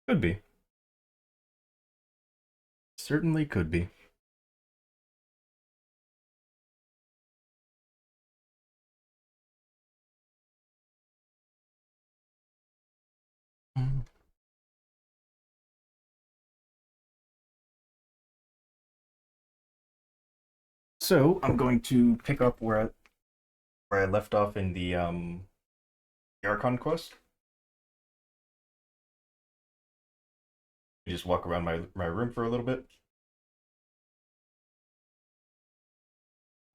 Could be. Certainly could be. So I'm going to pick up where I left off in the Archon quest. You just walk around my room for a little bit.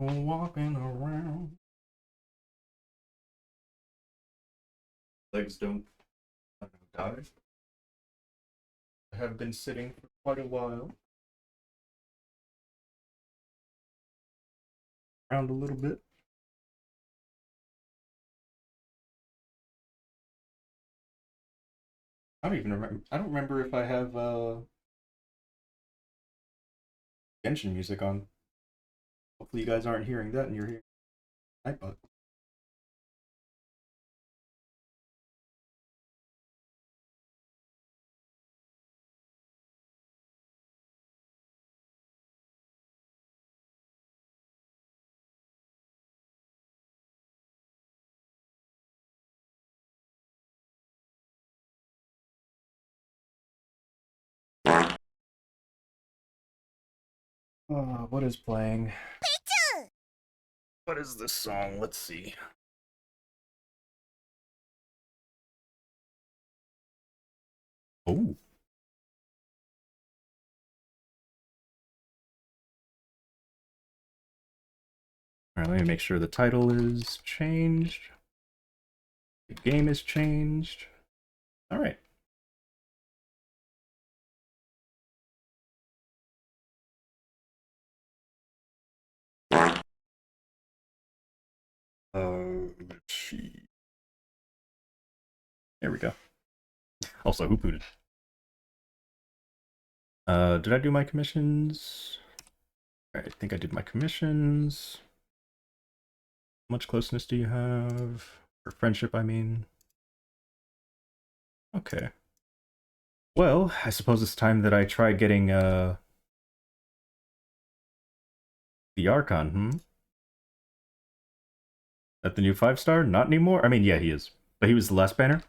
Walking around. Legs don't die. I have been sitting for quite a while. Around a little bit. I don't even remember. I don't remember if I have Genshin music on. Hopefully, you guys aren't hearing that and you're hearing Nightbot. What is playing? What is this song? Let's see. Oh. Alright, let me make sure the title is changed. The game is changed. Alright. Let's see. There we go. Also, who booted? Did I do my commissions? Alright, I think I did my commissions. How much closeness do you have? For friendship, I mean. Okay. Well, I suppose it's time that I try getting the Archon, hmm? That the new 5-star? Not anymore? I mean, yeah, he is. But he was the last banner.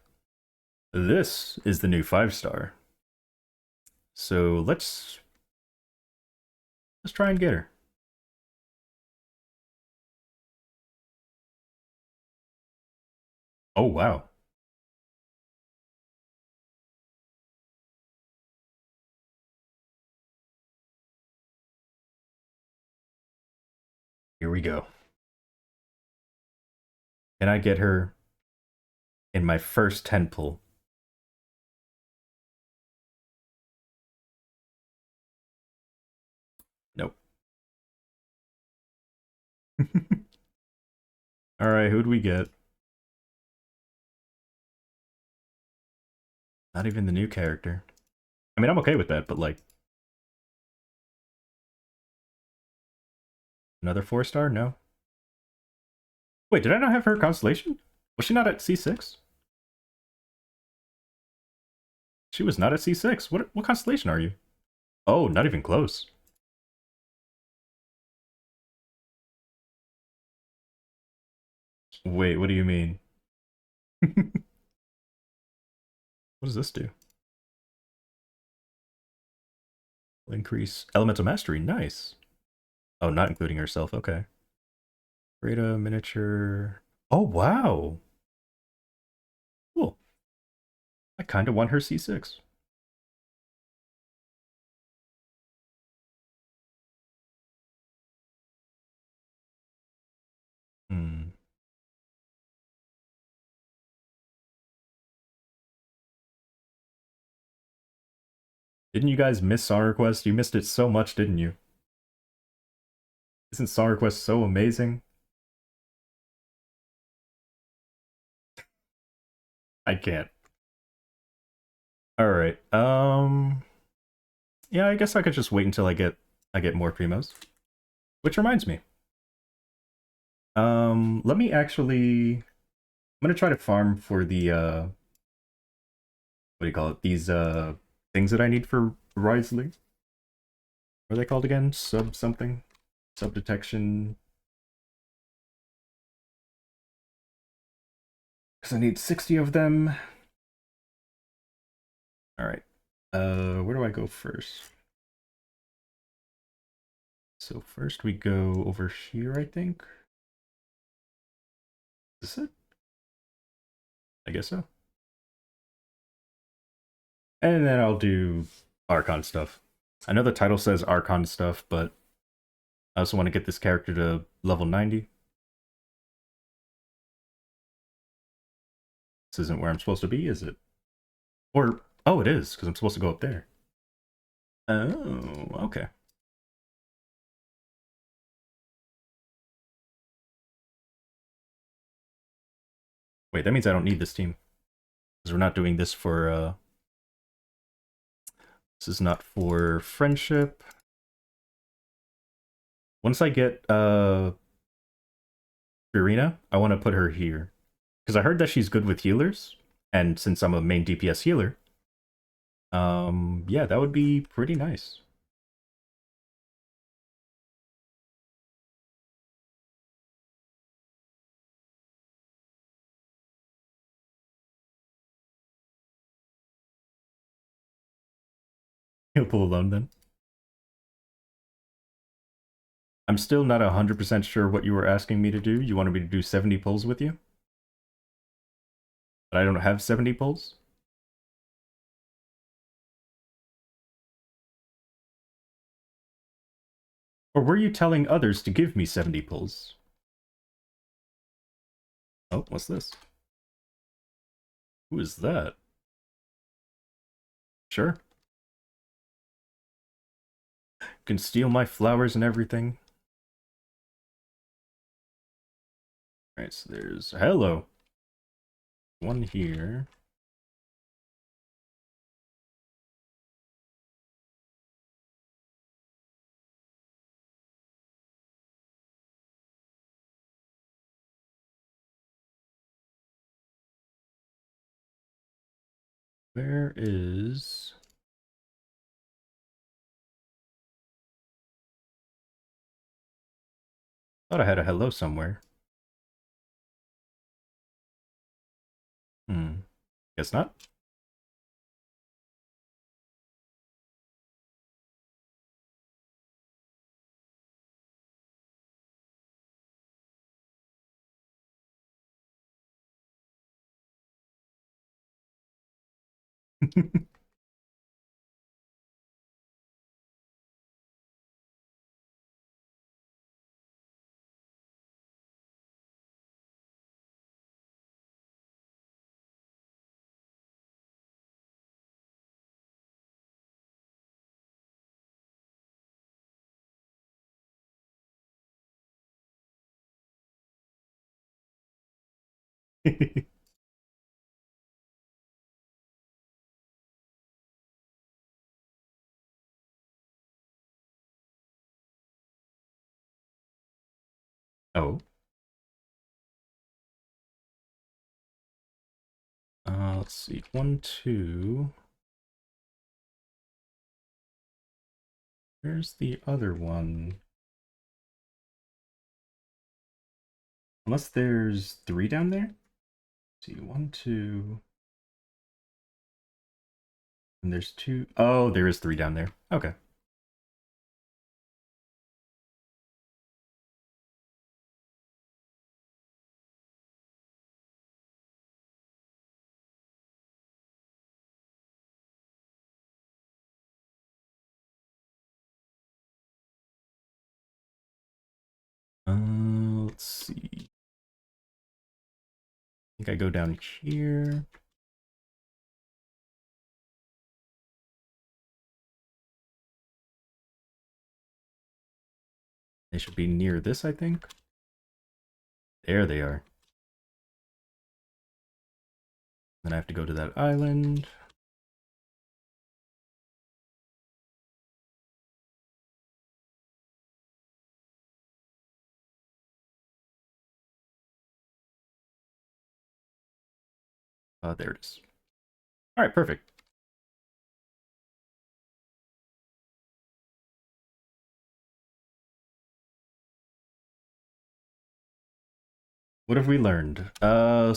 This is the new 5-star. So let's try and get her. Oh wow. Here we go. Can I get her in my first 10 pull? Nope. Alright, who'd we get? Not even the new character. I mean, I'm okay with that, but like... Another 4-star? No. Wait, did I not have her constellation? Was she not at C6? She was not at C6. What constellation are you? Oh, not even close. Wait, what do you mean? What does this do? Increase elemental mastery. Nice. Oh, not including herself. Okay. Create a miniature. Oh, wow. Cool. I kind of want her C6. Hmm. Didn't you guys miss Song Request? You missed it so much, didn't you? Isn't Song Request so amazing? I can't. All right. Yeah, I guess I could just wait until I get more primos. Which reminds me. Let me actually. I'm gonna try to farm for the what do you call it? These things that I need for Risley. What are they called again? Sub something? Sub detection. Because I need 60 of them. Alright. Where do I go first? So first we go over here, I think. Is this it? I guess so. And then I'll do Archon stuff. I know the title says Archon stuff, but I also want to get this character to level 90. This isn't where I'm supposed to be, is it? Or, oh, it is, because I'm supposed to go up there. Oh, okay. Wait, that means I don't need this team. Because we're not doing this for, this is not for friendship. Once I get, Irina, I want to put her here. Because I heard that she's good with healers. And since I'm a main DPS healer, yeah, that would be pretty nice. He'll pull alone then. I'm still not 100% sure what you were asking me to do. You wanted me to do 70 pulls with you? But I don't have 70 pulls? Or were you telling others to give me 70 pulls? Oh, what's this? Who is that? Sure. You can steal my flowers and everything. Alright, so there's... Hello. One here. Where is... Thought I had a hello somewhere. Guess not. Oh. Let's see. 1, 2. Where's the other one? Unless there's 3 down there? Let's see, 1, 2. And there's 2. Oh, there is 3 down there. Okay. Let's see. I think I go down here. They should be near this, I think. There they are. Then I have to go to that island. There it is. All right, perfect. What have we learned?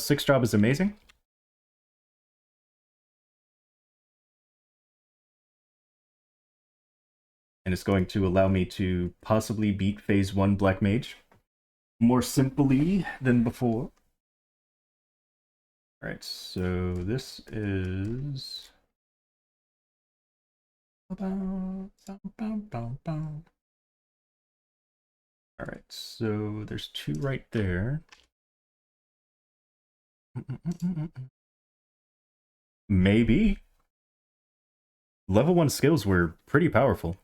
Six job is amazing. And it's going to allow me to possibly beat phase 1 Black Mage more simply than before. Alright, so this is... Alright, so there's two right there. Maybe. Level 1 skills were pretty powerful.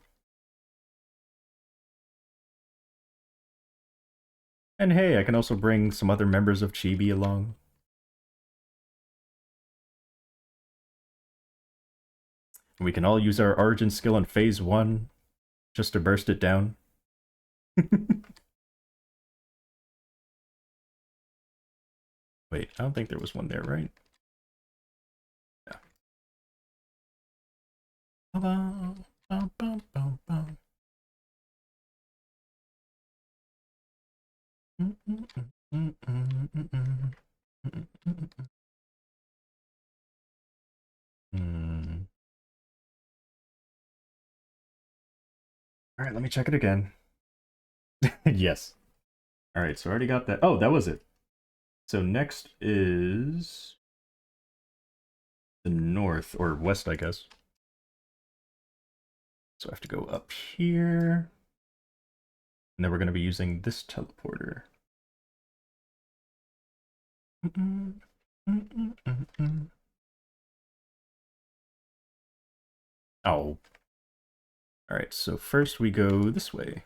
And hey, I can also bring some other members of Chibi along. We can all use our origin skill on phase 1 just to burst it down. Wait, I don't think there was one there, right? Yeah. Alright, let me check it again. Yes. Alright, so I already got that. Oh, that was it. So next is the north, or west, I guess. So I have to go up here. And then we're going to be using this teleporter. Oh. Alright, so first we go this way.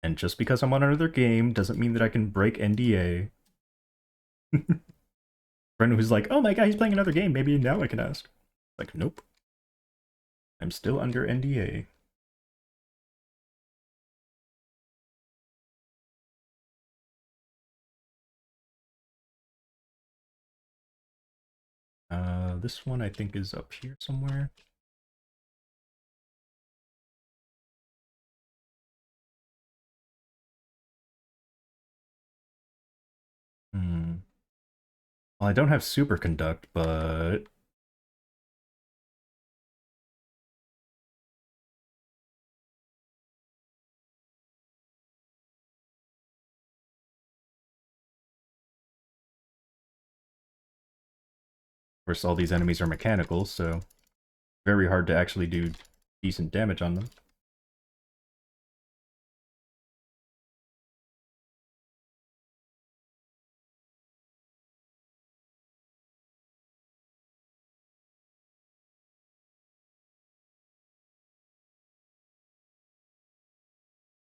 And just because I'm on another game doesn't mean that I can break NDA. Friend who's like, oh my god, he's playing another game, maybe now I can ask. Like, nope. I'm still under NDA. This one I think is up here somewhere. Well, I don't have superconduct, but... Of course, all these enemies are mechanical, so very hard to actually do decent damage on them.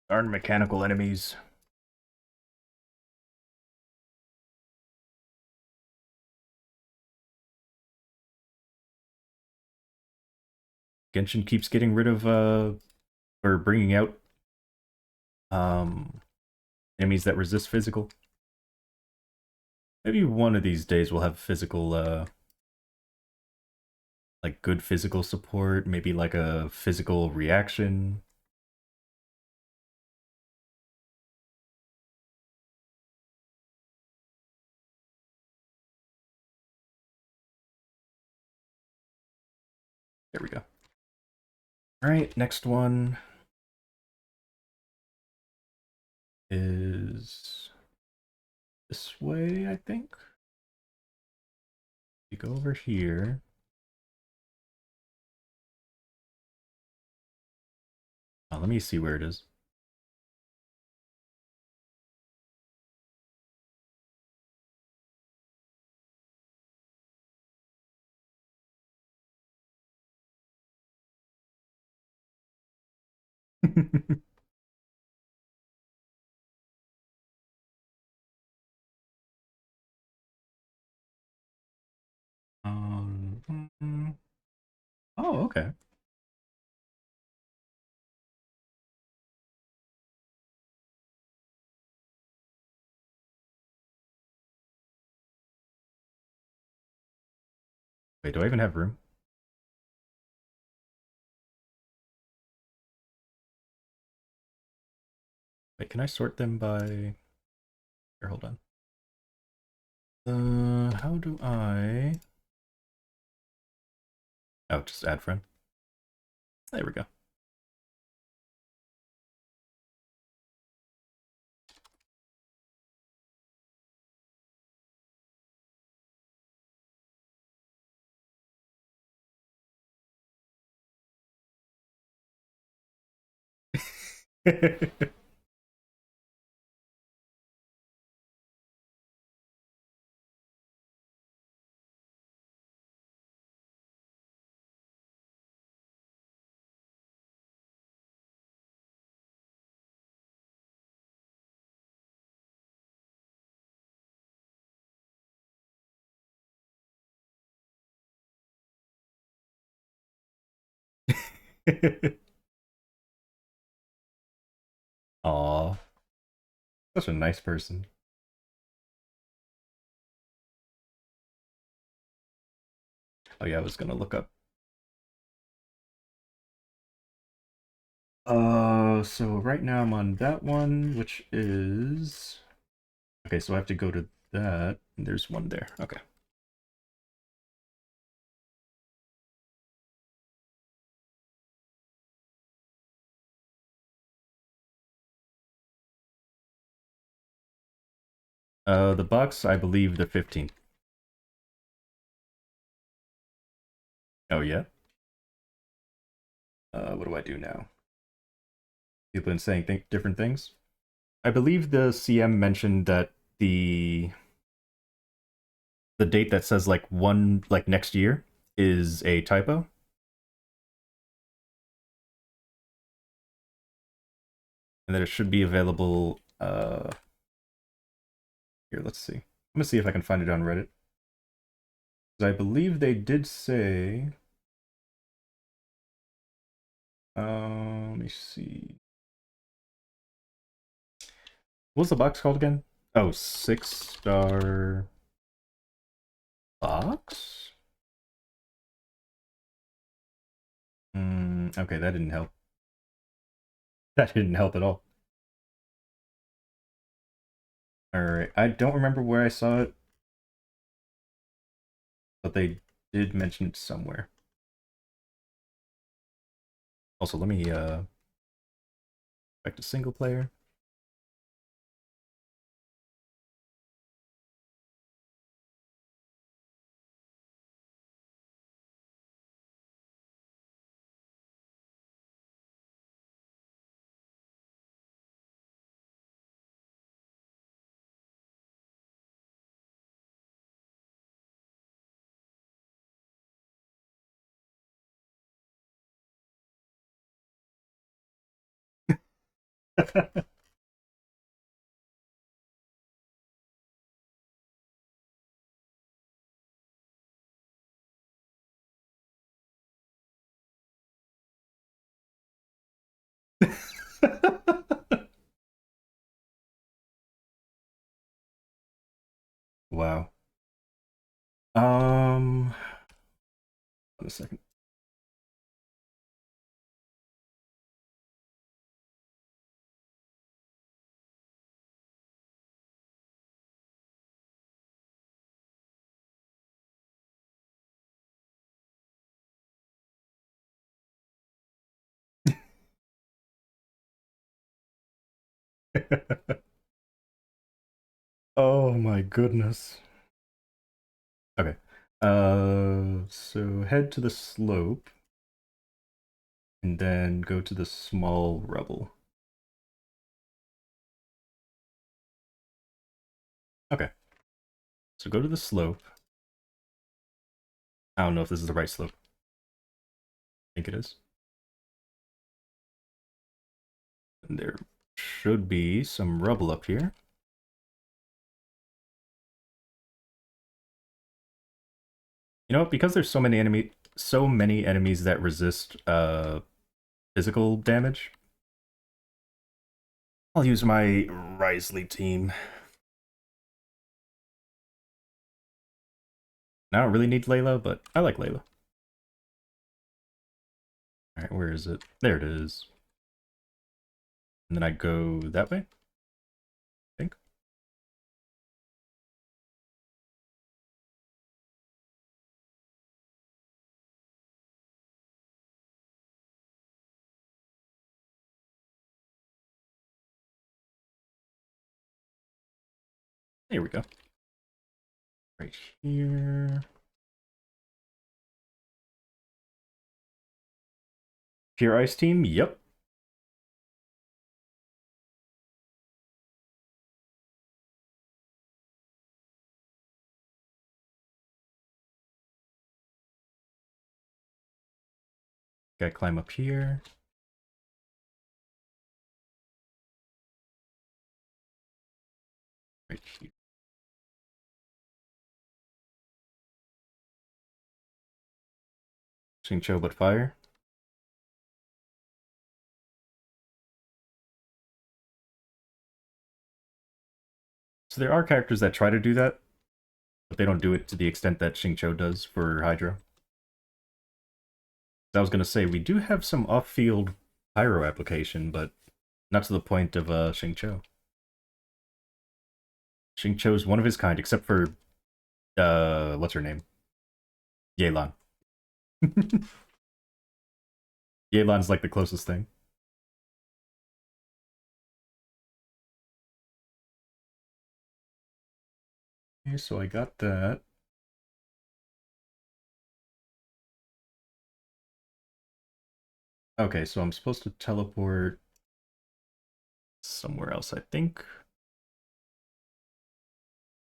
Darn mechanical enemies. Genshin keeps getting rid of, or bringing out, enemies that resist physical. Maybe one of these days we'll have physical, like good physical support, maybe like a physical reaction. There we go. Alright, next one is this way, I think. You go over here. Oh, let me see where it is. mm, oh, okay. Wait, do I even have room? Wait, can I sort them by... Here, hold on. How do I... Oh, just add friend. There we go. Aw, such a nice person. Oh yeah, I was gonna look up. So right now I'm on that one, which is... Okay, so I have to go to that. There's one there. Okay. The box, I believe the 15th. Oh yeah? What do I do now? People been saying different things? I believe the CM mentioned that the the date that says like one like next year is a typo, and that it should be available. Here, let's see. I'm gonna see if I can find it on Reddit. 'Cause I believe they did say. Let me see. What's the box called again? Oh, 6-star box. Okay, that didn't help. That didn't help at all. All right, I don't remember where I saw it, but they did mention it somewhere. Also, let me back to single player. Wow. Um, Wait a second. Oh my goodness. Okay. So head to the slope and then go to the small rubble. Okay. So go to the slope. I don't know if this is the right slope. I think it is. And there should be some rubble up here. You know, because there's so many enemies that resist physical damage, I'll use my Risley team. I don't really need Layla, but I like Layla. Alright, where is it? There it is. And then I go that way, I think. There we go. Right here. Pure Ice team? Yep. Gotta climb up here. Right here. Xingqiu but fire. So there are characters that try to do that, but they don't do it to the extent that Xingqiu does for Hydra. I was gonna say, we do have some off-field pyro application, but not to the point of Xingqiu. Xingqiu's one of his kind, except for what's her name? Yelan. Yelan's like the closest thing. Okay, so I got that. Okay, so I'm supposed to teleport somewhere else, I think.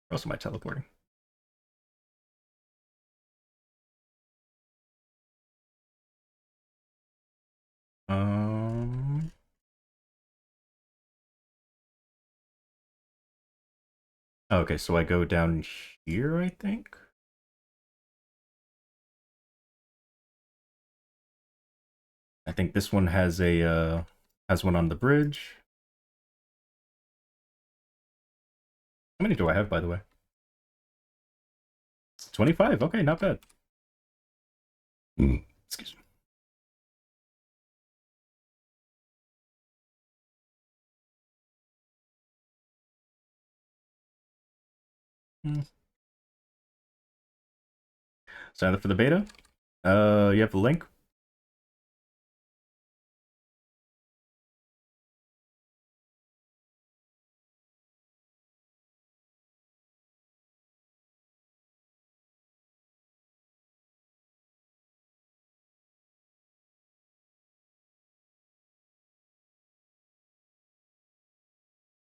Where else am I teleporting? Um. Okay, so I go down here, I think. I think this one has one on the bridge. How many do I have, by the way? 25. Okay, not bad. Excuse me. Sign up for the beta. You have the link.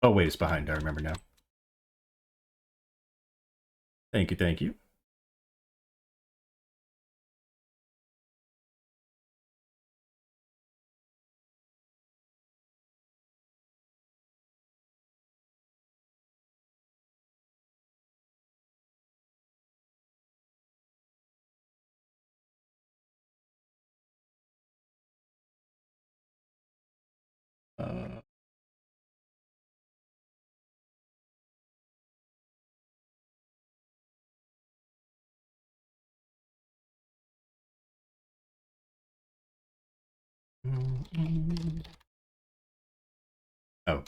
Oh wait, it's behind. I remember now. Thank you, thank you. Uh, oh.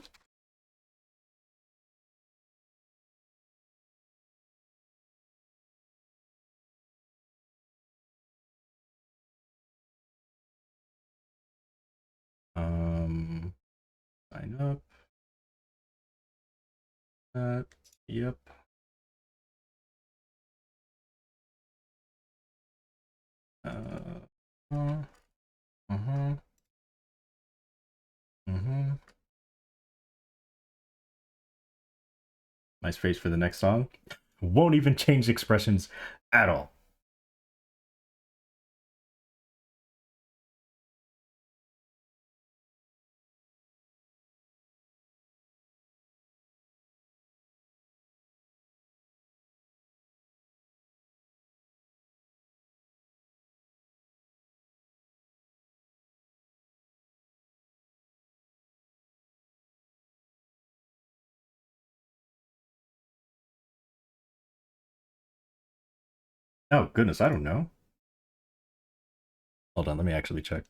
Um. Sign up. Yep. Uh. Uh-huh. Mm-hmm. Nice phrase for the next song. Won't even change expressions at all. Oh, goodness, I don't know. Hold on, let me actually check.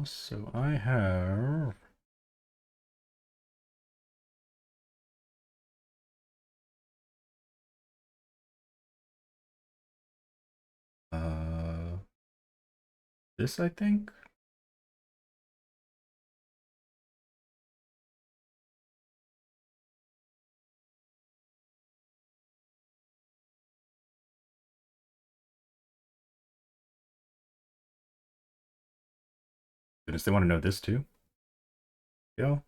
So I have. Uh, this, I think? Goodness, they want to know this too? Yo.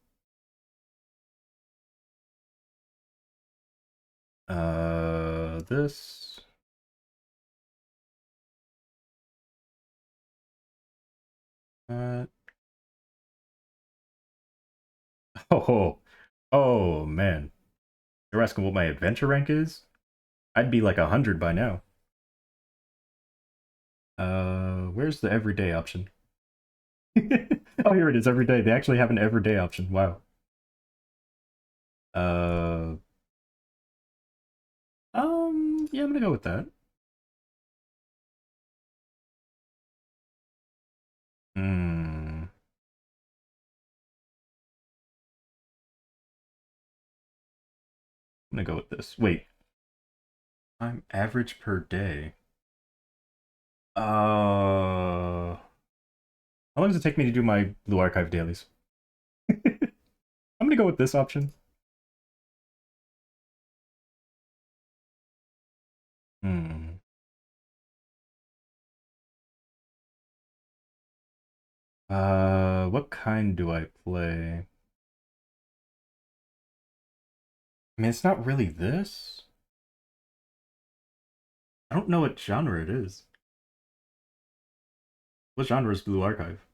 This. Uh, oh, oh, man. You're asking what my adventure rank is? I'd be like 100 by now. Where's the everyday option? Oh, here it is, everyday. They actually have an everyday option. Wow. Uh, yeah, I'm gonna go with that. Hmm. I'm gonna go with this. Wait, I'm average per day. How long does it take me to do my Blue Archive dailies? I'm gonna go with this option. Hmm. What kind do I play? I mean, it's not really this. I don't know what genre it is. What genre is Blue Archive?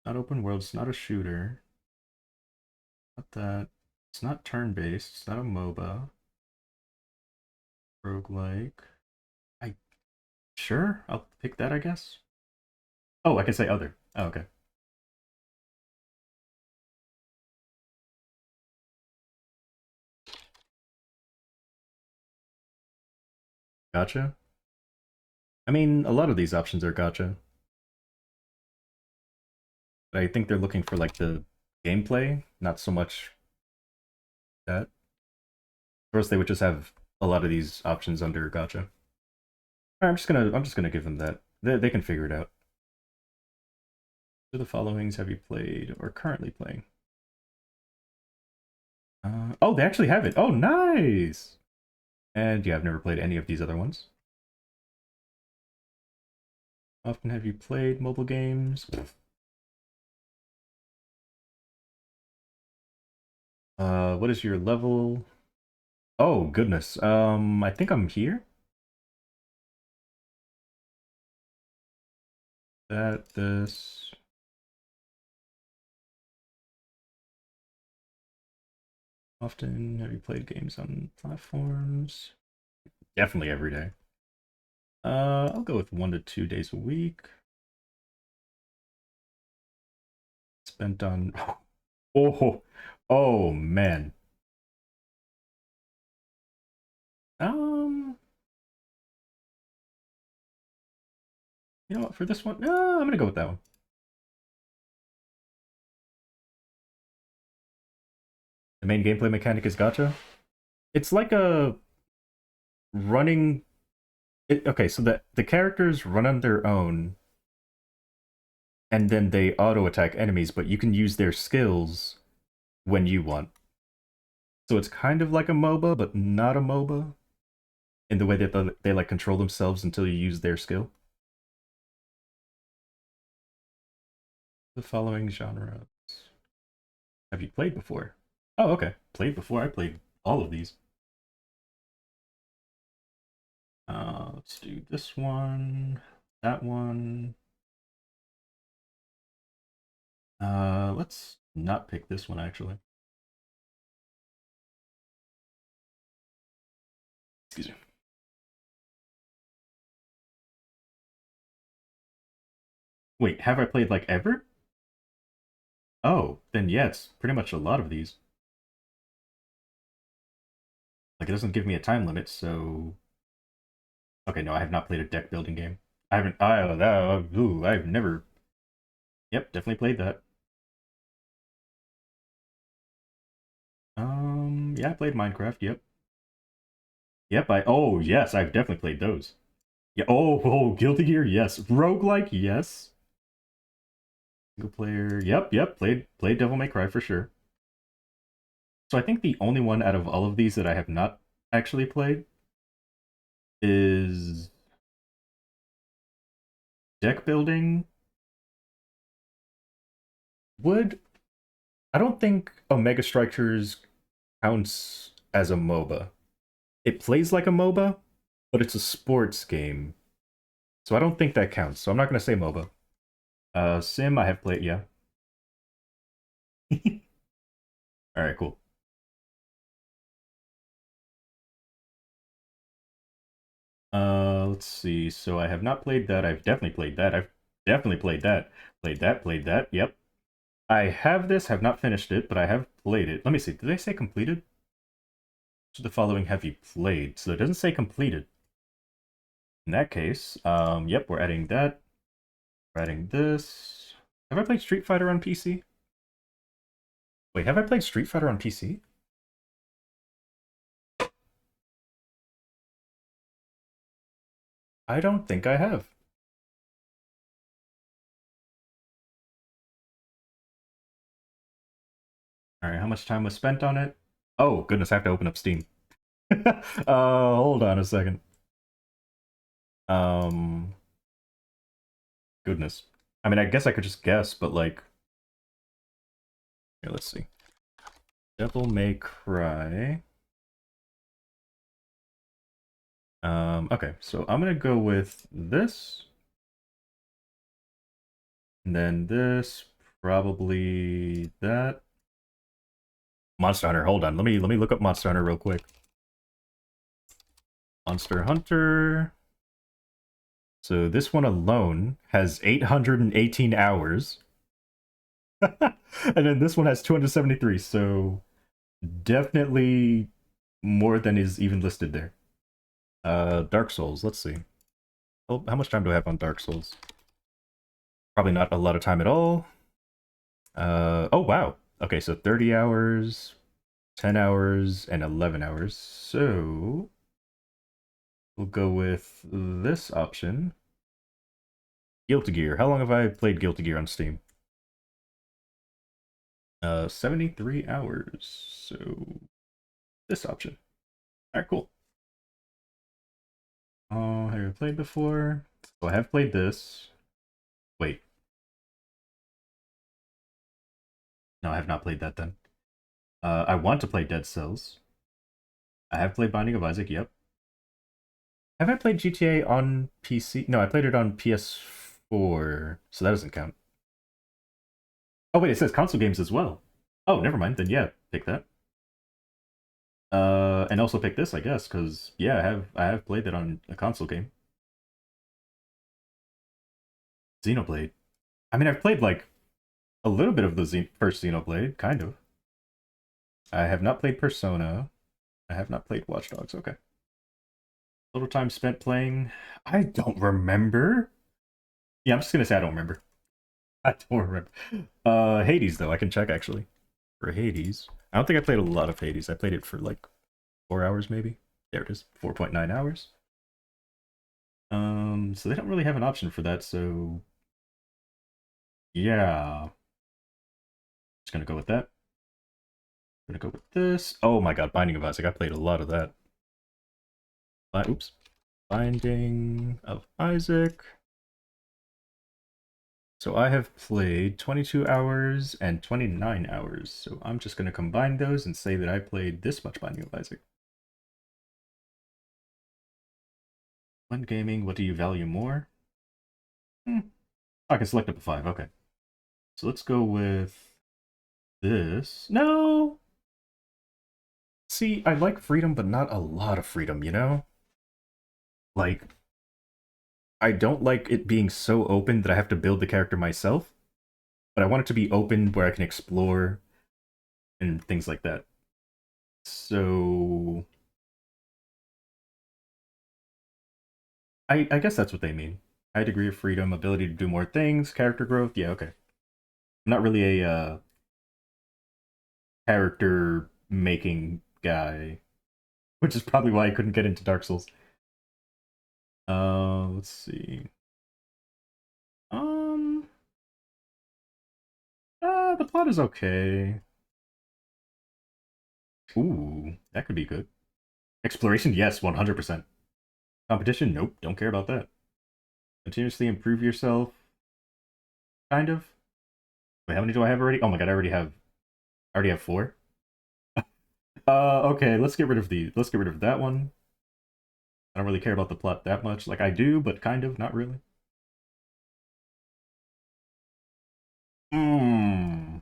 Not open world, it's not a shooter. Not that. It's not turn-based, it's not a MOBA. Roguelike. I sure, I'll pick that, I guess. Oh, I can say other. Oh, okay. Gotcha. I mean, a lot of these options are gotcha. But I think they're looking for like the gameplay, not so much that. Or else they would just have a lot of these options under gotcha. Alright, I'm just gonna give them that. They can figure it out. Which of the followings have you played or currently playing? Oh, they actually have it. Oh, nice. And yeah, I've never played any of these other ones. Often have you played mobile games? What is your level? Oh, goodness. I think I'm here. This. Often have you played games on platforms? Definitely every day. I'll go with 1 to 2 days a week. Spent on. Oh, oh man. Um, you know what? For this one, I'm gonna go with that one. The main gameplay mechanic is gacha. It's like a running. Okay, so the characters run on their own, and then they auto attack enemies, but you can use their skills when you want. So it's kind of like a MOBA, but not a MOBA in the way that they like control themselves until you use their skill. The following genres have you played before? Oh, okay. Played before. I played all of these. Let's do this one, that one. Let's not pick this one actually. Excuse me. Wait, have I played like ever? Oh, then yeah, it's pretty much a lot of these. Like it doesn't give me a time limit, so okay, no, I have not played a deck building game. I haven't. I've never. Yep, definitely played that. Yeah, I played Minecraft. Yep, yep. Oh, yes, I've definitely played those. Yeah. Oh, Guilty Gear. Yes. Roguelike. Yes. Single player. Yep, yep. Played Devil May Cry for sure. So I think the only one out of all of these that I have not actually played is deck building. Would I don't think Omega Strikers counts as a MOBA. It plays like a MOBA, but it's a sports game. So I don't think that counts. So I'm not gonna say MOBA. Sim, I have played, yeah. Alright, cool. Let's see. So I have not played that. I've definitely played that. I've definitely played that. Played that. Yep. I have this, have not finished it, but I have played it. Let me see. Did they say completed? So the following have you played? So it doesn't say completed. In that case, yep, we're adding that. We're adding this. Have I played Street Fighter on PC? Wait, have I played Street Fighter on PC? I don't think I have. Alright, how much time was spent on it? Oh, goodness, I have to open up Steam. Hold on a second. Um, Goodness. I mean, I guess I could just guess, but like, here, let's see. Devil May Cry. Okay, so I'm gonna go with this, and then this, probably that. Monster Hunter. Hold on, let me look up Monster Hunter real quick. Monster Hunter. So this one alone has 818 hours. And then this one has 273, so definitely more than is even listed there. Dark Souls, let's see. Oh, how much time do I have on Dark Souls? Probably not a lot of time at all. Oh wow. Okay, so 30 hours, 10 hours, and 11 hours. So we'll go with this option. Guilty Gear. How long have I played Guilty Gear on Steam? 73 hours. So this option. Alright, cool. Oh, have you played before? So I have played this. Wait. No, I have not played that then. I want to play Dead Cells. I have played Binding of Isaac, yep. Have I played GTA on PC? No, I played it on PS4, so that doesn't count. Oh wait, it says console games as well. Oh, never mind. Then yeah, pick that. And also pick this, I guess, because yeah, I have played it on a console game. Xenoblade. I mean, I've played like a little bit of the first Xenoblade, kind of. I have not played Persona. I have not played Watch Dogs. Okay. Total time spent playing. I don't remember. Yeah, I'm just gonna say I don't remember. I don't remember. Hades though, I can check actually. For Hades. I don't think I played a lot of Hades. I played it for like 4 hours maybe. There it is. 4.9 hours. So they don't really have an option for that, so yeah. Just gonna go with that. Gonna go with this. Oh my god, Binding of Isaac. I played a lot of that. Oops. Binding of Isaac. So I have played 22 hours and 29 hours. So I'm just going to combine those and say that I played this much Binding of Isaac. When gaming, what do you value more? I can select up to 5. Okay. So let's go with this. No! See, I like freedom, but not a lot of freedom, you know? Like, I don't like it being so open that I have to build the character myself, but I want it to be open where I can explore and things like that. So, I guess that's what they mean. High degree of freedom, ability to do more things, character growth. Yeah, okay. I'm not really a character making guy, which is probably why I couldn't get into Dark Souls. Let's see. Um, the plot is okay. Ooh, that could be good. Exploration, yes, 100%. Competition, nope, don't care about that. Continuously improve yourself, kind of. Wait, how many do I have already? Oh my god, I already have four. Okay, let's get rid of the, let's get rid of that one. I don't really care about the plot that much. Like I do, but kind of, not really. Hmm.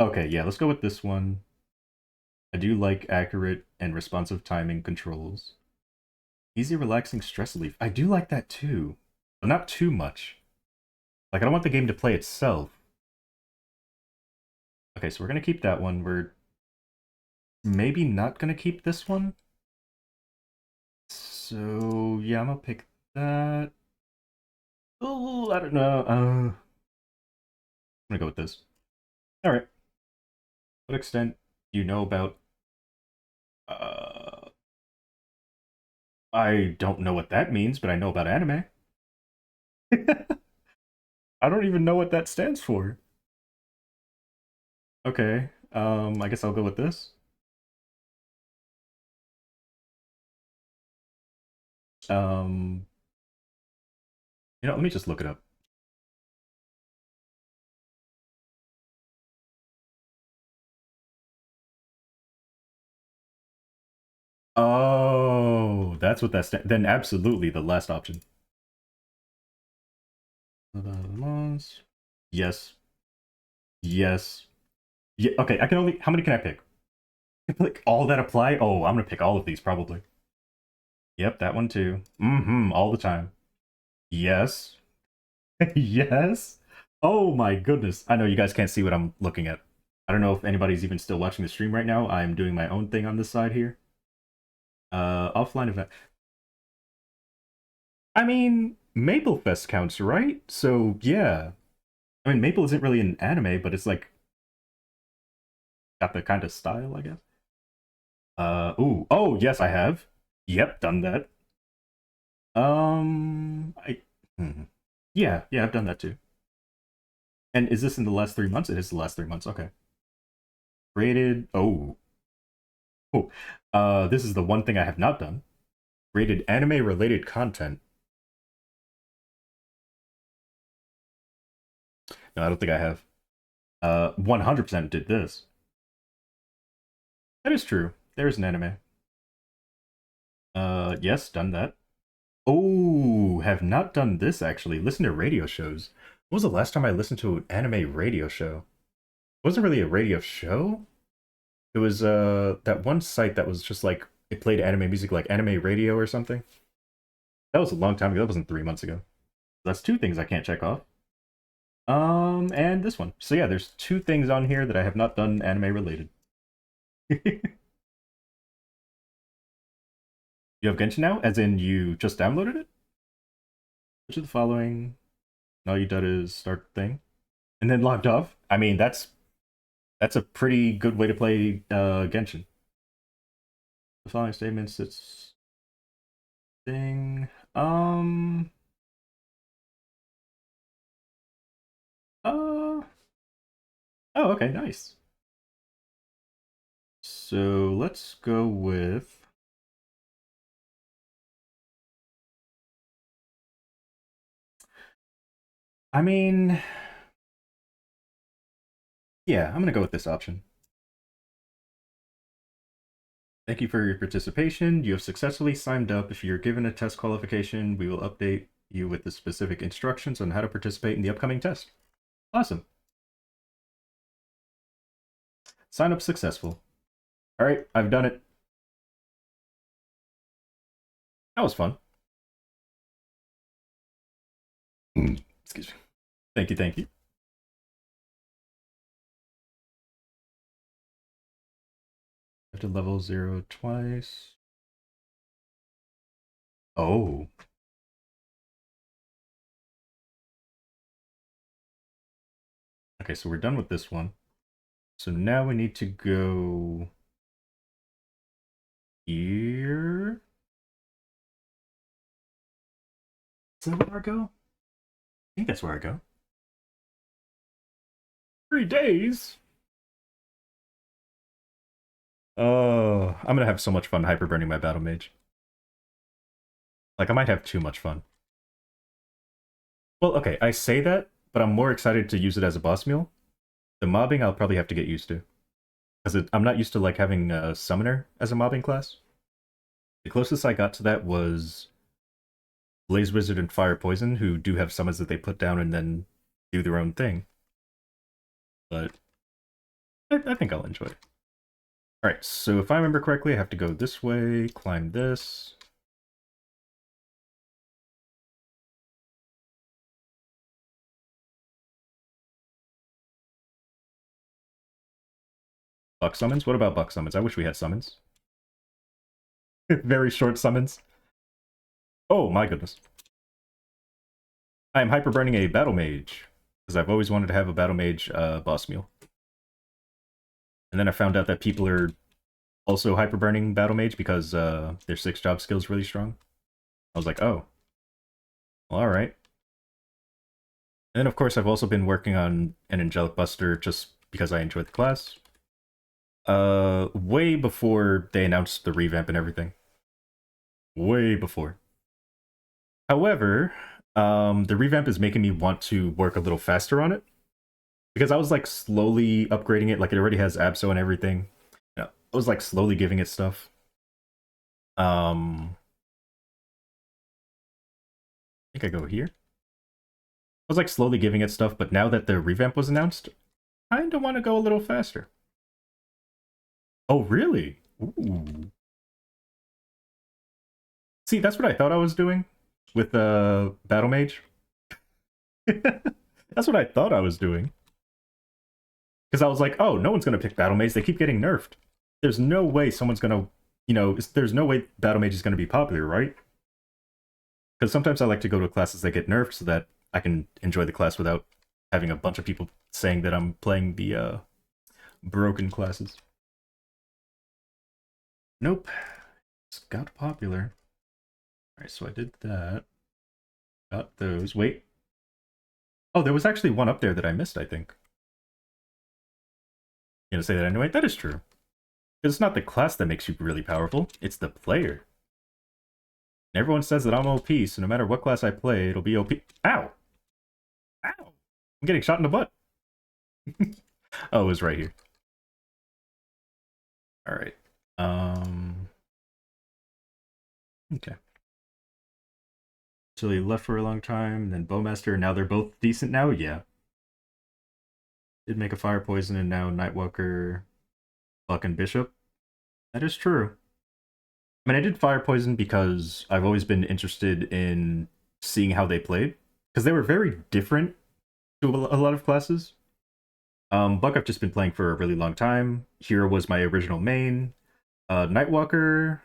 Okay, yeah, let's go with this one. I do like accurate and responsive timing controls. Easy, relaxing stress relief. I do like that too, but not too much. Like I don't want the game to play itself. Okay, so we're gonna keep that one. We're maybe not gonna keep this one. So yeah, I'm gonna pick that. Oh, I don't know. I'm gonna go with this. All right. What extent do you know about? Uh, I don't know what that means, but I know about anime. I don't even know what that stands for. Okay. I guess I'll go with this. Um, let me just look it up. Oh, that's what that's then absolutely the last option. Yes. Yes. Yeah, okay, I can only how many can I pick? Like all that apply? Oh, I'm gonna pick all of these probably. Yep, that one too. Mm-hmm, all the time. Yes. Yes. Oh my goodness. I know you guys can't see what I'm looking at. I don't know if anybody's even still watching the stream right now. I'm doing my own thing on this side here. Offline event. I mean, Maple Fest counts, right? So yeah. I mean, Maple isn't really an anime, but it's like got the kind of style, I guess. Ooh. Oh, yes, I have. Yep, done that. I. Hmm. Yeah, yeah, I've done that too. And is this in the last 3 months? It is the last 3 months. Okay. Rated. Oh. Oh. This is the one thing I have not done. Rated anime related content. No, I don't think I have. 100% did this. That is true. There's an anime. Yes, done that. Oh, have not done this actually. Listen to radio shows. When was the last time I listened to an anime radio show? It wasn't really a radio show. It was that one site that was just like it played anime music like anime radio or something. That was a long time ago. That wasn't 3 months ago. That's two things I can't check off. And this one. So yeah, there's two things on here that I have not done anime related. You have Genshin now? As in you just downloaded it? Which of the following? And all you did is start the thing. And then logged off. I mean, that's a pretty good way to play Genshin. The following statements, it's thing. Uh oh, okay, nice. So let's go with I mean, yeah, I'm gonna go with this option. Thank you for your participation. You have successfully signed up. If you're given a test qualification, we will update you with the specific instructions on how to participate in the upcoming test. Awesome. Sign up successful. All right, I've done it. That was fun. Excuse me. Thank you, thank you. Have to level 0 twice. Oh. Okay, so we're done with this one. So now we need to go here. Is that where I go? I think that's where I go. 3 days? Oh, I'm gonna have so much fun hyperburning my battle mage. Like, I might have too much fun. Well, okay, I say that, but I'm more excited to use it as a boss meal. The mobbing I'll probably have to get used to. Because I'm not used to, like, having a summoner as a mobbing class. The closest I got to that was Blaze Wizard and Fire Poison, who do have summons that they put down and then do their own thing. But I think I'll enjoy it. Alright, so if I remember correctly, I have to go this way, climb this. Buck summons? What about buck summons? I wish we had summons. Very short summons. Oh my goodness. I am hyper burning a battle mage, because I've always wanted to have a battle mage boss meal. And then I found out that people are also hyper burning battle mage because their 6 job skill is really strong. I was like, oh. Well, alright. And then of course I've also been working on an Angelic Buster just because I enjoy the class. Way before they announced the revamp and everything. Way before. However, the revamp is making me want to work a little faster on it. Because I was like slowly upgrading it, like it already has Abso and everything. Yeah, I was like slowly giving it stuff. I think I go here. I was like slowly giving it stuff, but now that the revamp was announced, I kinda want to go a little faster. Oh, really? Ooh. See, that's what I thought I was doing with Battle Mage. That's what I thought I was doing. Because I was like, oh, no one's going to pick Battle Mage. They keep getting nerfed. There's no way someone's going to, there's no way Battle Mage is going to be popular, right? Because sometimes I like to go to classes that get nerfed so that I can enjoy the class without having a bunch of people saying that I'm playing the broken classes. Nope. It's got popular. Alright, so I did that. Got those. Wait. Oh, there was actually one up there that I missed, I think. You gonna say that anyway? That is true. It's not the class that makes you really powerful, it's the player. And everyone says that I'm OP, so no matter what class I play, it'll be OP. Ow! Ow! I'm getting shot in the butt. Oh, it was right here. Alright. Okay. So he left for a long time, then Bowmaster, now they're both decent now? Yeah. Did make a Fire Poison, and now Nightwalker, Buck, and Bishop. That is true. I mean, I did Fire Poison because I've always been interested in seeing how they played. Because they were very different to a lot of classes. Buck I've just been playing for a really long time. Hero was my original main. Nightwalker...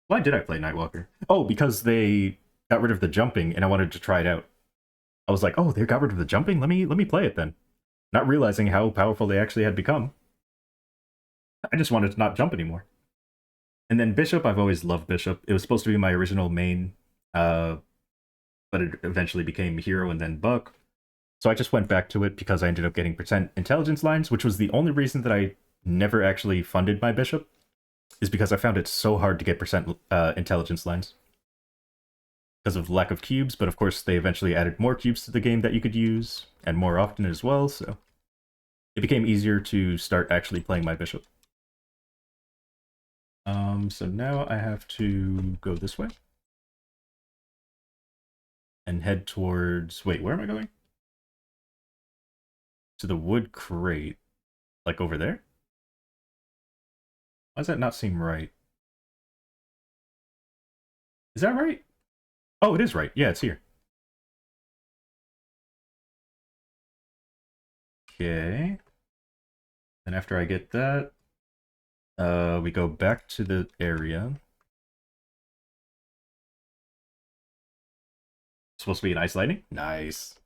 Why did I play Nightwalker? Oh, because they got rid of the jumping, and I wanted to try it out. I was like, oh, they got rid of the jumping? Let me play it then. Not realizing how powerful they actually had become. I just wanted to not jump anymore. And then Bishop, I've always loved Bishop. It was supposed to be my original main, but it eventually became Hero and then Buck. So I just went back to it because I ended up getting percent intelligence lines, which was the only reason that I never actually funded my Bishop, is because I found it so hard to get percent intelligence lines. Because of lack of cubes, but of course they eventually added more cubes to the game that you could use, and more often as well, so it became easier to start actually playing my Bishop. So now I have to go this way. And head towards... Wait, where am I going? To the wood crate. Like over there? Why does that not seem right? Is that right? Oh, it is right. Yeah, it's here. Okay. And after I get that, we go back to the area. Supposed to be an ice lightning? Nice.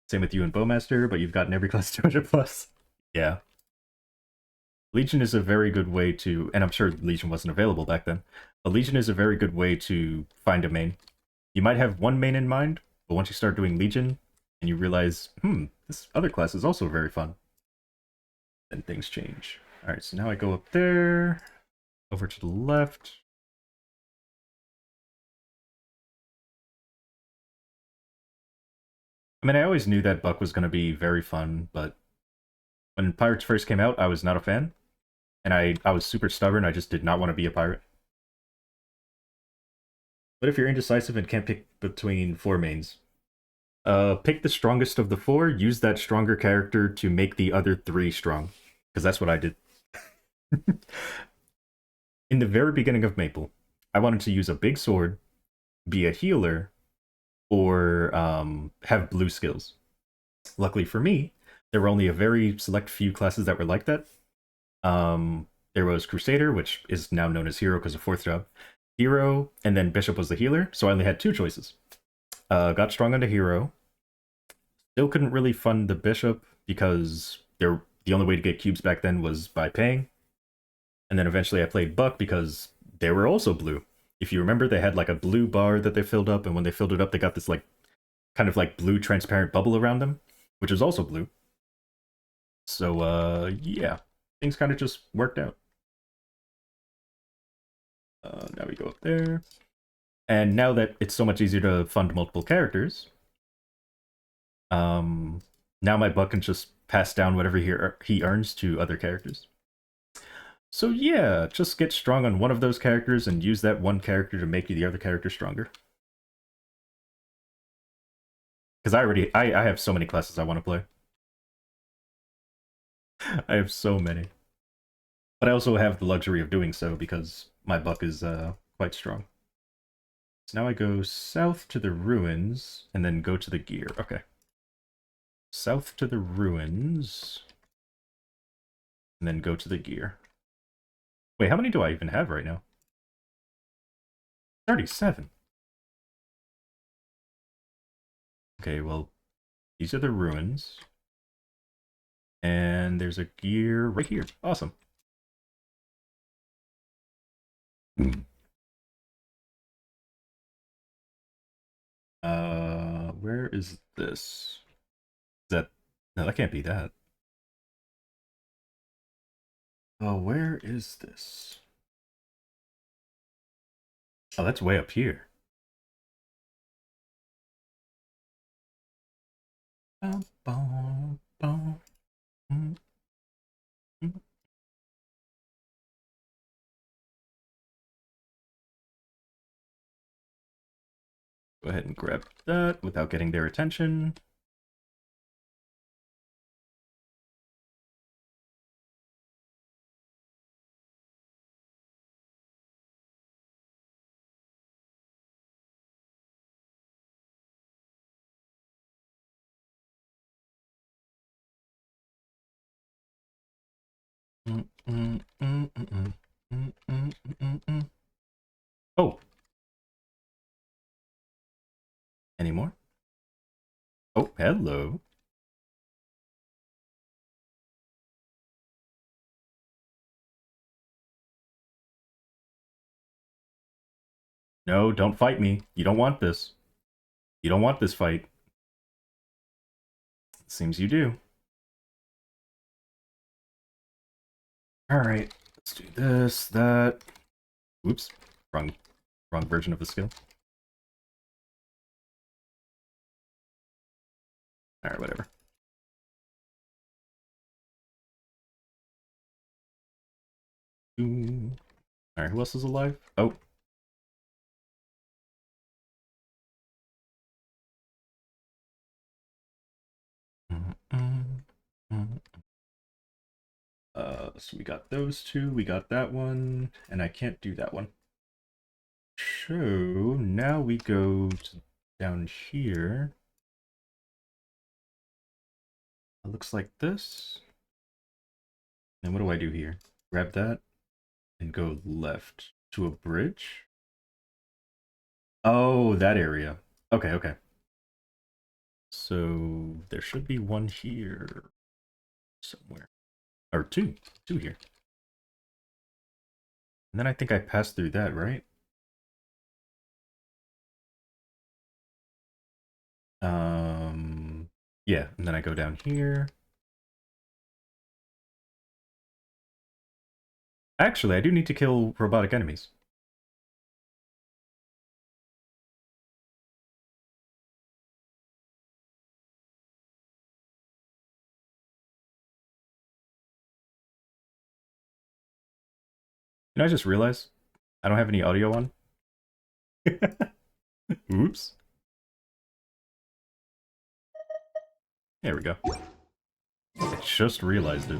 Same with you and Bowmaster, but you've gotten every class 200 plus. Yeah. Legion is a very good way to, and I'm sure Legion wasn't available back then, but Legion is a very good way to find a main. You might have one main in mind, but once you start doing Legion, and you realize, this other class is also very fun, then things change. Alright, so now I go up there, over to the left. I mean, I always knew that Buck was going to be very fun, but when Pirates first came out, I was not a fan. And I was super stubborn, I just did not want to be a pirate. But if you're indecisive and can't pick between four mains, pick the strongest of the four, use that stronger character to make the other three strong. Because that's what I did. In the very beginning of Maple, I wanted to use a big sword, be a healer, or have blue skills. Luckily for me, there were only a very select few classes that were like that. There was Crusader, which is now known as Hero because of fourth job. Hero, and then Bishop was the healer, so I only had two choices. Got strong on the Hero. Still couldn't really fund the Bishop because the only way to get cubes back then was by paying. And then eventually I played Buck because they were also blue. If you remember, they had like a blue bar that they filled up, and when they filled it up, they got this like kind of like blue transparent bubble around them, which is also blue. So yeah, things kind of just worked out. Now we go up there. And now that it's so much easier to fund multiple characters, now my Buck can just pass down whatever he earns to other characters. So yeah, just get strong on one of those characters and use that one character to make the other character stronger. Because I have so many classes I want to play. I have so many. But I also have the luxury of doing so because my Buck is quite strong. So now I go south to the ruins and then go to the gear. Okay. South to the ruins and then go to the gear. Wait, how many do I even have right now? 37. Okay, well, these are the ruins. And there's a gear right here. Awesome. Where is this? Is that... No, that can't be that. Oh, where is this? Oh, that's way up here. Bum, bum, bum, mm, mm. Go ahead and grab that without getting their attention. Mm, mm, mm, mm, mm, mm, mm, mm, mm. Oh, any more? Oh, hello. No, don't fight me. You don't want this. You don't want this fight. Seems you do. Alright, let's do this, that. Oops, wrong version of the skill. Alright, whatever. Alright, who else is alive? Oh. So we got those two, we got that one, and I can't do that one. So now we go to down here. It looks like this. And what do I do here? Grab that and go left to a bridge. Oh, that area. Okay, okay. So there should be one here somewhere. Or two. Two here. And then I think I passed through that, right? Yeah, and then I go down here. Actually, I do need to kill robotic enemies. You know, I just realized I don't have any audio on. Oops. There we go. I just realized it.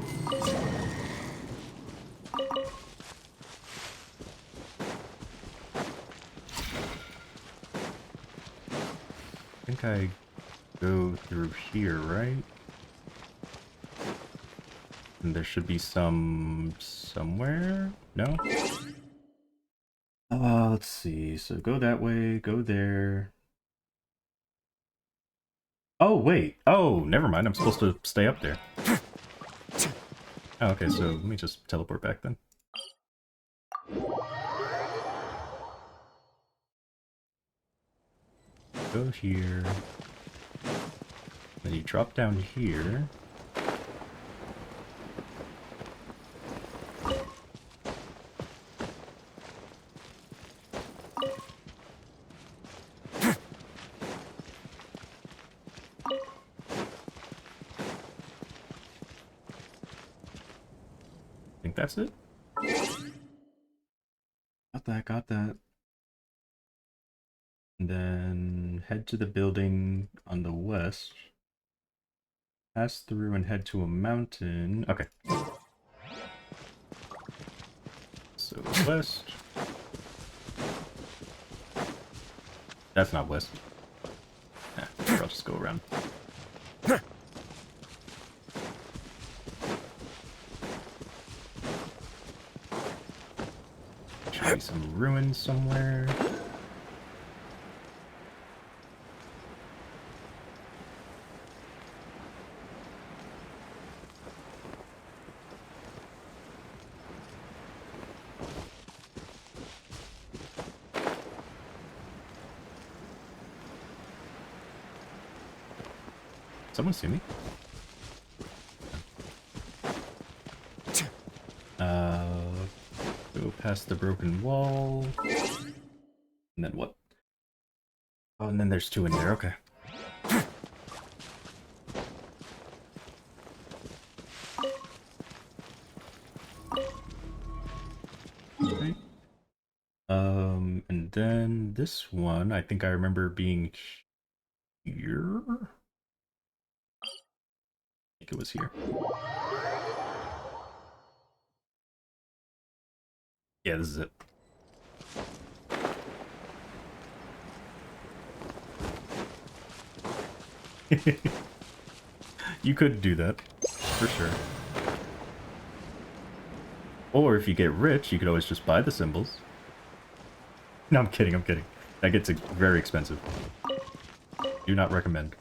I think I go through here, right? And there should be some somewhere? No? Let's see. So go that way, go there. Oh, wait. Oh, never mind. I'm supposed to stay up there. Oh, okay, so let me just teleport back then. Go here. Then you drop down here. I think that's it. Got that, got that. And then head to the building on the west. Pass through and head to a mountain. Okay. So west. That's not west. I'll just go around. Should be some ruins somewhere. Someone see me? Go past the broken wall. And then what? Oh, and then there's two in there, okay. Okay. And then this one, I think I remember being here? I think it was here. Yeah, this is it. You could do that, for sure. Or if you get rich, you could always just buy the symbols. No, I'm kidding, I'm kidding. That gets very expensive. Do not recommend.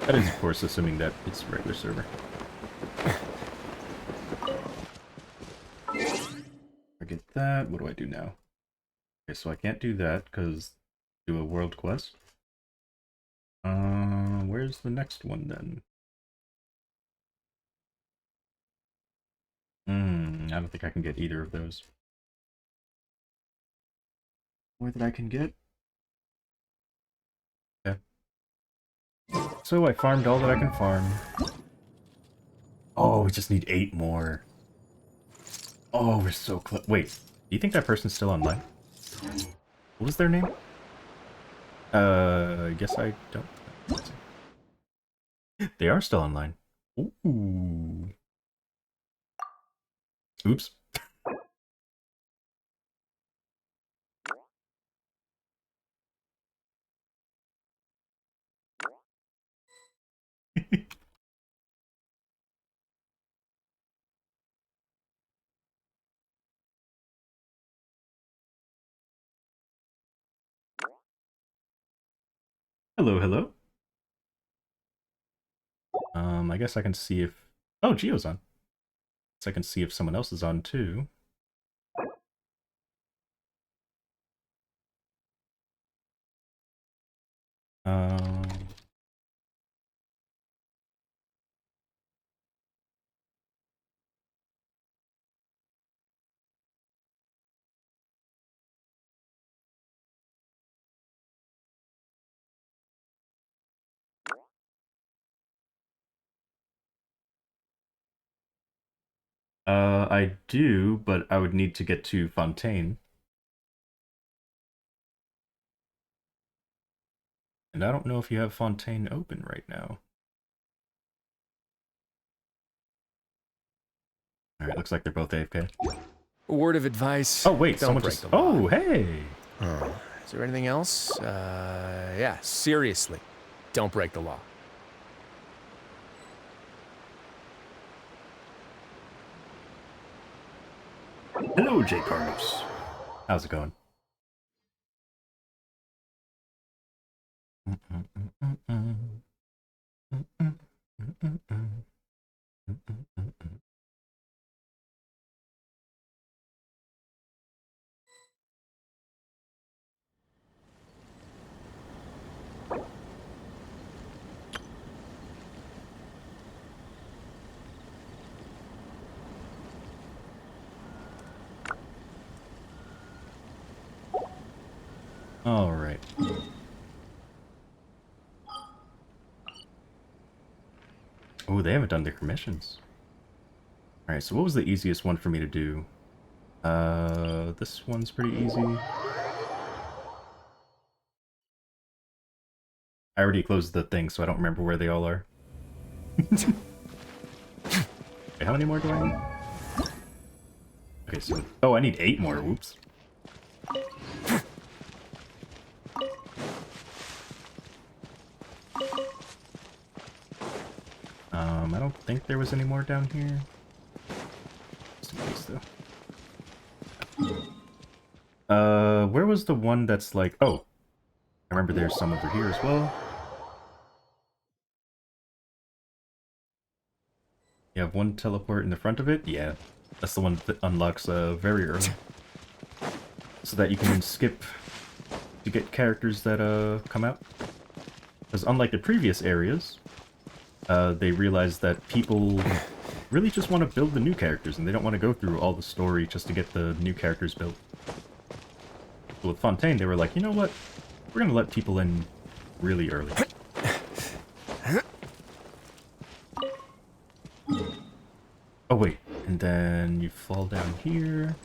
That is, of course, assuming that it's a regular server. Forget that. What do I do now? Okay, so I can't do that because do a world quest. Where's the next one then? I don't think I can get either of those. More that I can get? Okay. So I farmed all that I can farm. Oh, we just need 8 more. Oh, we're so close. Wait, do you think that person's still online? What was their name? I guess I don't. They are still online. Ooh. Oops. Hello, hello. I guess I can see if... Oh, Geo's on. So I can see if someone else is on too. Um... I do, but I would need to get to Fontaine. And I don't know if you have Fontaine open right now. Alright, looks like they're both AFK. A word of advice. Oh, wait, Don't someone break just... the law. Oh, hey! Is there anything else? Yeah, seriously. Don't break the law. Hello, J. Carlos. How's it going? All right. Oh, they haven't done their commissions. All right, so what was the easiest one for me to do? This one's pretty easy. I already closed the thing, so I don't remember where they all are. Wait, how many more do I need? Okay, so... Oh, I need 8 more. Whoops. I don't think there was any more down here. Just in case, though. Where was the one that's like... Oh, I remember there's some over here as well. You have one teleport in the front of it? Yeah. That's the one that unlocks very early. So that you can skip to get characters that come out. Because unlike the previous areas, they realized that people really just want to build the new characters, and they don't want to go through all the story just to get the new characters built. So with Fontaine, they were like, you know what? We're going to let people in really early. Oh, wait. And then you fall down here.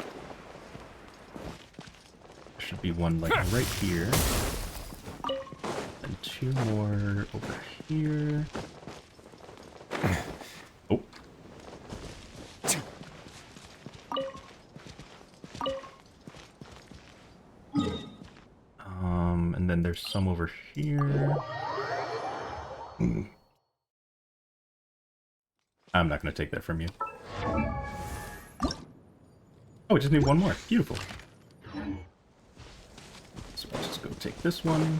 There should be one, like, right here. And 2 more over here. Oh. And then there's some over here. I'm not going to take that from you. Oh, we just need one more. Beautiful. So let's just go take this one.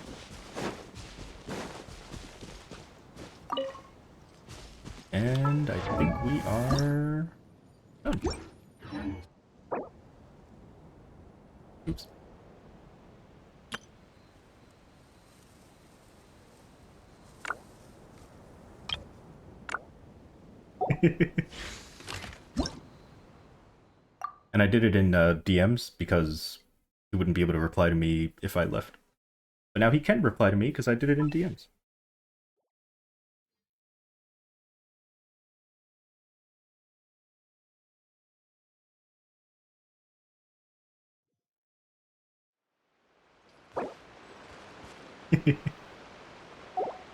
And I think we are done. Oops. And I did it in DMs because he wouldn't be able to reply to me if I left. But now he can reply to me because I did it in DMs.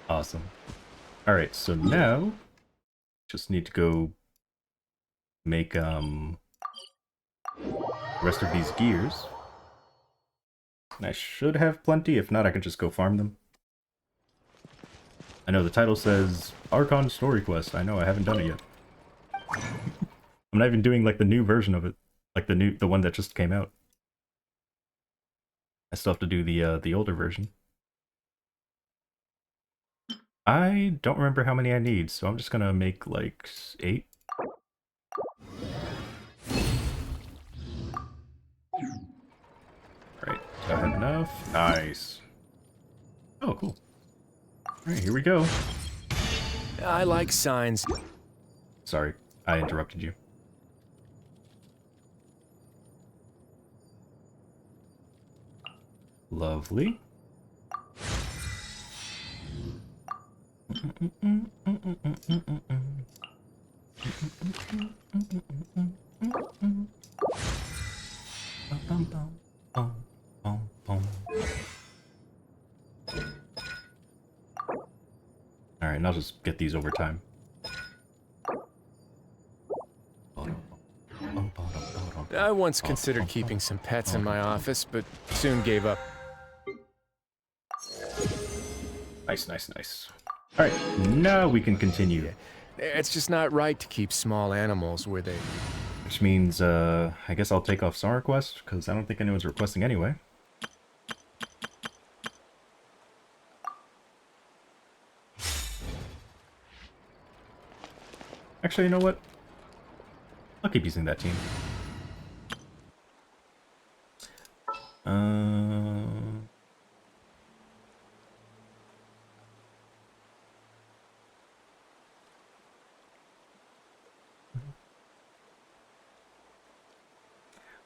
Awesome. Alright, so now just need to go make the rest of these gears. And I should have plenty, if not I can just go farm them. I know the title says Archon Story Quest. I know I haven't done it yet. I'm not even doing like the new version of it. Like the one that just came out. I still have to do the older version. I don't remember how many I need, so I'm just gonna make like 8. Alright, do I have enough? Nice. Oh, cool. Alright, here we go. I like signs. Sorry, I interrupted you. Lovely. Alright, and I'll just get these over time. I once considered keeping some pets in my office, but soon gave up. Nice, nice, nice. Alright, now we can continue. It's just not right to keep small animals where they... Which means, I guess I'll take off Star Request, because I don't think anyone's requesting anyway. Actually, you know what? I'll keep using that team.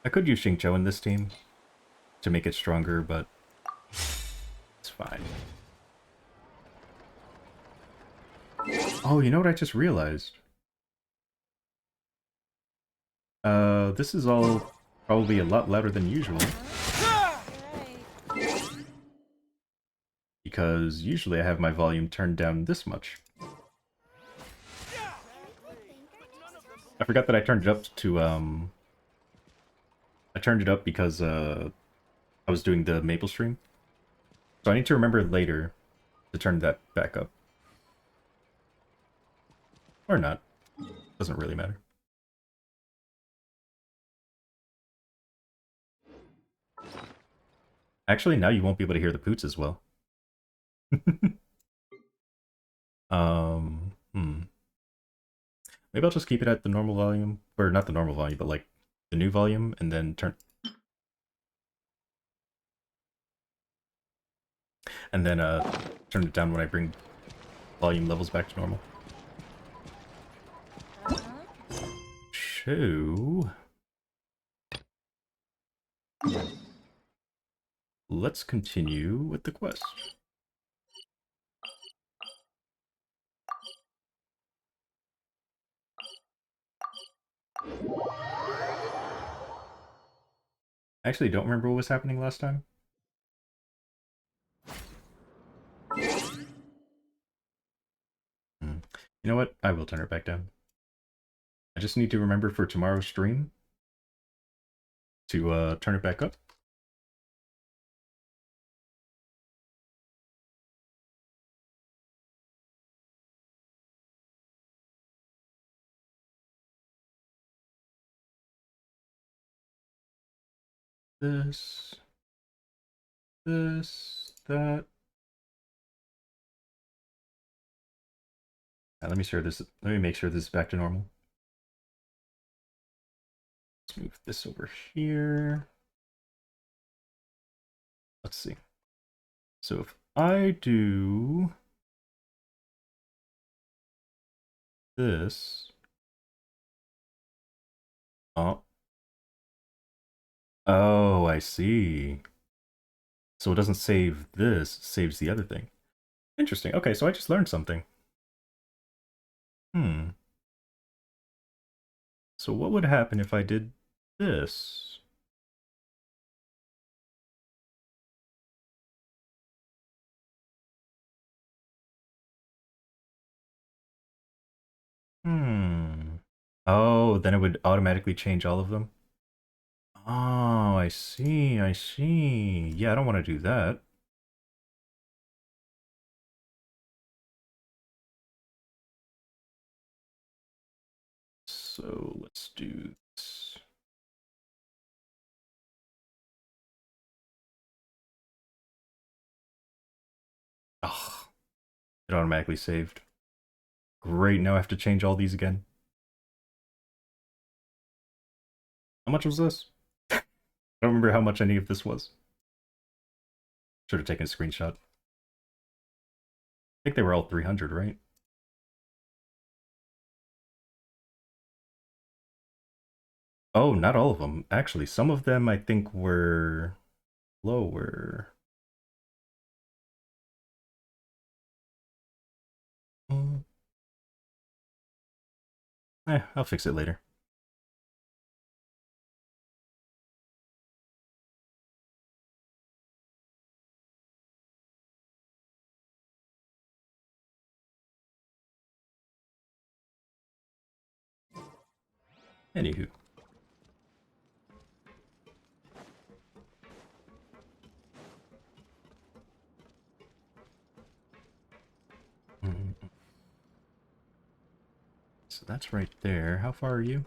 I could use Xingqiu in this team to make it stronger, but it's fine. Oh, you know what I just realized? This is all probably a lot louder than usual. Because usually I have my volume turned down this much. I forgot that I turned it up to, I turned it up because, I was doing the Maple stream. So I need to remember later to turn that back up. Or not. Doesn't really matter. Actually, now you won't be able to hear the poots as well. Hmm. Maybe I'll just keep it at the normal volume. Or not the normal volume, but like the new volume, and then turn... And then, turn it down when I bring volume levels back to normal. So... let's continue with the quest. I actually don't remember what was happening last time. Hmm. You know what? I will turn it back down. I just need to remember for tomorrow's stream to turn it back up. This, that. Let me share this. Let me make sure this is back to normal. Let's move this over here. Let's see. So if I do this, oh, oh, I see. So it doesn't save this, it saves the other thing. Interesting. Okay, so I just learned something. So what would happen if I did this? Hmm. Oh, then it would automatically change all of them? Oh, I see, I see. Yeah, I don't want to do that. So let's do this. Oh, it automatically saved. Great, now I have to change all these again. How much was this? I don't remember how much any of this was. Should have taken a screenshot. I think they were all 300, right? Oh, not all of them. Actually, some of them I think were lower. Mm. I'll fix it later. Anywho. Mm. So that's right there. How far are you?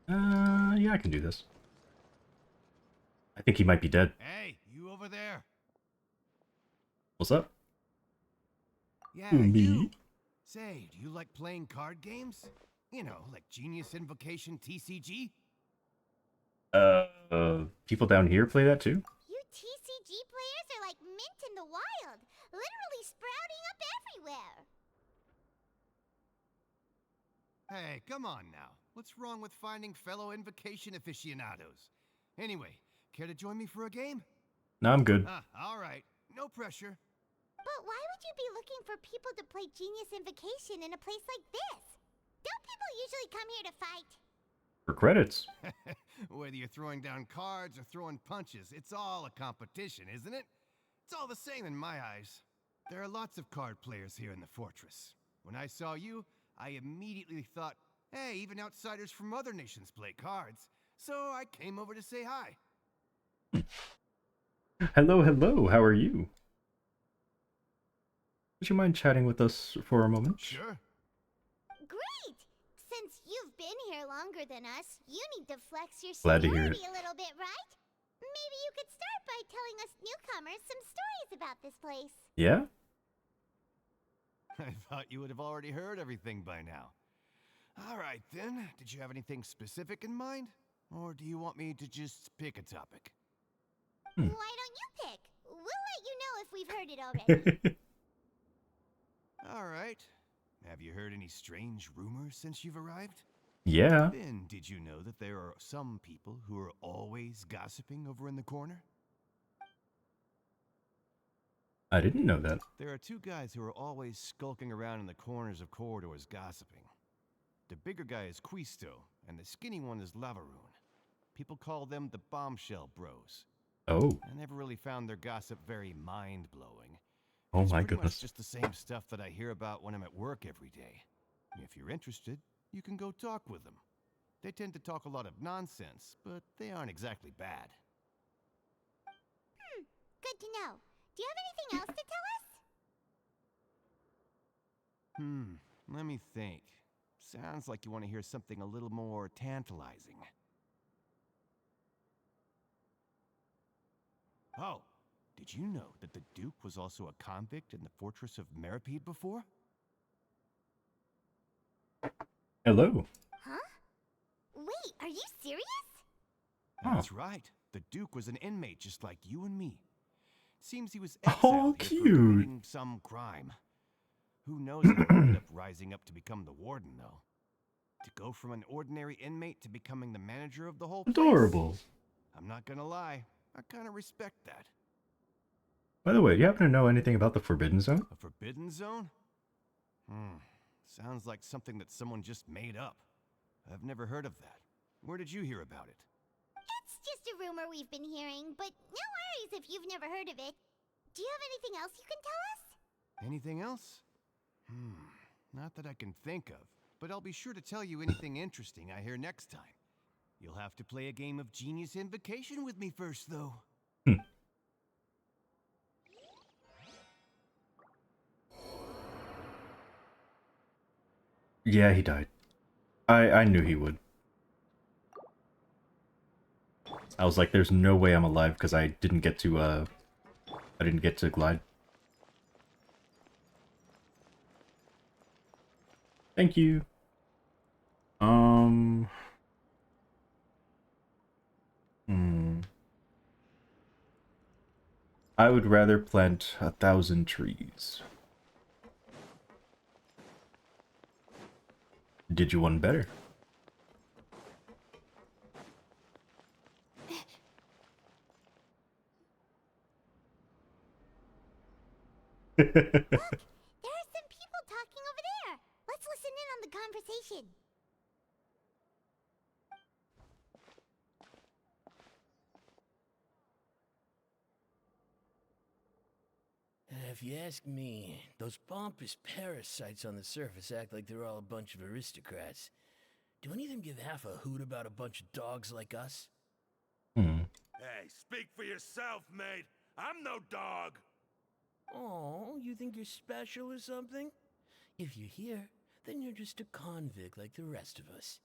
Yeah, I can do this. I think he might be dead. Hey, you over there? What's up? Yeah, Who, you. me? Say, do you like playing card games? You know, like Genius Invocation TCG? People down here play that too? You TCG players are like mint in the wild, literally sprouting up everywhere. Hey, come on now. What's wrong with finding fellow Invocation aficionados? Anyway, care to join me for a game? No, I'm good. All right. No pressure. But why would you be looking for people to play Genius Invocation in a place like this? Don't people usually come here to fight? For credits. Whether you're throwing down cards or throwing punches, it's all a competition, isn't it? It's all the same in my eyes. There are lots of card players here in the fortress. When I saw you, I immediately thought, hey, even outsiders from other nations play cards. So I came over to say hi. Hello, hello. How are you? Would you mind chatting with us for a moment? Sure. Great! Since you've been here longer than us, you need to flex your Glad to hear seniority it. a little bit, right? Maybe you could start by telling us newcomers some stories about this place. Yeah? I thought you would have already heard everything by now. All right, then. Did you have anything specific in mind? Or do you want me to just pick a topic? Why don't you pick? We'll let you know if we've heard it already. All right. Have you heard any strange rumors since you've arrived? Yeah. Then, did you know that there are some people who are always gossiping over in the corner? I didn't know that. There are two guys who are always skulking around in the corners of corridors gossiping. The bigger guy is Quisto, and the skinny one is Lavaroon. People call them the Bombshell Bros. Oh. I never really found their gossip very mind-blowing. Oh It's my pretty much goodness. just the same stuff that I hear about when I'm at work every day. If you're interested, you can go talk with them. They tend to talk a lot of nonsense, but they aren't exactly bad. Good to know. Do you have anything else to tell us? Let me think. Sounds like you want to hear something a little more tantalizing. Oh, did you know that the Duke was also a convict in the fortress of Meripede before? Hello. Huh? Wait, are you serious? That's right. The Duke was an inmate just like you and me. Seems he was Oh, exiled here for cute. committing some crime. Who knows if he ended up rising up to become the warden, though. To go from an ordinary inmate to becoming the manager of the whole place? Adorable. I'm not gonna lie, I kinda respect that. By the way, do you happen to know anything about the Forbidden Zone? A forbidden zone? Sounds like something that someone just made up. I've never heard of that. Where did you hear about it? It's just a rumor we've been hearing, but no worries if you've never heard of it. Do you have anything else you can tell us? Anything else? Not that I can think of, but I'll be sure to tell you anything interesting I hear next time. You'll have to play a game of Genius Invocation with me first, though. Hmm. Yeah, he died. I knew he would. I was like, there's no way I'm alive because I didn't get to glide. Thank you. Hmm. I would rather plant 1,000 trees. Did you one better? Look, there are some people talking over there. Let's listen in on the conversation. If you ask me, those pompous parasites on the surface act like they're all a bunch of aristocrats. Do any of them give half a hoot about a bunch of dogs like us? Hmm. Hey, speak for yourself, mate. I'm no dog. Oh, you think you're special or something? If you're here, then you're just a convict like the rest of us.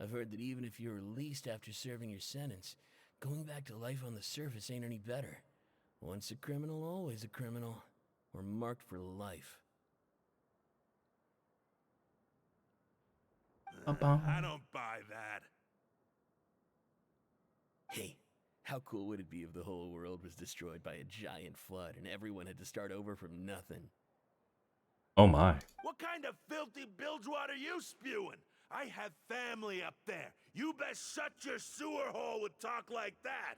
I've heard that even if you're released after serving your sentence, going back to life on the surface ain't any better. Once a criminal, always a criminal. We're marked for life. I don't buy that. Hey, how cool would it be if the whole world was destroyed by a giant flood and everyone had to start over from nothing? Oh my. What kind of filthy bilgewater are you spewing? I have family up there. You best shut your sewer hole with talk like that.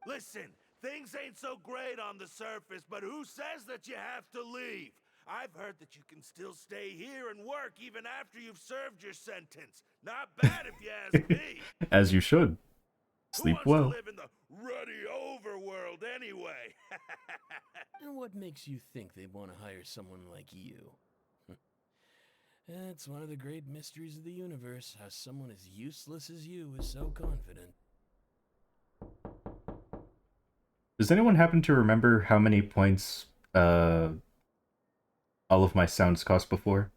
Listen, things ain't so great on the surface, but who says that you have to leave? I've heard that you can still stay here and work even after you've served your sentence. Not bad if you ask me. As you should. Who Sleep wants to well. live in the ruddy overworld anyway? And what makes you think they'd want to hire someone like you? It's one of the great mysteries of the universe, how someone as useless as you is so confident. Does anyone happen to remember how many points all of my sounds cost before?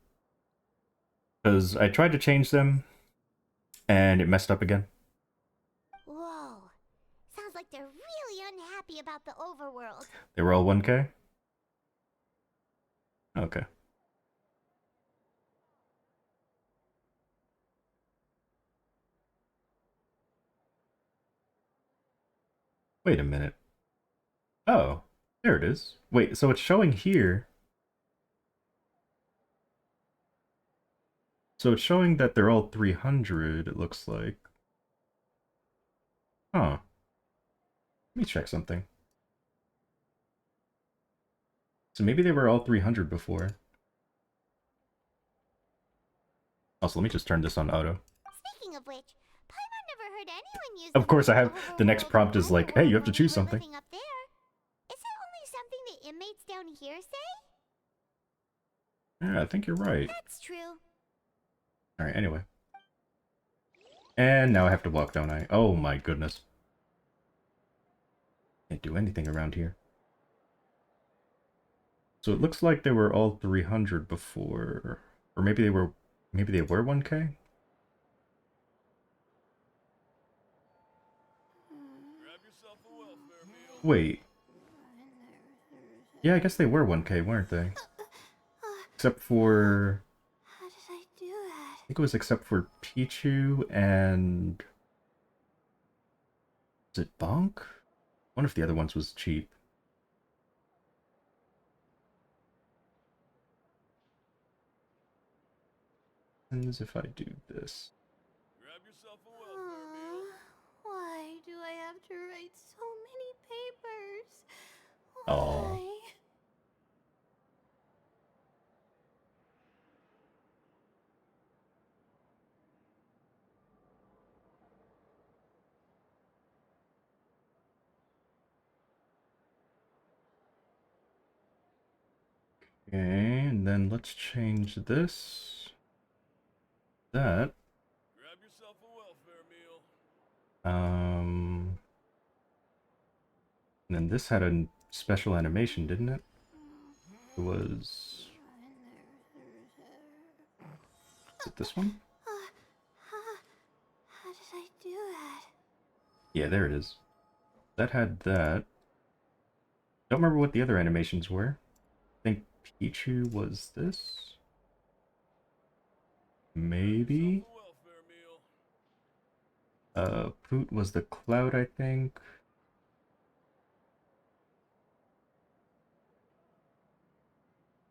Because I tried to change them and it messed up again. Whoa. Sounds like they're really unhappy about the overworld. They were all 1K? Okay. Wait a minute. Oh, there it is. Wait, so it's showing here. So it's showing that they're all 300, it looks like. Huh. Let me check something. So maybe they were all 300 before. Also, let me just turn this on auto. Speaking of which, Paimon never heard anyone use Of the course, I word have the next overworld or prompt is like, hey, you have netherworld to when we choose were something. living up there. Is it only something the inmates down here say? Yeah, I think you're right. That's true. Alright, anyway. And now I have to walk, don't I? Oh my goodness. Can't do anything around here. So it looks like they were all 300 before. Or maybe they were 1K? Wait. Yeah, I guess they were 1K, weren't they? Except for... How did I do that? I think it was except for Pichu and... Was it Bonk? One of the other ones was cheap. And as if I do this. Why do I have to write so many papers? Aw. Why? Okay, and then let's change this. That. Grab yourself a welfare meal. And then this had a special animation, didn't it? It was. Is it this one? How did I do that? Yeah, there it is. That had that. Don't remember what the other animations were. I think Pichu was this? Maybe? A welfare meal. Poot was the cloud, I think.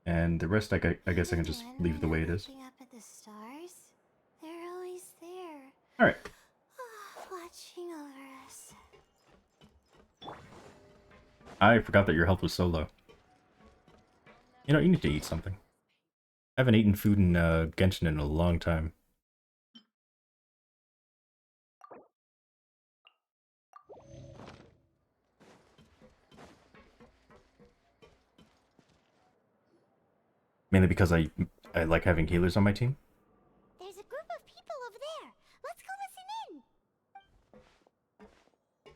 And the rest, I guess I can just leave the way it is. Looking up at the stars? They're always there. Alright. Watching over us. I forgot that your health was so low. You know, you need to eat something. I haven't eaten food in Genshin in a long time. Mainly because I like having healers on my team. There's a group of people over there. Let's go listen in.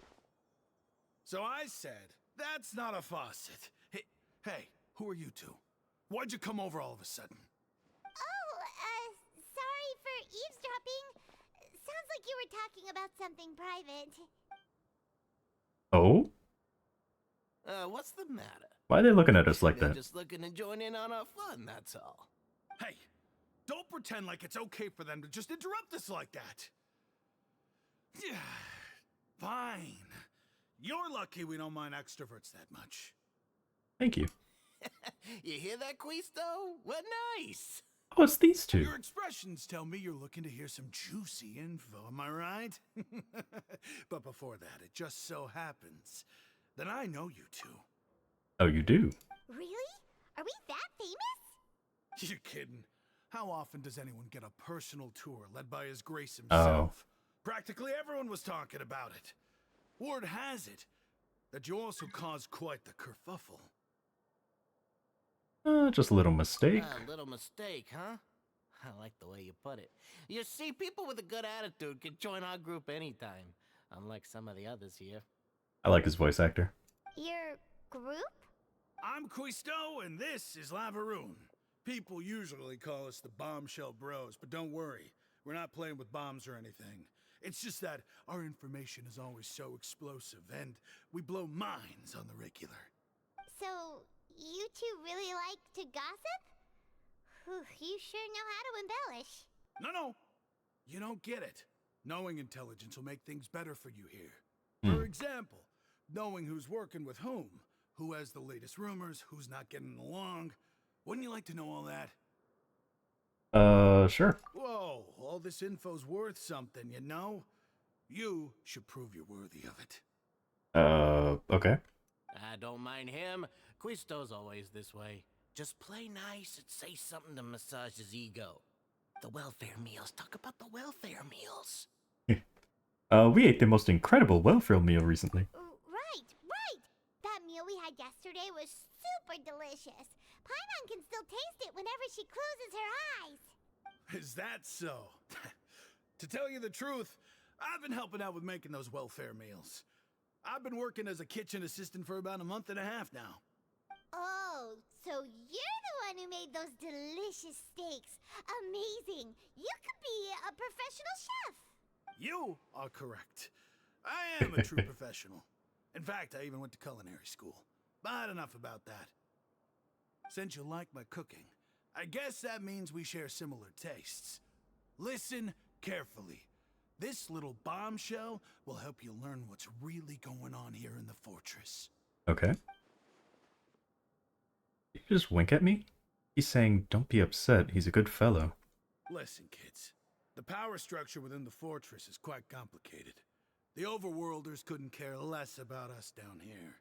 So I said, that's not a faucet. Hey, who are you two? Why'd you come over all of a sudden? Oh, sorry for eavesdropping. Sounds like you were talking about something private. Oh? What's the matter? Why are they looking at us like They're that? just looking to join in on our fun, that's all. Hey, don't pretend like it's okay for them to just interrupt us like that. Fine. You're lucky we don't mind extroverts that much. Thank you. You hear that, Quisto? What nice! Oh, it's these two. Your expressions tell me you're looking to hear some juicy info, am I right? But before that, it just so happens that I know you two. Oh, you do? Really? Are we that famous? You're kidding. How often does anyone get a personal tour led by His Grace Oh. himself? Practically everyone was talking about it. Word has it that you also caused quite the kerfuffle. Just a little mistake. A little mistake, huh? I like the way you put it. You see, people with a good attitude can join our group anytime, unlike some of the others here. I like his voice actor. Your group? I'm Quisto, and this is Lavaroon. People usually call us the Bombshell Bros, but don't worry. We're not playing with bombs or anything. It's just that our information is always so explosive, and we blow minds on the regular. So, you two really like to gossip? Whew, you sure know how to embellish. No. You don't get it. Knowing intelligence will make things better for you here. Hmm. For example, knowing who's working with whom, who has the latest rumors, who's not getting along. Wouldn't you like to know all that? Sure. Whoa, all this info's worth something, you know? You should prove you're worthy of it. Okay. I don't mind him. Quisto's always this way. Just play nice and say something to massage his ego. The welfare meals. Talk about the welfare meals. We ate the most incredible welfare meal recently. Right. That meal we had yesterday was super delicious. Paimon can still taste it whenever she closes her eyes. Is that so? To tell you the truth, I've been helping out with making those welfare meals. I've been working as a kitchen assistant for about a month and a half now. Oh, so you're the one who made those delicious steaks. Amazing. You could be a professional chef. You are correct. I am a true professional. In fact, I even went to culinary school. But enough about that. Since you like my cooking, I guess that means we share similar tastes. Listen carefully. This little bombshell will help you learn what's really going on here in the fortress. Okay. Did you just wink at me? He's saying, don't be upset, he's a good fellow. Listen, kids. The power structure within the fortress is quite complicated. The overworlders couldn't care less about us down here.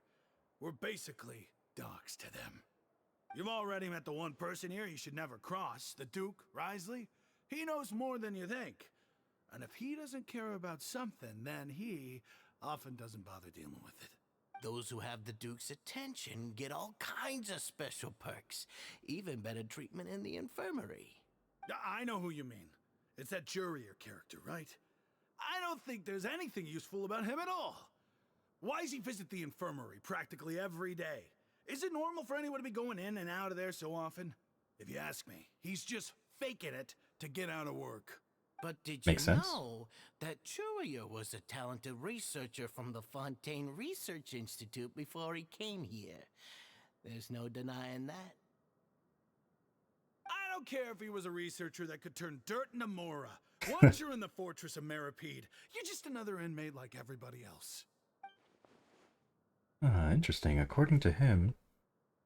We're basically dogs to them. You've already met the one person here you should never cross, the Duke, Risley. He knows more than you think. And if he doesn't care about something, then he often doesn't bother dealing with it. Those who have the Duke's attention get all kinds of special perks, even better treatment in the infirmary. I know who you mean. It's that Jurier character, right? I don't think there's anything useful about him at all. Why does he visit the infirmary practically every day? Is it normal for anyone to be going in and out of there so often? If you ask me, he's just faking it to get out of work. But did Makes you sense. know that Jurier was a talented researcher from the Fontaine Research Institute before he came here? There's no denying that. I don't care if he was a researcher that could turn dirt into Mora. Once you're in the fortress of Meripede, you're just another inmate like everybody else. Ah, interesting. According to him,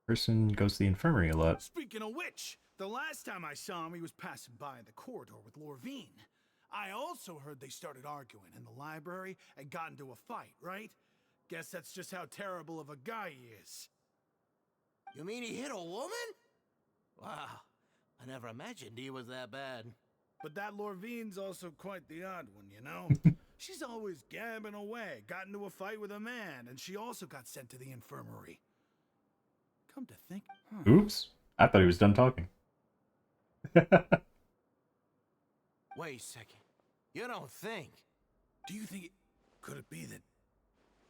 person goes to the infirmary a lot. Speaking of which, the last time I saw him, he was passing by in the corridor with Lorvine. I also heard they started arguing in the library and got into a fight, right? Guess that's just how terrible of a guy he is. You mean he hit a woman? Wow, I never imagined he was that bad. But that Lorvine's also quite the odd one, you know? She's always gabbing away, got into a fight with a man, and she also got sent to the infirmary. Come to think, Oops. I thought he was done talking. Wait a second. You don't think? do you think could it be that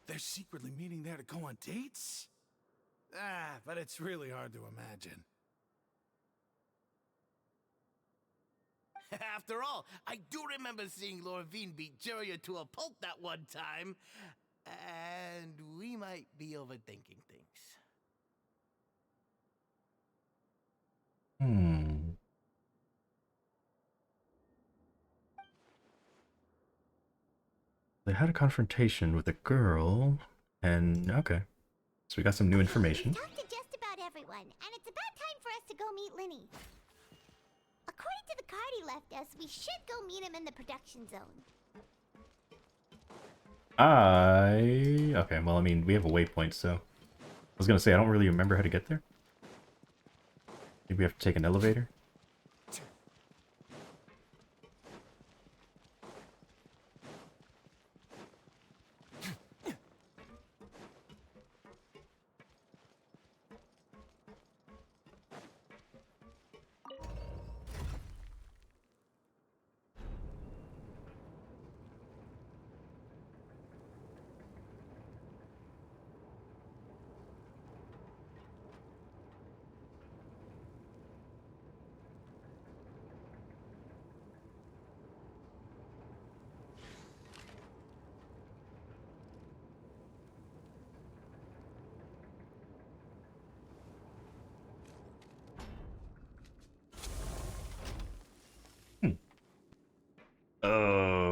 they're secretly meeting there to go on dates? But it's really hard to imagine. After all, I do remember seeing Lorvine beat Jurier to a pulp that one time. And we might be overthinking things. They had a confrontation with a girl, and okay. So we got some new information. We've talked to just about everyone, and it's about time for us to go meet Linny. According to the card he left us, we should go meet him in the production zone. Okay, well, I mean, we have a waypoint, so... I was gonna say, I don't really remember how to get there. Maybe we have to take an elevator?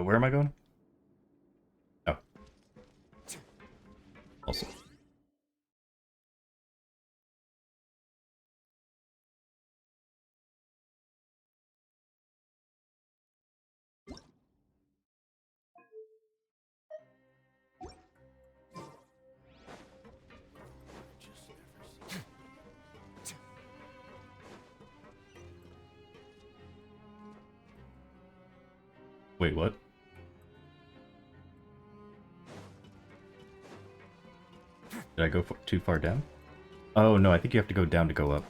Where am I going? Oh. Also. Wait, what? Did I go too far down? Oh, no, I think you have to go down to go up.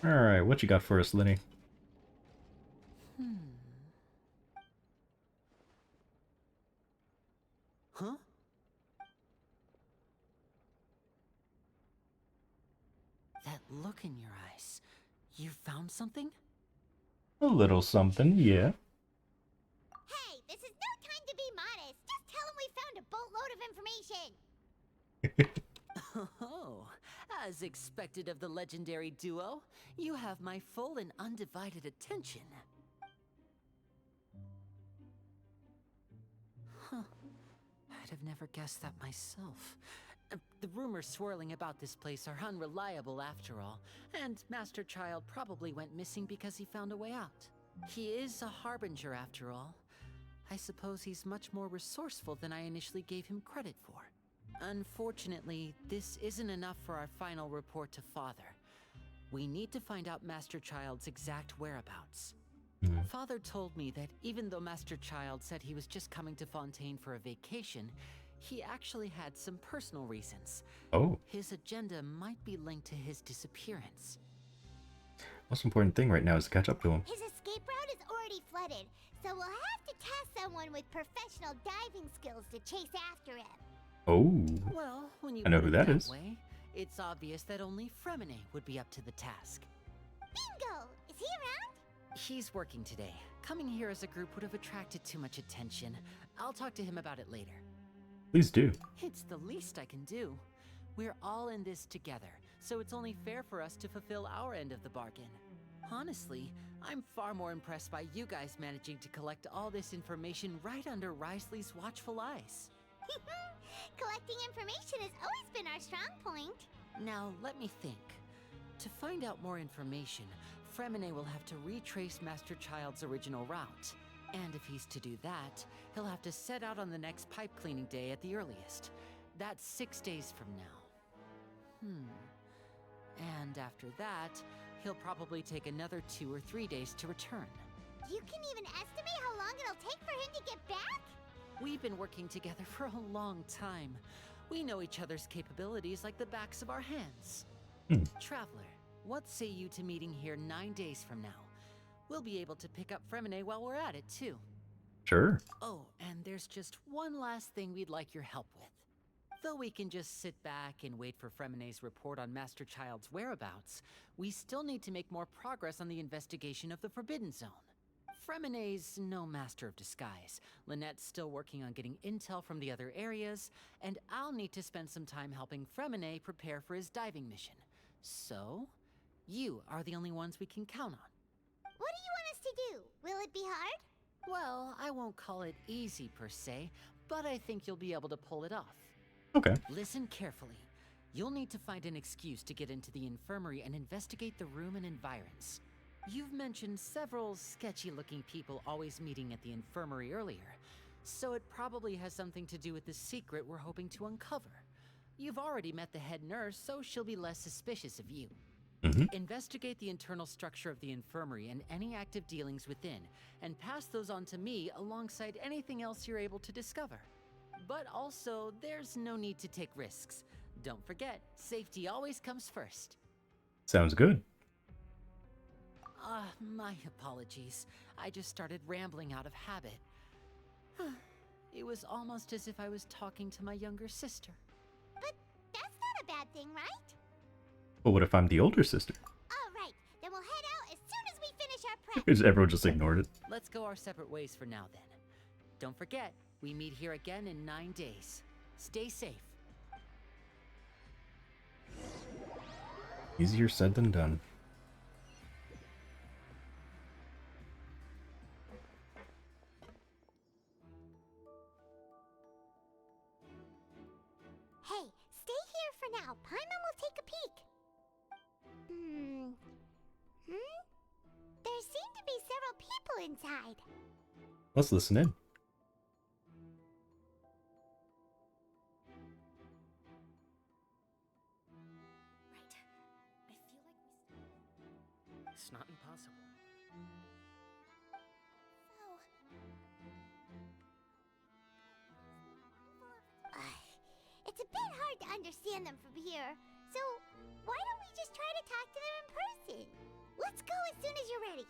Alright, what you got for us, Linny? Huh? That look in your eyes. You found something? A little something, yeah. Hey, this is no time to be modest. Just tell him we found a boatload of information. Oh, as expected of the legendary duo, you have my full and undivided attention. Huh. I'd have never guessed that myself. The rumors swirling about this place are unreliable after all, and Master Child probably went missing because he found a way out. He is a harbinger after all. I suppose he's much more resourceful than I initially gave him credit for. Unfortunately, this isn't enough for our final report to Father. We need to find out Master Child's exact whereabouts. Father told me that even though Master Child said he was just coming to Fontaine for a vacation, he actually had some personal reasons. Oh, His agenda might be linked to his disappearance. most important thing right now is to catch up to him. His escape route is already flooded, so we'll have to task someone with professional diving skills to chase after him. Oh, Well, when you I know put who it that is. way, it's obvious that only Fremine would be up to the task. Bingo! Is he around? He's working today. Coming here as a group would have attracted too much attention. I'll talk to him about it later. Please do. It's the least I can do. We're all in this together, so it's only fair for us to fulfill our end of the bargain. Honestly, I'm far more impressed by you guys managing to collect all this information right under Risley's watchful eyes. Collecting information has always been our strong point. Now, let me think. To find out more information, Fremine will have to retrace Master Child's original route. And if he's to do that, he'll have to set out on the next pipe cleaning day at the earliest. That's 6 days from now. And after that, he'll probably take another 2 or 3 days to return. You can even estimate how long it'll take for him to get back? We've been working together for a long time. We know each other's capabilities like the backs of our hands. Traveler, what say you to meeting here 9 days from now? We'll be able to pick up Fremine while we're at it, too. Sure. Oh, and there's just one last thing we'd like your help with. Though we can just sit back and wait for Fremine's report on Master Child's whereabouts, we still need to make more progress on the investigation of the Forbidden Zone. Fremine's no master of disguise. Lynette's still working on getting intel from the other areas, and I'll need to spend some time helping Fremine prepare for his diving mission. So, you are the only ones we can count on. What do you want us to do? Will it be hard? Well, I won't call it easy per se, but I think you'll be able to pull it off. Okay. Listen carefully. You'll need to find an excuse to get into the infirmary and investigate the room and environs. You've mentioned several sketchy-looking people always meeting at the infirmary earlier, so it probably has something to do with the secret we're hoping to uncover. You've already met the head nurse, so she'll be less suspicious of you. Investigate the internal structure of the infirmary and any active dealings within, and pass those on to me alongside anything else you're able to discover. But also, there's no need to take risks. Don't forget, safety always comes first. Sounds good. My apologies. I just started rambling out of habit. It was almost as if I was talking to my younger sister. But that's not a bad thing, right? But what if I'm the older sister? All right, then we'll head out as soon as we finish our prep. Because everyone just ignored it. Let's go our separate ways for now, then. Don't forget, we meet here again in 9 days. Stay safe. Easier said than done. Hey, stay here for now. Paimon will take a peek. There seem to be several people inside. Let's listen in. Right. I feel like It's not impossible. It's a bit hard to understand them from here, so why don't we just try to talk to them in person? Let's go as soon as you're ready.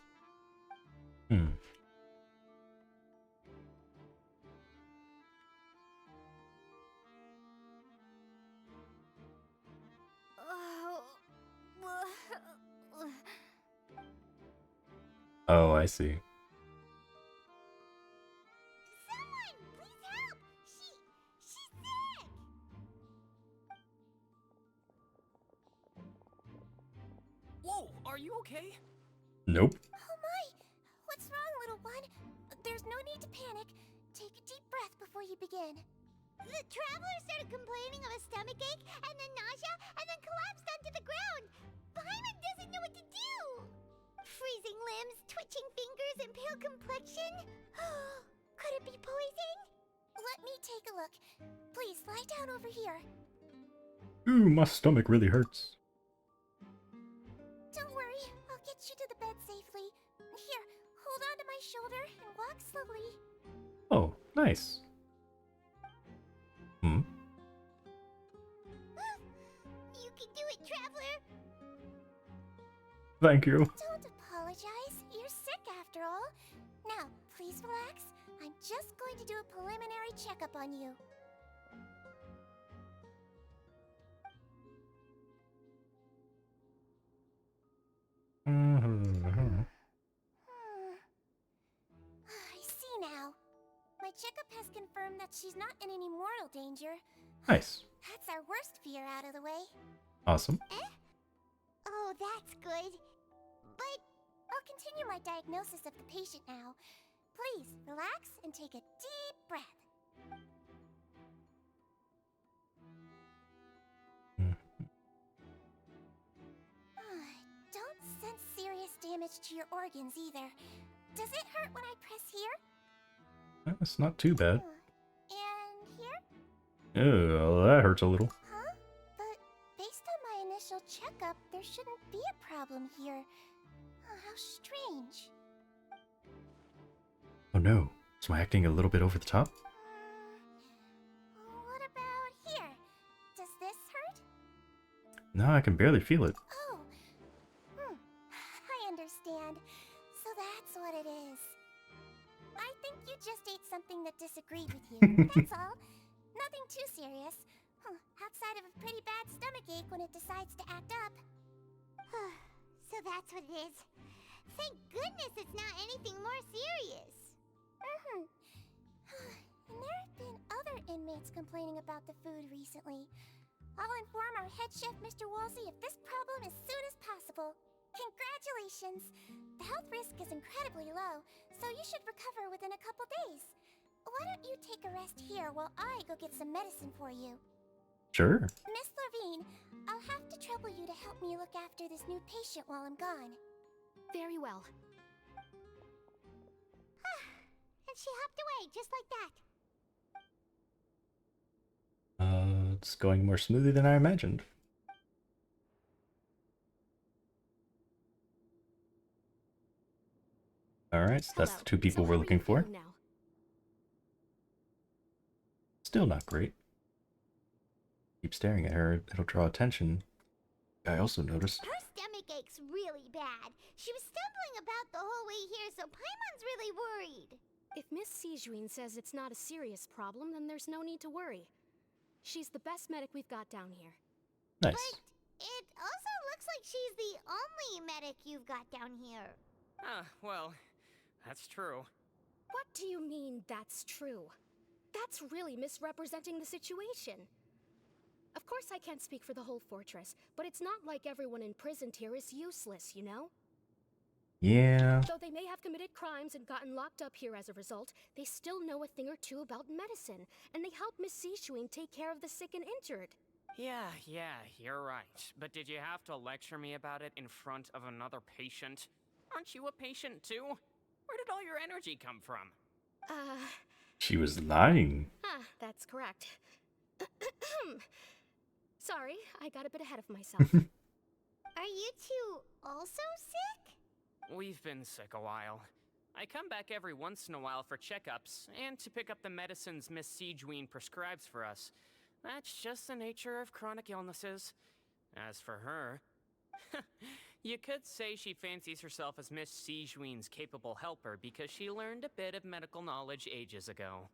Oh, I see. Someone, please help! She's sick! Whoa, are you okay? Nope. Oh my! What's wrong, little one? There's no need to panic. Take a deep breath before you begin. The traveler started complaining of a stomachache, and then nausea, and then collapsed onto the ground. Paimon doesn't know what to do. Freezing limbs, twitching fingers, and pale complexion. Could it be poison? Let me take a look. Please lie down over here. Ooh, my stomach really hurts. Don't worry, I'll get you to the bed safely. Here, hold on to my shoulder and walk slowly. Oh, nice. Hmm? You can do it, traveler. Thank you. Don't apologize. You're sick after all. Now, please relax. I'm just going to do a preliminary checkup on you. I see now. My checkup has confirmed that she's not in any mortal danger. Nice. That's our worst fear out of the way. Awesome. Oh, that's good. But I'll continue my diagnosis of the patient now. Please relax and take a deep breath. Don't sense serious damage to your organs either. Does it hurt when I press here? That's not too bad. And here? Oh, that hurts a little. Huh? But based on my initial checkup, there shouldn't be a problem here. Oh, how strange. Oh no. Is my acting a little bit over the top? What about here? Does this hurt? No, I can barely feel it. Oh. I understand. So that's what it is. I think you just ate something that disagreed with you. That's all. Nothing too serious. Outside of a pretty bad stomachache when it decides to act up. so that's what it is. Thank goodness it's not anything more serious. And there have been other inmates complaining about the food recently. I'll inform our head chef, Mr. Woolsey, of this problem as soon as possible. Congratulations! The health risk is incredibly low, so you should recover within a couple days. Why don't you take a rest here while I go get some medicine for you? Sure. Miss Levine, I'll have to trouble you to help me look after this new patient while I'm gone. Very well. And she hopped away just like that. It's going more smoothly than I imagined. Alright, so that's Hello. the two people So we're how are looking you for. feeling now? Still not great. Keep staring at her, it'll draw attention. I also noticed. Her stomach ache's really bad. She was stumbling about the whole way here, so Paimon's really worried. If Miss Sijuin says it's not a serious problem, then there's no need to worry. She's the best medic we've got down here. Nice. But it also looks like she's the only medic you've got down here. Well, that's true. What do you mean, that's true? That's really misrepresenting the situation. Of course I can't speak for the whole fortress, but it's not like everyone imprisoned here is useless, you know? Yeah. Though they may have committed crimes and gotten locked up here as a result, they still know a thing or two about medicine, and they help Miss Sijuin take care of the sick and injured. Yeah, you're right. But did you have to lecture me about it in front of another patient? Aren't you a patient too? Where did all your energy come from? She was lying. That's correct. Sorry, I got a bit ahead of myself. Are you two also sick? We've been sick a while. I come back every once in a while for checkups, and to pick up the medicines Miss Sijuin prescribes for us. That's just the nature of chronic illnesses. As for her, you could say she fancies herself as Miss Sijuin's capable helper because she learned a bit of medical knowledge ages ago.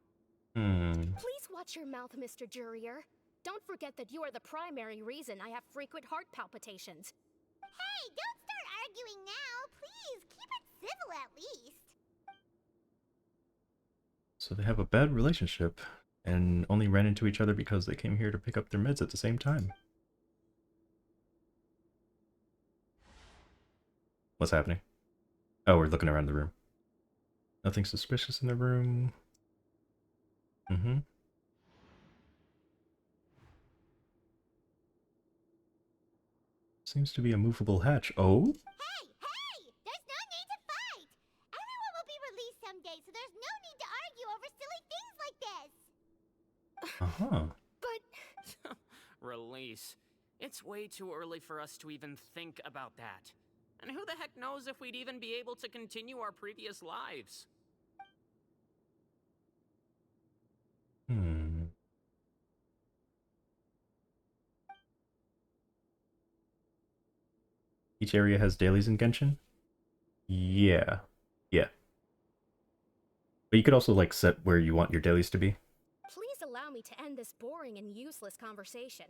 Please watch your mouth, Mr. Jurier. Don't forget that you are the primary reason I have frequent heart palpitations. Hey, don't start arguing now. Please, keep it civil at least. So they have a bad relationship and only ran into each other because they came here to pick up their meds at the same time. What's happening? Oh, we're looking around the room. Nothing suspicious in the room. Seems to be a movable hatch. Oh? Hey! Hey! There's no need to fight! Everyone will be released someday, so there's no need to argue over silly things like this! Uh-huh. But Release. It's way too early for us to even think about that. And who the heck knows if we'd even be able to continue our previous lives? Hmm. Each area has dailies in Genshin? Yeah. Yeah. But you could also, like, set where you want your dailies to be. please allow me to end this boring and useless conversation.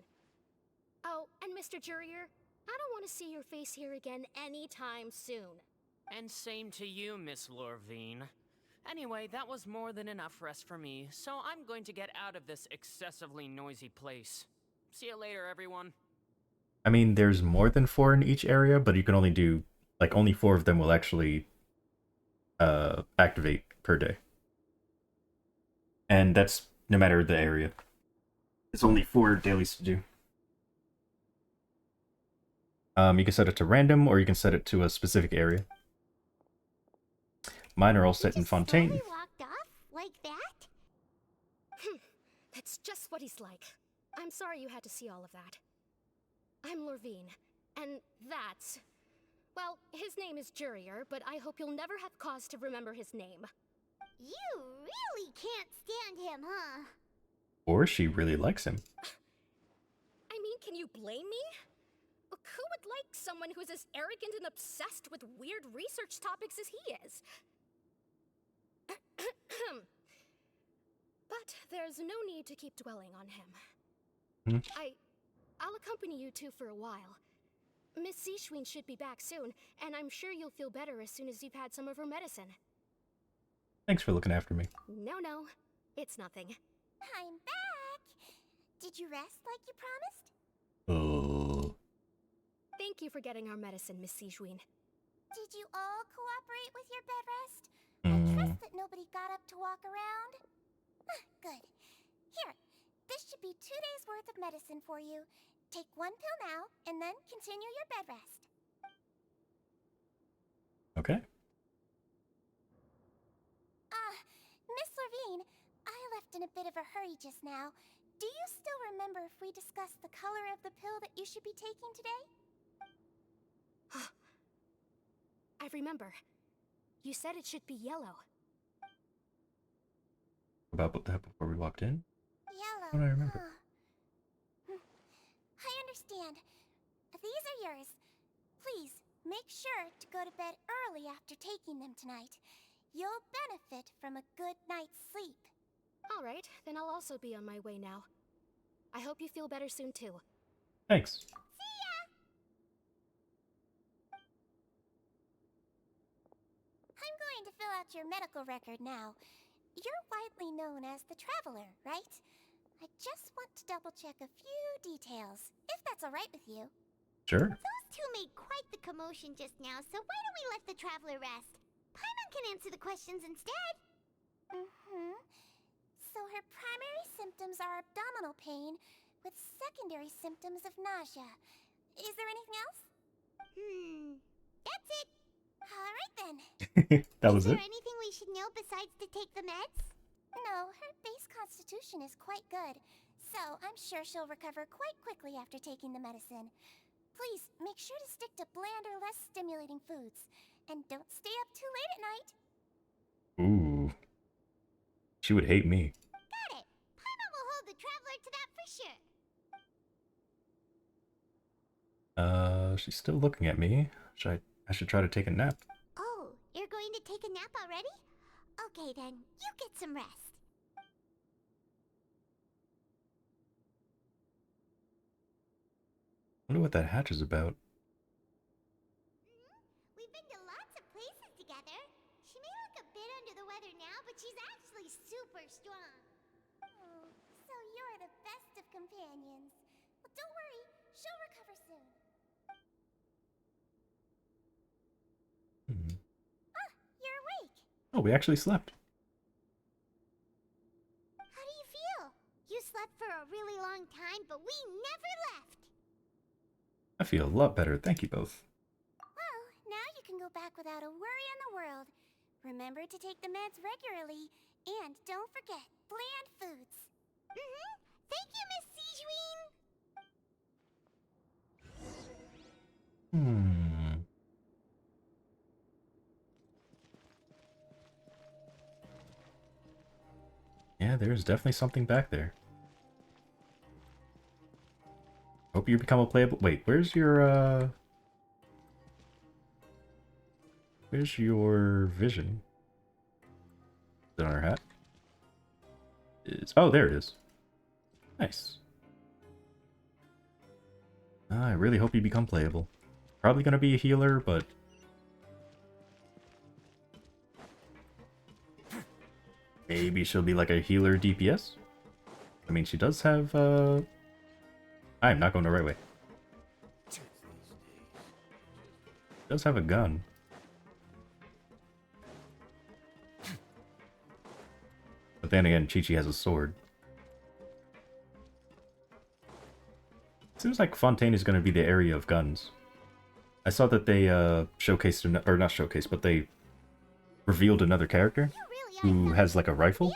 Oh, and Mr. Jurier, I don't want to see your face here again anytime soon. And same to you, Miss Lorvine. Anyway, that was more than enough rest for me, so I'm going to get out of this excessively noisy place. See you later, everyone. I mean, there's more than 4 in each area, but you can only do, like, only 4 of them will actually activate per day. And that's no matter the area. It's only 4 dailies to do. You can set it to random, or you can set it to a specific area. Mine are all set in Fontaine. Slowly walked off like that? That's just what he's like. I'm sorry you had to see all of that. I'm Lorvine, and that's... Well, his name is Jurier, but I hope you'll never have cause to remember his name. You really can't stand him, huh? Or she really likes him. I mean, can you blame me? Who would like someone who's as arrogant and obsessed with weird research topics as he is? But there's no need to keep dwelling on him. I'll accompany you two for a while. Miss Seashween should be back soon, and I'm sure you'll feel better as soon as you've had some of her medicine. Thanks for looking after me. No, it's nothing. I'm back! Did you rest like you promised? Oh. Thank you for getting our medicine, Miss Seashween. Did you all cooperate with your bed rest? I trust that nobody got up to walk around. Good. Here, this should be 2 days' worth of medicine for you. Take 1 pill now, and then continue your bed rest. Okay. Miss Lorvine, I left in a bit of a hurry just now. Do you still remember if we discussed the color of the pill that you should be taking today? I remember. You said it should be yellow. About that before we walked in? Yellow. What do I remember? I understand. These are yours. Please, make sure to go to bed early after taking them tonight. You'll benefit from a good night's sleep. All right, then I'll also be on my way now. I hope you feel better soon, too. Thanks. See ya! I'm going to fill out your medical record now. You're widely known as the Traveler, right? I just want to double-check a few details, if that's all right with you. Sure. Those two made quite the commotion just now, so why don't we let the traveler rest? Paimon can answer the questions instead. So her primary symptoms are abdominal pain, with secondary symptoms of nausea. Is there anything else? That's it. All right then. That was Is it? there anything we should know besides to take the meds? No, her base constitution is quite good, so I'm sure she'll recover quite quickly after taking the medicine. Please, make sure to stick to bland or less stimulating foods, and don't stay up too late at night. Ooh. She would hate me. Got it. Paimon will hold the traveler to that for sure. She's still looking at me. I should try to take a nap. Oh, you're going to take a nap already? Okay then, you get some rest. Wonder what that hatch is about. We've been to lots of places together. She may look a bit under the weather now, but she's actually super strong. Oh, so you're the best of companions. Well, don't worry, she'll recover soon. You're awake. Oh, we actually slept. How do you feel? You slept for a really long time, but we never left. I feel a lot better. Thank you both. Well, now you can go back without a worry in the world. Remember to take the meds regularly, and don't forget bland foods. Thank you, Miss Siegeween! Yeah, there's definitely something back there. Hope you become a playable. Wait, where's your vision? Is it on her hat? Oh, there it is. Nice. I really hope you become playable. Probably gonna be a healer, but maybe she'll be like a healer DPS? I mean, she does have, I'm not going the right way. She does have a gun. But then again, Chi-Chi has a sword. Seems like Fontaine is going to be the area of guns. I saw that they showcased, or not showcased, but they revealed another character who has like a rifle.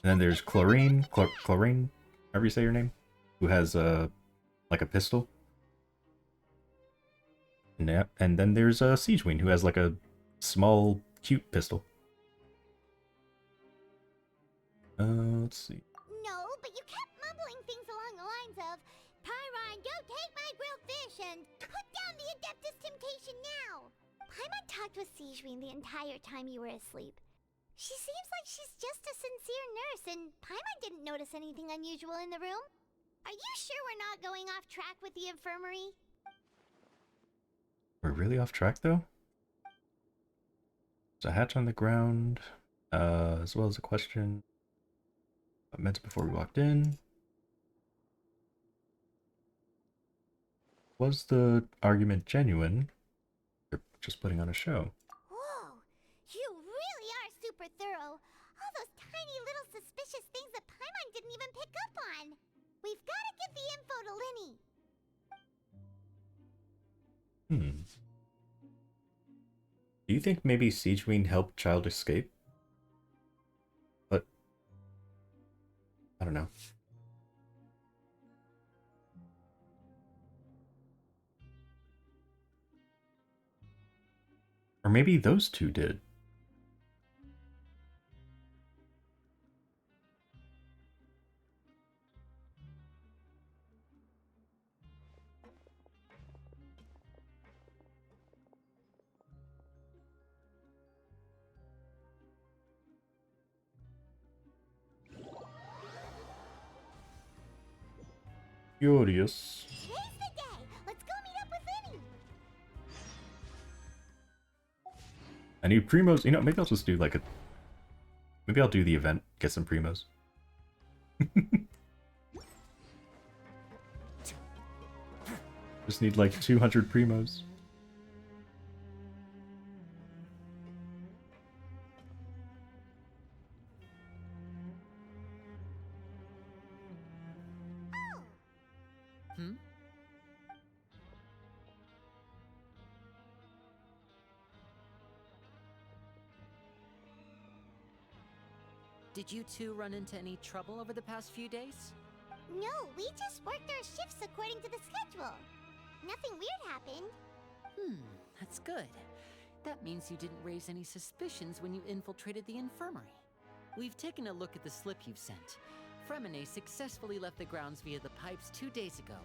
And then there's Chlorine, Chlorine, however you say your name, who has like a pistol. And then there's Siegeween, who has like a small, cute pistol. Let's see. No, but you kept mumbling things along the lines of, Pyron, go take my grilled fish and put down the Adeptus Temptation now! Paimon talked with Siegeween the entire time you were asleep. She seems like she's just a sincere nurse, and Paimon didn't notice anything unusual in the room. Are you sure we're not going off track with the infirmary? We're really off track, though? There's a hatch on the ground, as well as a question I meant before we walked in. Was the argument genuine? Or just putting on a show? Whoa, you really are super thorough. All those tiny little suspicious things that Paimon didn't even pick up on. We've got to get the info to Linny. Do you think maybe Siegeween helped Child escape? But I don't know. Or maybe those two did. Curious. Today's the day. Let's go meet up with Linny. I need primos. You know, maybe I'll just do like a... Maybe I'll do the event, get some primos. Just need like 200 primos. Did you two run into any trouble over the past few days? No, we just worked our shifts according to the schedule. Nothing weird happened. That's good. That means you didn't raise any suspicions when you infiltrated the infirmary. We've taken a look at the slip you've sent. Fremine successfully left the grounds via the pipes 2 days ago,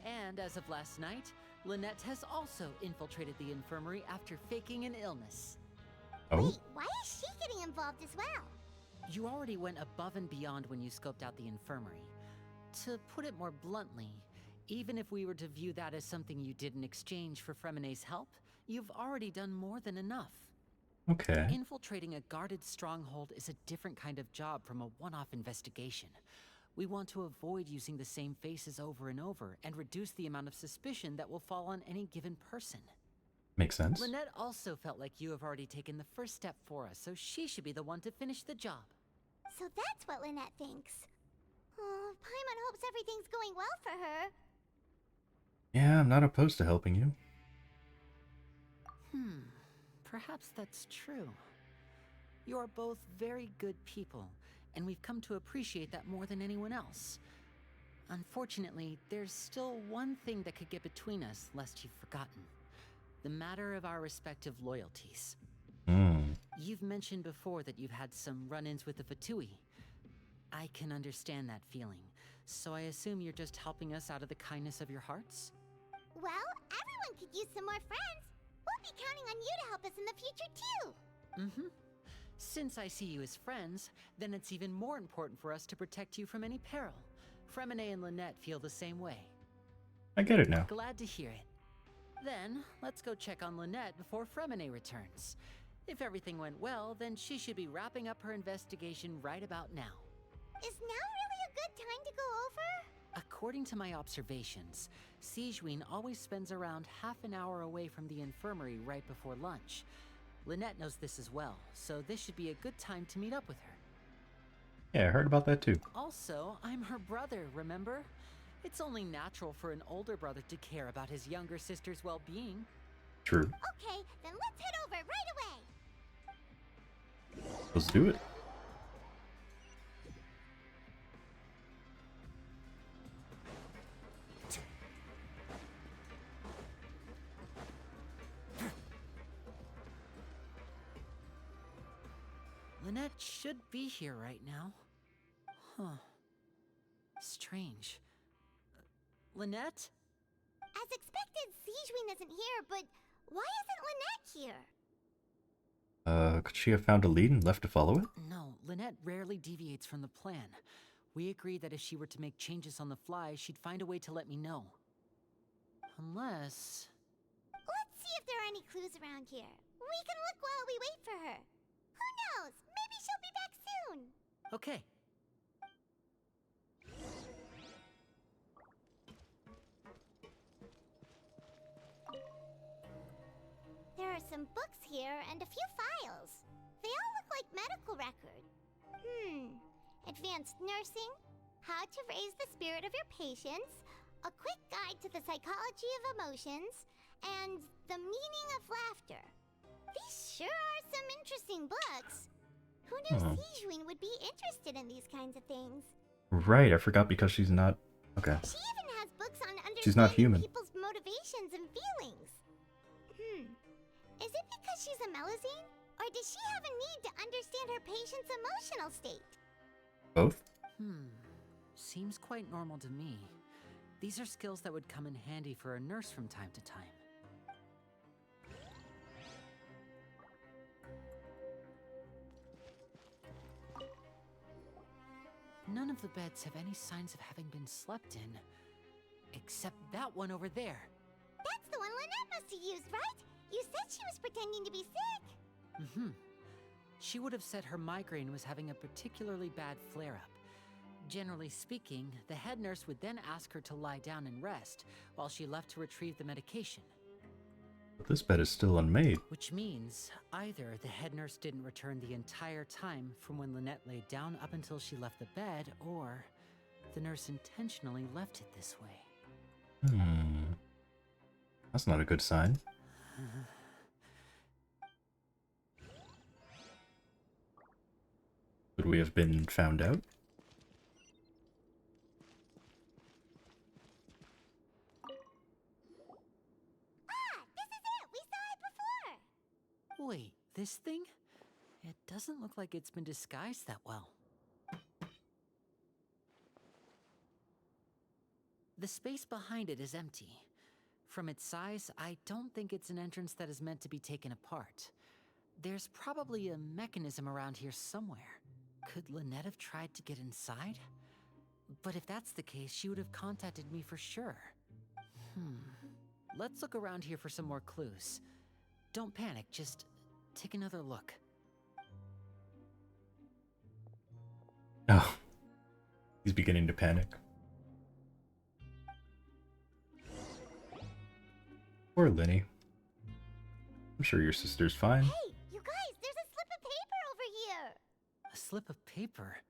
and as of last night, Lynette has also infiltrated the infirmary after faking an illness. Oh? Wait, why is she getting involved as well? You already went above and beyond when you scoped out the infirmary. To put it more bluntly, even if we were to view that as something you did in exchange for Fremine's help, you've already done more than enough. Okay. Infiltrating a guarded stronghold is a different kind of job from a one-off investigation. We want to avoid using the same faces over and over and reduce the amount of suspicion that will fall on any given person. Makes sense. Lynette also felt like you have already taken the first step for us, so she should be the one to finish the job. So that's what Lynette thinks. Oh, Paimon hopes everything's going well for her. Yeah, I'm not opposed to helping you. Perhaps that's true. You are both very good people, and we've come to appreciate that more than anyone else. Unfortunately, there's still one thing that could get between us, lest you've forgotten. The matter of our respective loyalties. You've mentioned before that you've had some run-ins with the Fatui. I can understand that feeling, so I assume you're just helping us out of the kindness of your hearts? Well, everyone could use some more friends. We'll be counting on you to help us in the future, too. Since I see you as friends, then it's even more important for us to protect you from any peril. Fremine and Lynette feel the same way. I get it now. Glad to hear it. Then, let's go check on Lynette before Fremine returns. If everything went well, then she should be wrapping up her investigation right about now. Is now really a good time to go over? According to my observations, Sigewinne always spends around half an hour away from the infirmary right before lunch. Lynette knows this as well, so this should be a good time to meet up with her. Yeah, I heard about that too. Also, I'm her brother, remember? It's only natural for an older brother to care about his younger sister's well-being. True. Okay, then let's head over right away. Let's do it. Lynette should be here right now. Huh. Strange. Lynette? As expected, Sigewinne isn't here, but why isn't Lynette here? Could she have found a lead and left to follow it? No, Lynette rarely deviates from the plan. We agreed that if she were to make changes on the fly, she'd find a way to let me know. Unless... Let's see if there are any clues around here. We can look while we wait for her. Who knows? Maybe she'll be back soon. Okay. There are some books here and a few files. They all look like medical record. Advanced nursing, how to raise the spirit of your patients, a quick guide to the psychology of emotions, and the meaning of laughter. These sure are some interesting books. Who knew Sigewinne would be interested in these kinds of things? Right, I forgot because she's not... Okay. She even has books on She's not human. understanding people's motivations and feelings. Is it because she's a Melazine? Or does she have a need to understand her patient's emotional state? Both? Seems quite normal to me. These are skills that would come in handy for a nurse from time to time. None of the beds have any signs of having been slept in. Except that one over there. That's the one Lynette must have used, right? You said she was pretending to be sick. She would have said her migraine was having a particularly bad flare-up. Generally speaking, the head nurse would then ask her to lie down and rest, while she left to retrieve the medication. But this bed is still unmade. Which means, either the head nurse didn't return the entire time from when Lynette laid down up until she left the bed, or the nurse intentionally left it this way. That's not a good sign. Could we have been found out? This is it! We saw it before! Wait, this thing? It doesn't look like it's been disguised that well. The space behind it is empty. From its size, I don't think it's an entrance that is meant to be taken apart. There's probably a mechanism around here somewhere. Could Lynette have tried to get inside? But if that's the case, she would have contacted me for sure. Let's look around here for some more clues. Don't panic, just take another look. Oh. He's beginning to panic. Poor Linny. I'm sure your sister's fine. Hey, you guys, there's a slip of paper over here! A slip of paper?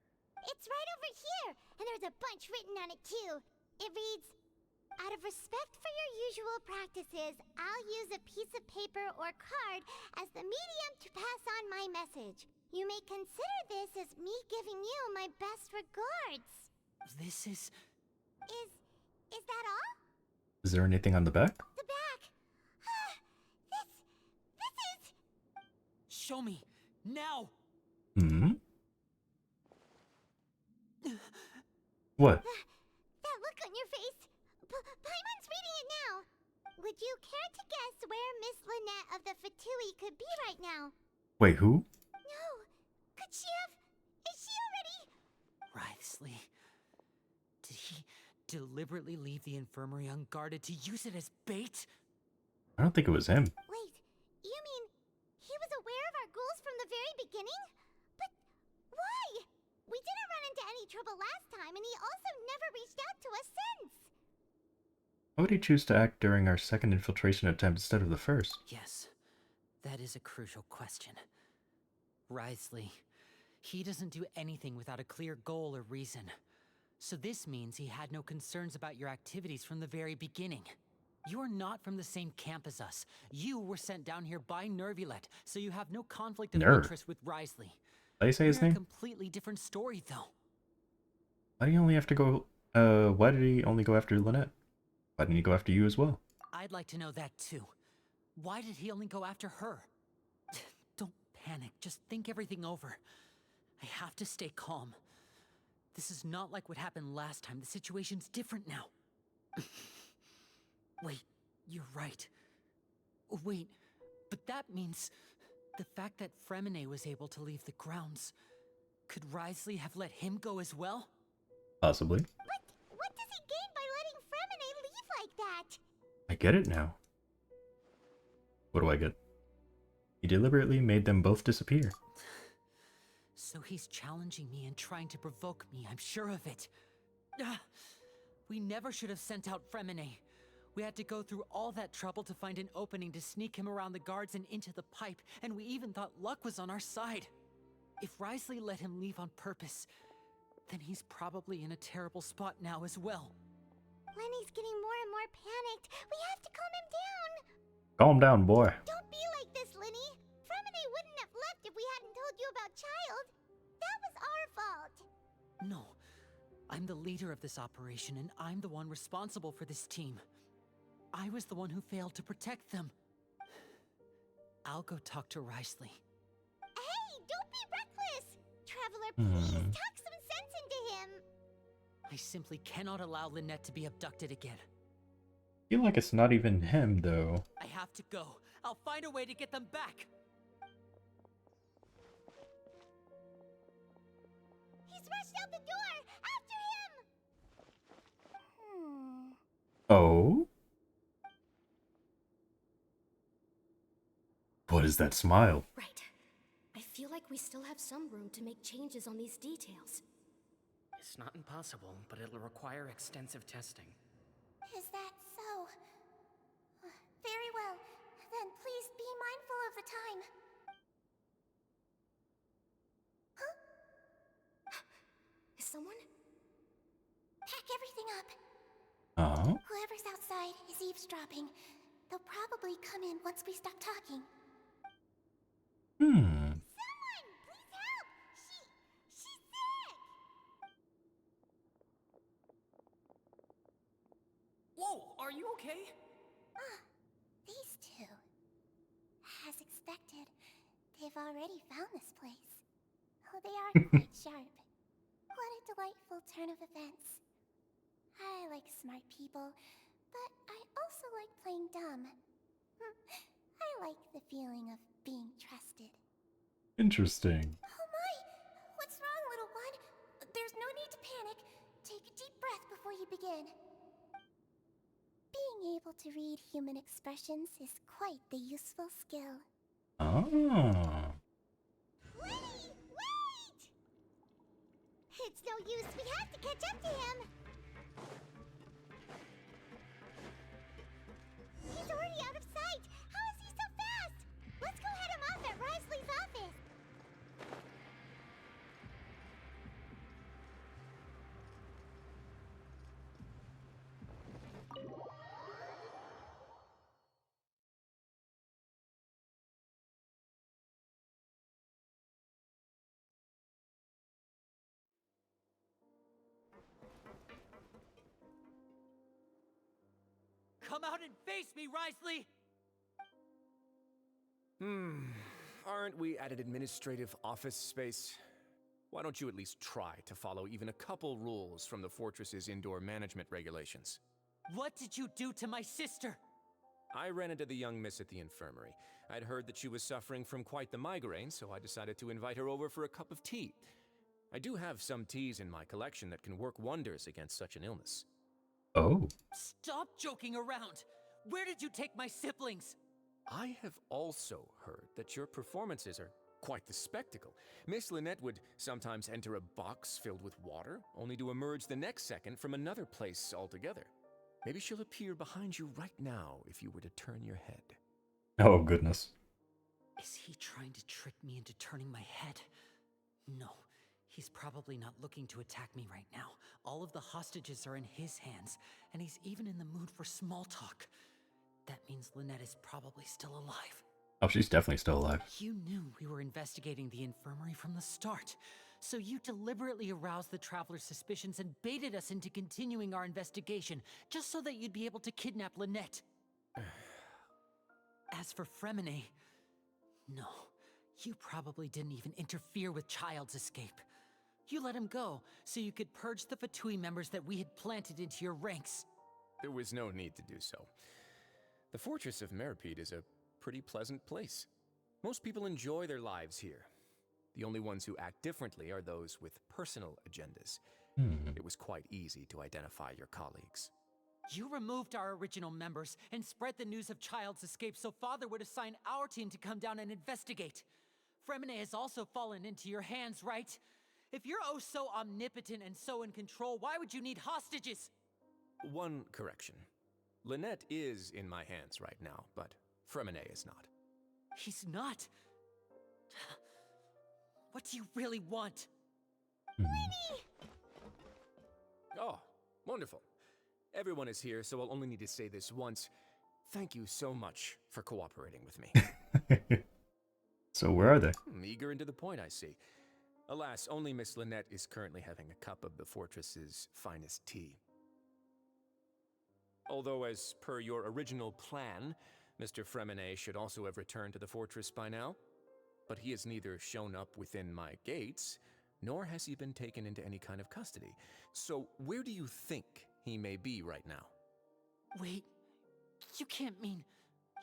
It's right over here, and there's a bunch written on it too. It reads, out of respect for your usual practices, I'll use a piece of paper or card as the medium to pass on my message. You may consider this as me giving you my best regards. This is... Is that all? Is there anything on the back? The back. This is... Show me! Now! Hmm? What? That look on your face. Paimon's reading it now. Would you care to guess where Miss Lynette of the Fatui could be right now? Wait, who? No. Could she have... Is she already... Wriothesley. Did he deliberately leave the infirmary unguarded to use it as bait? I don't think it was him. Wait, you mean he was aware of our goals from the very beginning? But why? We didn't run into any trouble last time, and he also never reached out to us since. Why would he choose to act during our second infiltration attempt instead of the first? Yes, that is a crucial question. Wriothesley, he doesn't do anything without a clear goal or reason. So this means he had no concerns about your activities from the very beginning. You're not from the same camp as us. You were sent down here by Nervulet, so you have no conflict of interest with Wriothesley. Did I say his We're name? a completely different story, though. Why did he only have to go... why did he only go after Lynette? Why didn't he go after you as well? I'd like to know that, too. Why did he only go after her? Don't panic. Just think everything over. I have to stay calm. This is not like what happened last time. The situation's different now. Wait, you're right. Wait, but that means the fact that Fremine was able to leave the grounds. Could Wriothesley have let him go as well? Possibly. But what does he gain by letting Fremine leave like that? I get it now. What do I get? He deliberately made them both disappear. So he's challenging me and trying to provoke me, I'm sure of it. We never should have sent out Fremine. We had to go through all that trouble to find an opening to sneak him around the guards and into the pipe, and we even thought luck was on our side. If Wriothesley let him leave on purpose, then he's probably in a terrible spot now as well. Lenny's getting more and more panicked. We have to calm him down. Calm down, boy. Don't be like this, Lenny. Fremine wouldn't have left if we hadn't told you about Child. That was our fault. No, I'm the leader of this operation, and I'm the one responsible for this team. I was the one who failed to protect them. I'll go talk to Wriothesley. Hey, don't be reckless! Traveler, please talk some sense into him. I simply cannot allow Lynette to be abducted again. I feel like it's not even him, though. I have to go. I'll find a way to get them back. He's rushed out the door! After him! Oh? What is that smile? Right. I feel like we still have some room to make changes on these details. It's not impossible, but it'll require extensive testing. Is that so? Very well. Then please be mindful of the time. Huh? Is someone? Pack everything up. Whoever's outside is eavesdropping. They'll probably come in once we stop talking. Someone! Please help! She's sick! Whoa, are you okay? These two. As expected, they've already found this place. Oh, they are quite sharp. What a delightful turn of events. I like smart people, but I also like playing dumb. I like the feeling of being trusted. Interesting. Oh my! What's wrong, little one? There's no need to panic. Take a deep breath before you begin. Being able to read human expressions is quite the useful skill. Ah. Lenny, wait! It's no use. We have to catch up to him. He's already out of sight. How is he so fast? Let's go head him off at Wriothesley's office. out and face me, Risley! Aren't we at an administrative office space? Why don't you at least try to follow even a couple rules from the fortress's indoor management regulations? What did you do to my sister? I ran into the young miss at the infirmary. I'd heard that she was suffering from quite the migraine, so I decided to invite her over for a cup of tea. I do have some teas in my collection that can work wonders against such an illness. Oh. Stop joking around! Where did you take my siblings? I have also heard that your performances are quite the spectacle. Miss Lynette would sometimes enter a box filled with water, only to emerge the next second from another place altogether. Maybe she'll appear behind you right now if you were to turn your head. Oh, goodness. Is he trying to trick me into turning my head? No, he's probably not looking to attack me right now. All of the hostages are in his hands, and he's even in the mood for small talk. That means Lynette is probably still alive. Oh, she's definitely still alive. You knew we were investigating the infirmary from the start, so you deliberately aroused the Traveler's suspicions and baited us into continuing our investigation, just so that you'd be able to kidnap Lynette. As for Fremine, no, you probably didn't even interfere with Child's escape. You let him go, so you could purge the Fatui members that we had planted into your ranks. There was no need to do so. The Fortress of Meripede is a pretty pleasant place. Most people enjoy their lives here. The only ones who act differently are those with personal agendas. It was quite easy to identify your colleagues. You removed our original members and spread the news of Child's escape so Father would assign our team to come down and investigate. Fremine has also fallen into your hands, right? If you're oh so omnipotent and so in control, why would you need hostages? One correction. Lynette is in my hands right now, but Fremine is not. He's not. What do you really want? Oh, wonderful. Everyone is here, so I'll only need to say this once. Thank you so much for cooperating with me. So where are they? Eager and to the point, I see. Alas, only Miss Lynette is currently having a cup of the fortress's finest tea. Although, as per your original plan, Mr. Fremine should also have returned to the fortress by now. But he has neither shown up within my gates, nor has he been taken into any kind of custody. So where do you think he may be right now? Wait, you can't mean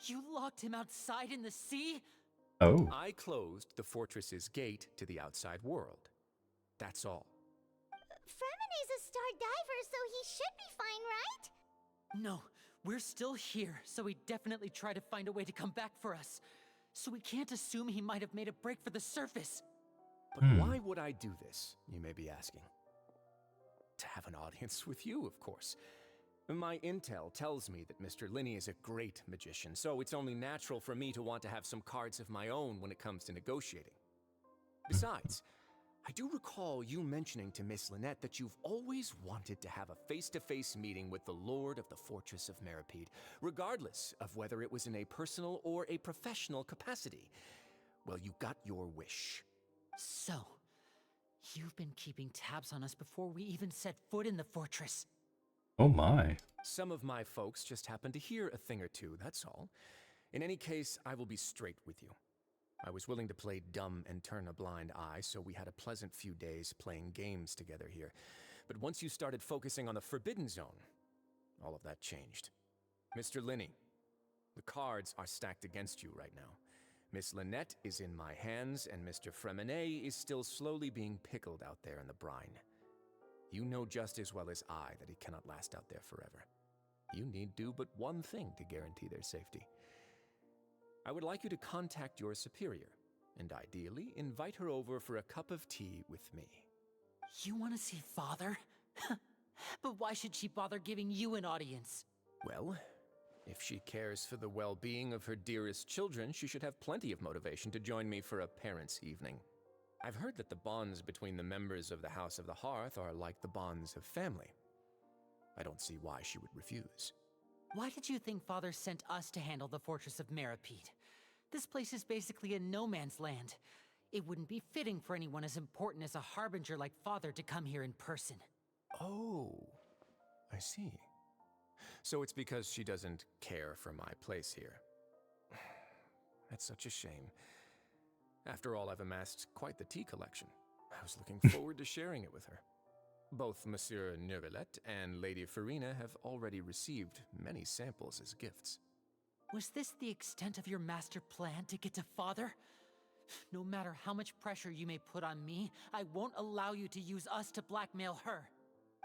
you locked him outside in the sea? Oh. I closed the fortress's gate to the outside world. That's all. Fremine's a star diver, so he should be fine, right? No, we're still here, so he'd definitely try to find a way to come back for us. So we can't assume he might have made a break for the surface. But why would I do this, you may be asking? To have an audience with you, of course. My intel tells me that Mr. Linney is a great magician, so it's only natural for me to want to have some cards of my own when it comes to negotiating. Besides, I do recall you mentioning to Miss Lynette that you've always wanted to have a face-to-face meeting with the Lord of the Fortress of Meripede, regardless of whether it was in a personal or a professional capacity. Well, you got your wish. So, you've been keeping tabs on us before we even set foot in the fortress. Oh my. Some of my folks just happened to hear a thing or two, that's all. In any case, I will be straight with you. I was willing to play dumb and turn a blind eye, so we had a pleasant few days playing games together here. But once you started focusing on the Forbidden Zone, all of that changed. Mr. Linney, the cards are stacked against you right now. Miss Lynette is in my hands, and Mr. Fremine is still slowly being pickled out there in the brine. You know just as well as I that he cannot last out there forever. You need do but one thing to guarantee their safety. I would like you to contact your superior, and ideally invite her over for a cup of tea with me. You want to see Father? But why should she bother giving you an audience? Well, if she cares for the well-being of her dearest children, she should have plenty of motivation to join me for a parents' evening. I've heard that the bonds between the members of the House of the Hearth are like the bonds of family. I don't see why she would refuse. Why did you think Father sent us to handle the Fortress of Meripede? This place is basically a no-man's land. It wouldn't be fitting for anyone as important as a harbinger like Father to come here in person. Oh, I see. So it's because she doesn't care for my place here. That's such a shame. After all, I've amassed quite the tea collection. I was looking forward to sharing it with her. Both Monsieur Neuvillette and Lady Farina have already received many samples as gifts. Was this the extent of your master plan to get to Father? No matter how much pressure you may put on me, I won't allow you to use us to blackmail her.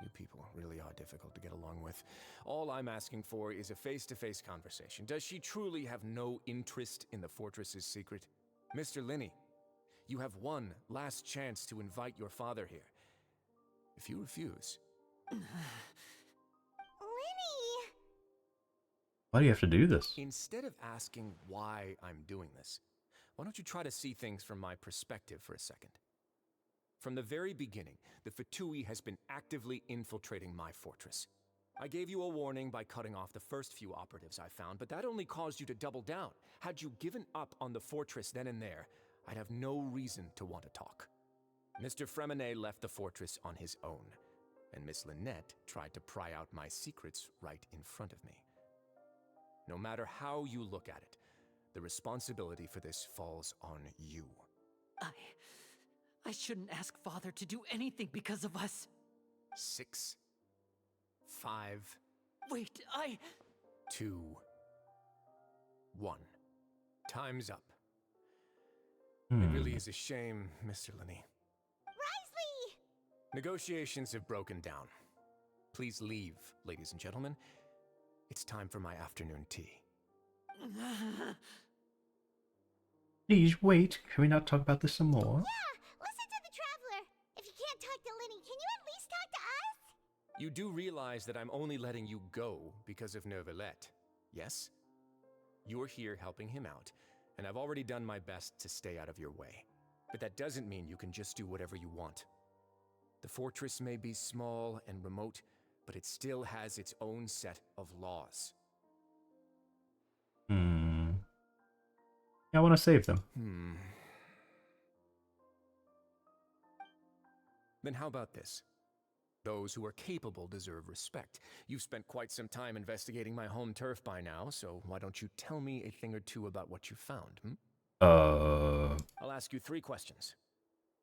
You people really are difficult to get along with. All I'm asking for is a face-to-face conversation. Does she truly have no interest in the fortress's secret? Mr. Linney, you have one last chance to invite your father here. If you refuse... Linny! Why do you have to do this? Instead of asking why I'm doing this, why don't you try to see things from my perspective for a second? From the very beginning, the Fatui has been actively infiltrating my fortress. I gave you a warning by cutting off the first few operatives I found, but that only caused you to double down. Had you given up on the fortress then and there, I'd have no reason to want to talk. Mr. Fremenet left the fortress on his own, and Miss Lynette tried to pry out my secrets right in front of me. No matter how you look at it, the responsibility for this falls on you. I shouldn't ask Father to do anything because of us. 6, 5, Wait, 2, 1. Time's up. It really is a shame, Mr. Linney. Risley! Negotiations have broken down. Please leave, ladies and gentlemen. It's time for my afternoon tea. Please wait. Can we not talk about this some more? Yeah, listen to the Traveler. If you can't talk to Linny, can you at least talk to us? You do realize that I'm only letting you go because of Neuvillette, yes? You're here helping him out, and I've already done my best to stay out of your way. But that doesn't mean you can just do whatever you want. The fortress may be small and remote, but it still has its own set of laws. I want to save them. Then how about this? Those who are capable deserve respect. You've spent quite some time investigating my home turf by now, so why don't you tell me a thing or two about what you found, I'll ask you 3 questions.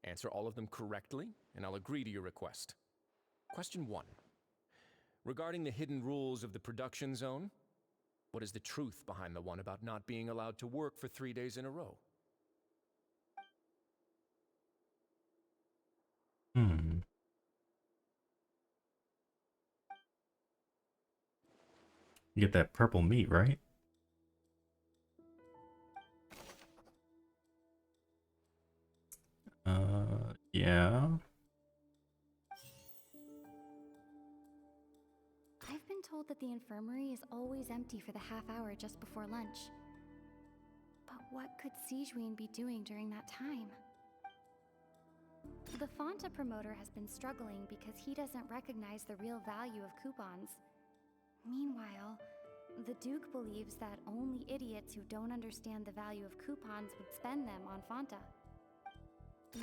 Answer all of them correctly, and I'll agree to your request. Question 1. Regarding the hidden rules of the production zone, what is the truth behind the one about not being allowed to work for 3 days in a row? You get that purple meat, right? Yeah. I've been told that the infirmary is always empty for the half hour just before lunch. But what could Sigewinne be doing during that time? The Fanta promoter has been struggling because he doesn't recognize the real value of coupons. Meanwhile, the Duke believes that only idiots who don't understand the value of coupons would spend them on Fanta.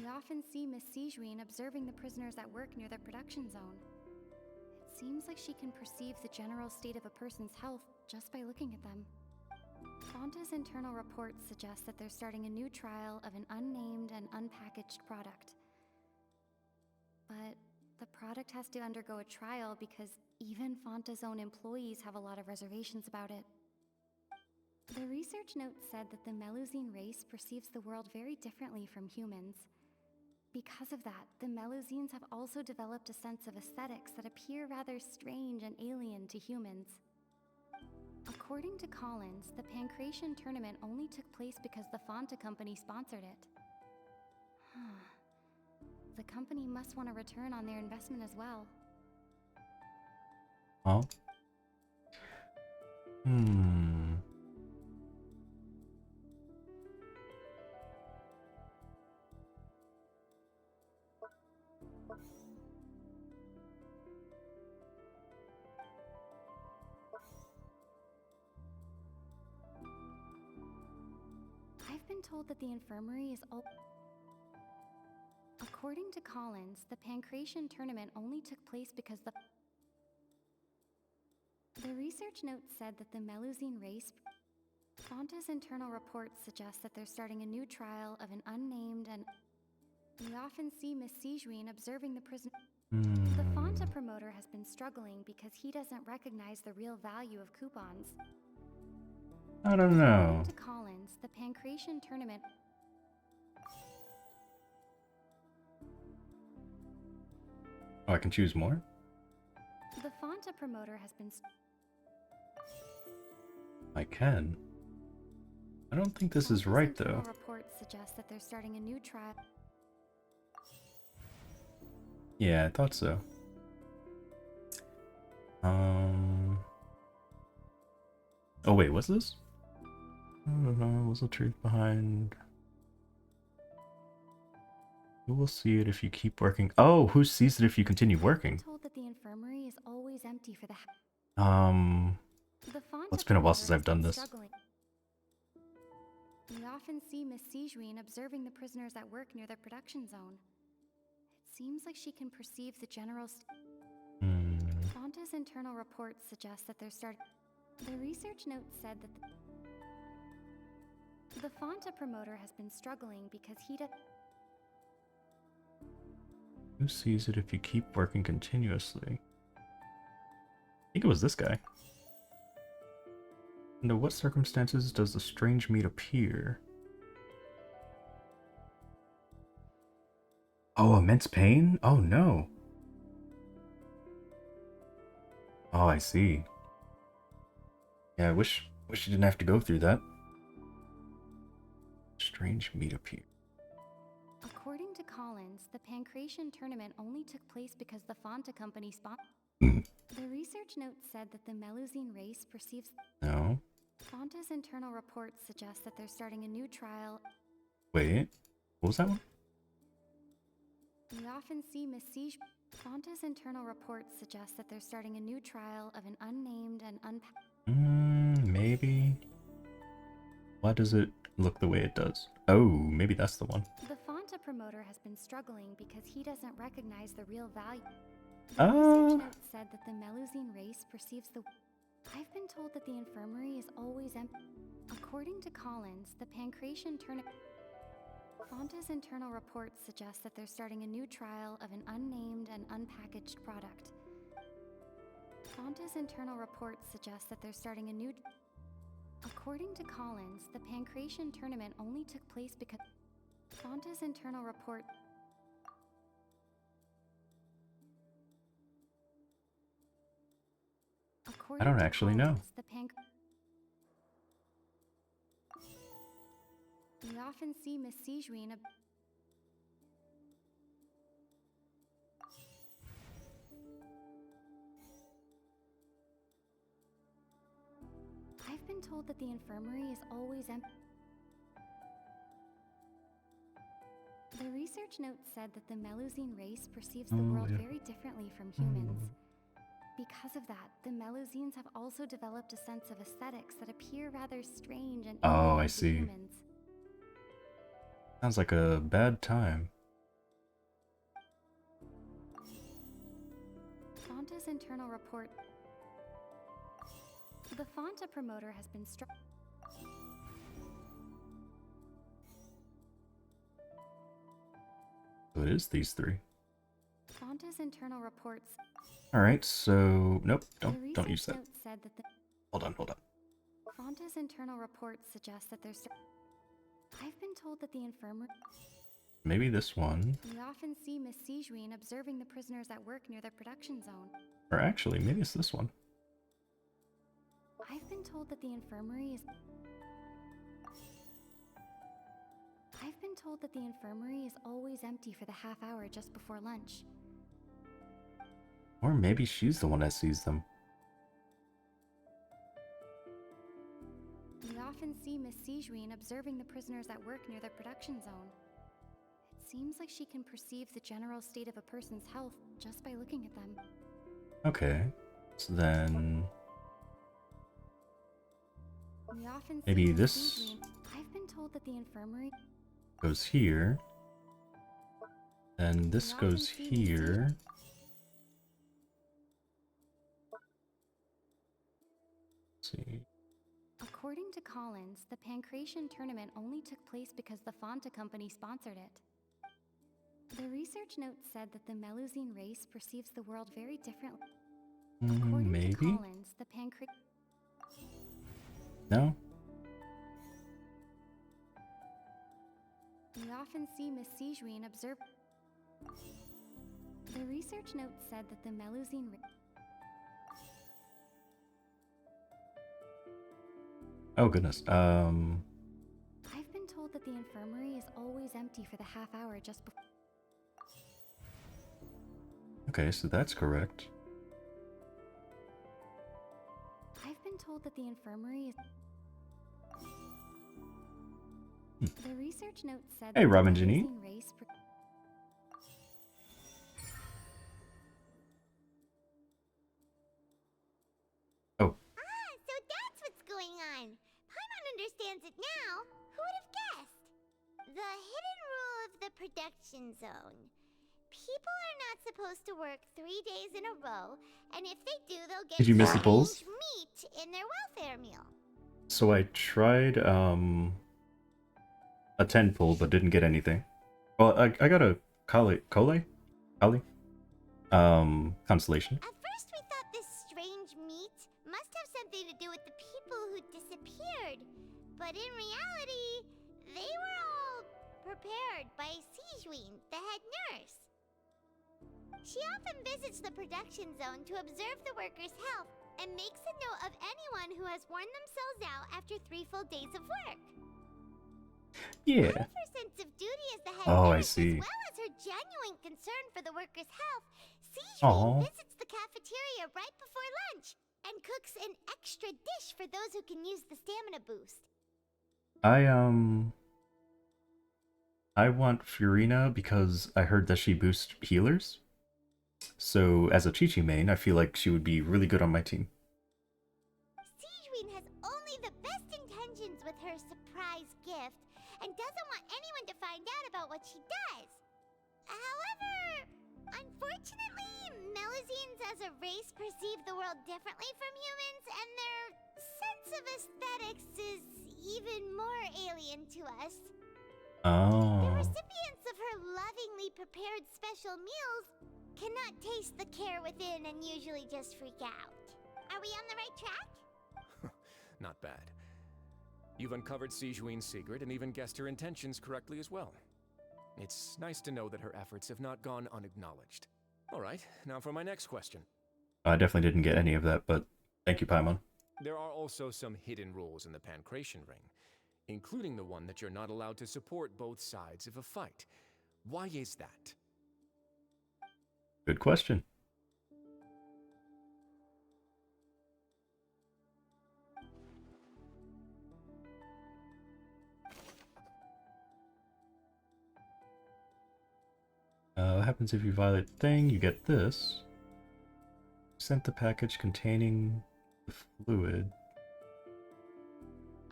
We often see Miss Sigewinne observing the prisoners at work near the production zone. It seems like she can perceive the general state of a person's health just by looking at them. Fanta's internal reports suggest that they're starting a new trial of an unnamed and unpackaged product. But the product has to undergo a trial because even Fanta's own employees have a lot of reservations about it. The research note said that the Melusine race perceives the world very differently from humans. Because of that, the Melusines have also developed a sense of aesthetics that appear rather strange and alien to humans. According to Collins, the Pancration tournament only took place because the Fanta company sponsored it. The company must want a return on their investment as well. Oh. I've been told that the infirmary is all... According to Collins, the Pancration tournament only took place because The research note said that the Melusine race. Fonta's internal reports suggest that they're starting a new trial of an unnamed and. We often see Miss Sijuin observing the prisoner. The Fonta promoter has been struggling because he doesn't recognize the real value of coupons. I don't know. According to Collins, the Pancration tournament. Oh, I can choose more? The Fonta promoter has been. I can. I don't think this is Fonta's right, internal though. reports suggest that they're starting a new trial. Yeah, I thought so. Oh wait, what's this? What's the truth behind? Who will see it if you keep working? Oh, who sees it if you continue working? Told that the infirmary is always empty for the. The Fonta well, it's been a while promoter since I've has done been this. struggling. We often see Miss Sijuin observing the prisoners at work near their production zone. It seems like she can perceive the general. Fonta's internal reports suggest that they're starting. The research note said that the Fonta promoter has been struggling because he does. Who sees it if you keep working continuously? I think it was this guy. Under what circumstances does the strange meat appear? Oh, immense pain? Oh no. Oh, I see. Yeah, I wish you didn't have to go through that. Strange meat appear. According to Collins, the Pancration tournament only took place because the Fonta company sponsored. The research note said that the Melusine race perceives. No. Fonta's internal reports suggest that they're starting a new trial. Wait. What was that one? We often see Miss Siege. Fonta's internal reports suggest that they're starting a new trial of an unnamed and Maybe. Why does it look the way it does? Oh, maybe that's the one. The Fonta promoter has been struggling because he doesn't recognize the real value. The research note said that the Melusine race perceives the. I've been told that the infirmary is always empty. According to Collins, the Pancration tournament. Fonta's internal reports suggest that they're starting a new trial of an unnamed and unpackaged product. Fonta's internal reports suggest that they're starting a new. According to Collins, the Pancration tournament only took place because. Fonta's internal report. I don't actually know. We often see Miss Sijuin. I've been told that the infirmary is always empty. The research note said that the Melusine race perceives the world very differently from humans. Because of that, the Melusines have also developed a sense of aesthetics that appear rather strange and Oh, I alien to see. humans. Sounds like a bad time. Fonta's internal report. The Fonta promoter has been struck. So it is these three. Fonta's internal reports. Alright, so nope, The don't use research that. note said that the Hold on. Fonta's internal reports suggest that there's. I've been told that the infirmary. Maybe this one. We often see Miss Sijuin observing the prisoners at work near their production zone. Or actually, maybe it's this one. I've been told that the infirmary is. I've been told that the infirmary is always empty for the half hour just before lunch. Or maybe she's the one that sees them. We often see Miss Sijuin observing the prisoners at work near their production zone. It seems like she can perceive the general state of a person's health just by looking at them. Okay. So then We often see maybe Miss this Sijuin. I've been told that the infirmary. goes here. Then this We often goes see Miss here. see. According to Collins, the Pancration tournament only took place because the Fonta company sponsored it. The research note said that the Melusine race perceives the world very differently. According Maybe? to Collins, the No? We often see Miss Sijuin observe. The research note said that the Melusine Oh, goodness. I've been told that the infirmary is always empty for the half hour just before. Okay, so that's correct. I've been told that the infirmary is. The research note said Hey, that Robin the Janine. Melusine race. Oh, So that's what's going on. Paimon understands it now. Who would have guessed? The hidden rule of the production zone. People are not supposed to work 3 days in a row, and if they do, they'll get did you miss the strange polls? meat in their welfare meal. So I tried a 10 pull, but didn't get anything. Well, I got a Kali constellation. At first, we thought this strange meat must have something to do with the people who disappeared, but in reality, they were all prepared by Sijuin, the head nurse. She often visits the production zone to observe the workers' health and makes a note of anyone who has worn themselves out after 3 full days of work. Yeah. Out of her sense of duty as the head Oh, I nurse, see. as well as her genuine concern for the workers' health, Aw. Sijuin visits the cafeteria right before lunch and cooks an extra dish for those who can use the stamina boost. I want Furina because I heard that she boosts healers. So as a Chi-Chi main, I feel like she would be really good on my team. Sijuin has only the best intentions with her surprise gift and doesn't want anyone to find out about what she does. However, unfortunately, Melusines as a race perceive the world differently from humans, and their sense of aesthetics is even more alien to us. The Oh. recipients of her lovingly prepared special meals cannot taste the care within and usually just freak out. Are we on the right track? Not bad. You've uncovered Sijuin's secret and even guessed her intentions correctly as well. It's nice to know that her efforts have not gone unacknowledged. All right, now for my next question. I definitely didn't get any of that, but thank you, Paimon. There are also some hidden rules in the Pancration Ring, including the one that you're not allowed to support both sides of a fight. Why is that? Good question. What happens if you violate the thing? You get this. Sent the package containing the fluid.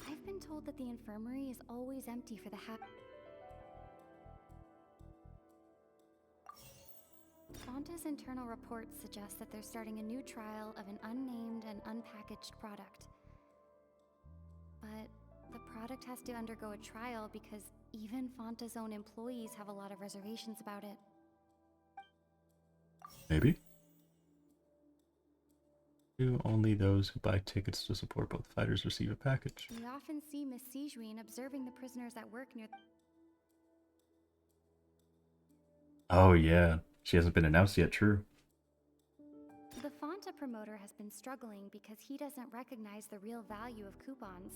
I've been told that the infirmary is always empty for the half. Fonta's internal reports suggest that they're starting a new trial of an unnamed and unpackaged product. But the product has to undergo a trial because even Fonta's own employees have a lot of reservations about it. Maybe? Only those who buy tickets to support both fighters receive a package. We often see Miss Sijuin observing the prisoners at work near. Oh yeah, she hasn't been announced yet, true. The Fonta promoter has been struggling because he doesn't recognize the real value of coupons.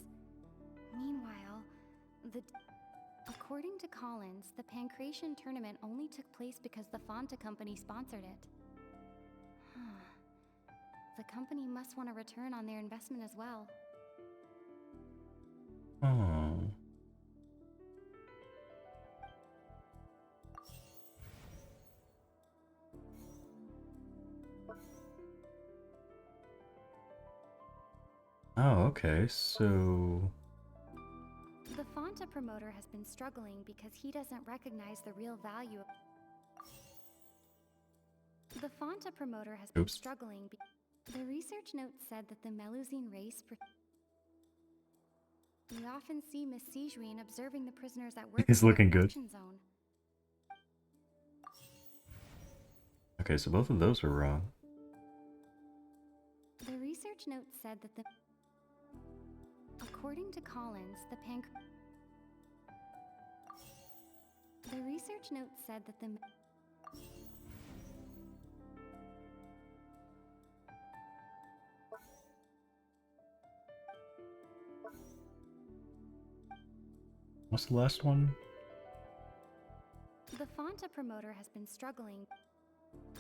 Meanwhile, according to Collins, the Pancration tournament only took place because the Fonta company sponsored it. The company must want a return on their investment as well. Oh. Oh, okay, so... The Fonta promoter has been struggling because he doesn't recognize the real value of... The Fonta promoter has been Oops. struggling The research note said that the Melusine race. We often see Miss Sijuin observing the prisoners at work He's in the looking good. production zone. Okay, so both of those were wrong. The research note said that according to Collins, the research note said that the What's the last one? The Fonta promoter has been struggling.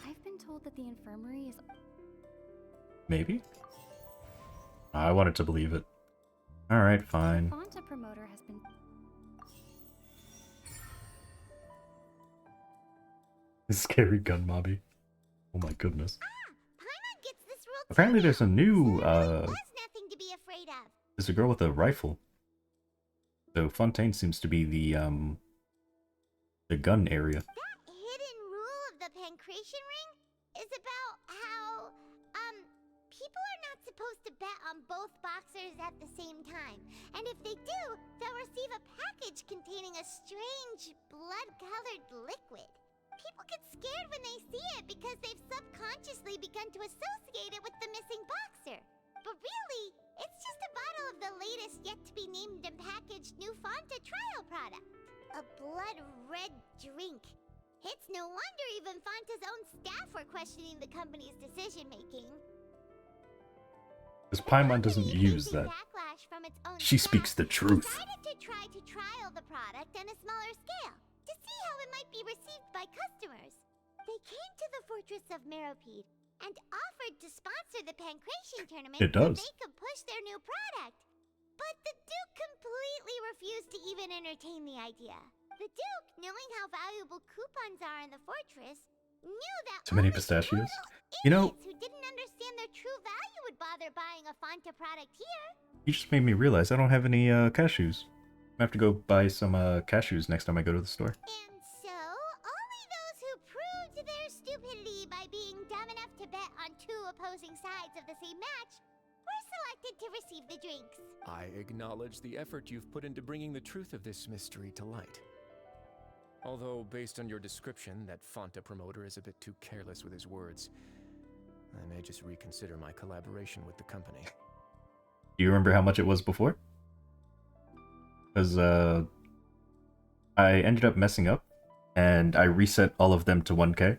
I've been told that the infirmary is... Maybe? I wanted to believe it. Alright, fine. The Fonta promoter has been... Scary gun mobby. Oh my goodness. Paimon gets this rule Apparently too there's a now. new, So there was nothing to be afraid of. there's a girl with a rifle. So Fontaine seems to be the gun area. That hidden rule of the pancration ring is about how, people are not supposed to bet on both boxers at the same time. And if they do, they'll receive a package containing a strange, blood-colored liquid. People get scared when they see it because they've subconsciously begun to associate it with the missing boxer. But really, it's just a bottle of the latest yet-to-be-named and packaged new Fonta trial product. A blood-red drink. It's no wonder even Fonta's own staff were questioning the company's decision-making. Because Paimon doesn't use that. Backlash from its own She staff speaks the truth. decided to try to trial the product on a smaller scale to see how it might be received by customers. They came to the fortress of Meropide and offered to sponsor the Pancration tournament It does. so they could push their new product. But the Duke completely refused to even entertain the idea. The Duke, knowing how valuable coupons are in the fortress, knew that Too many only pistachios. total You know, idiots who didn't understand their true value would bother buying a Fonta product here. you just made me realize I don't have any cashews. I have to go buy some cashews next time I go to the store. And so, only those who proved their stupidity by being dumb enough to bet on two opposing sides of the same match were selected to receive the drinks. I acknowledge the effort you've put into bringing the truth of this mystery to light. Although, based on your description, that Fonta promoter is a bit too careless with his words, I may just reconsider my collaboration with the company. Do you remember how much it was before? Because I ended up messing up, and I reset all of them to 1K.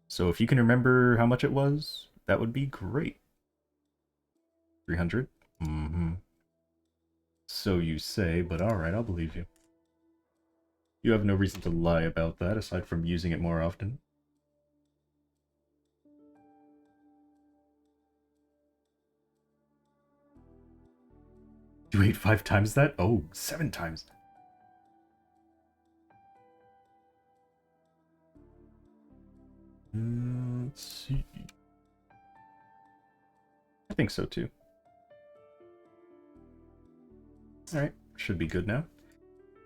So if you can remember how much it was, that would be great. 300? Mm-hmm. So you say, but alright, I'll believe you. You have no reason to lie about that, aside from using it more often. You ate 5 times that? Oh, 7 times. Let's see. I think so too. Alright, should be good now.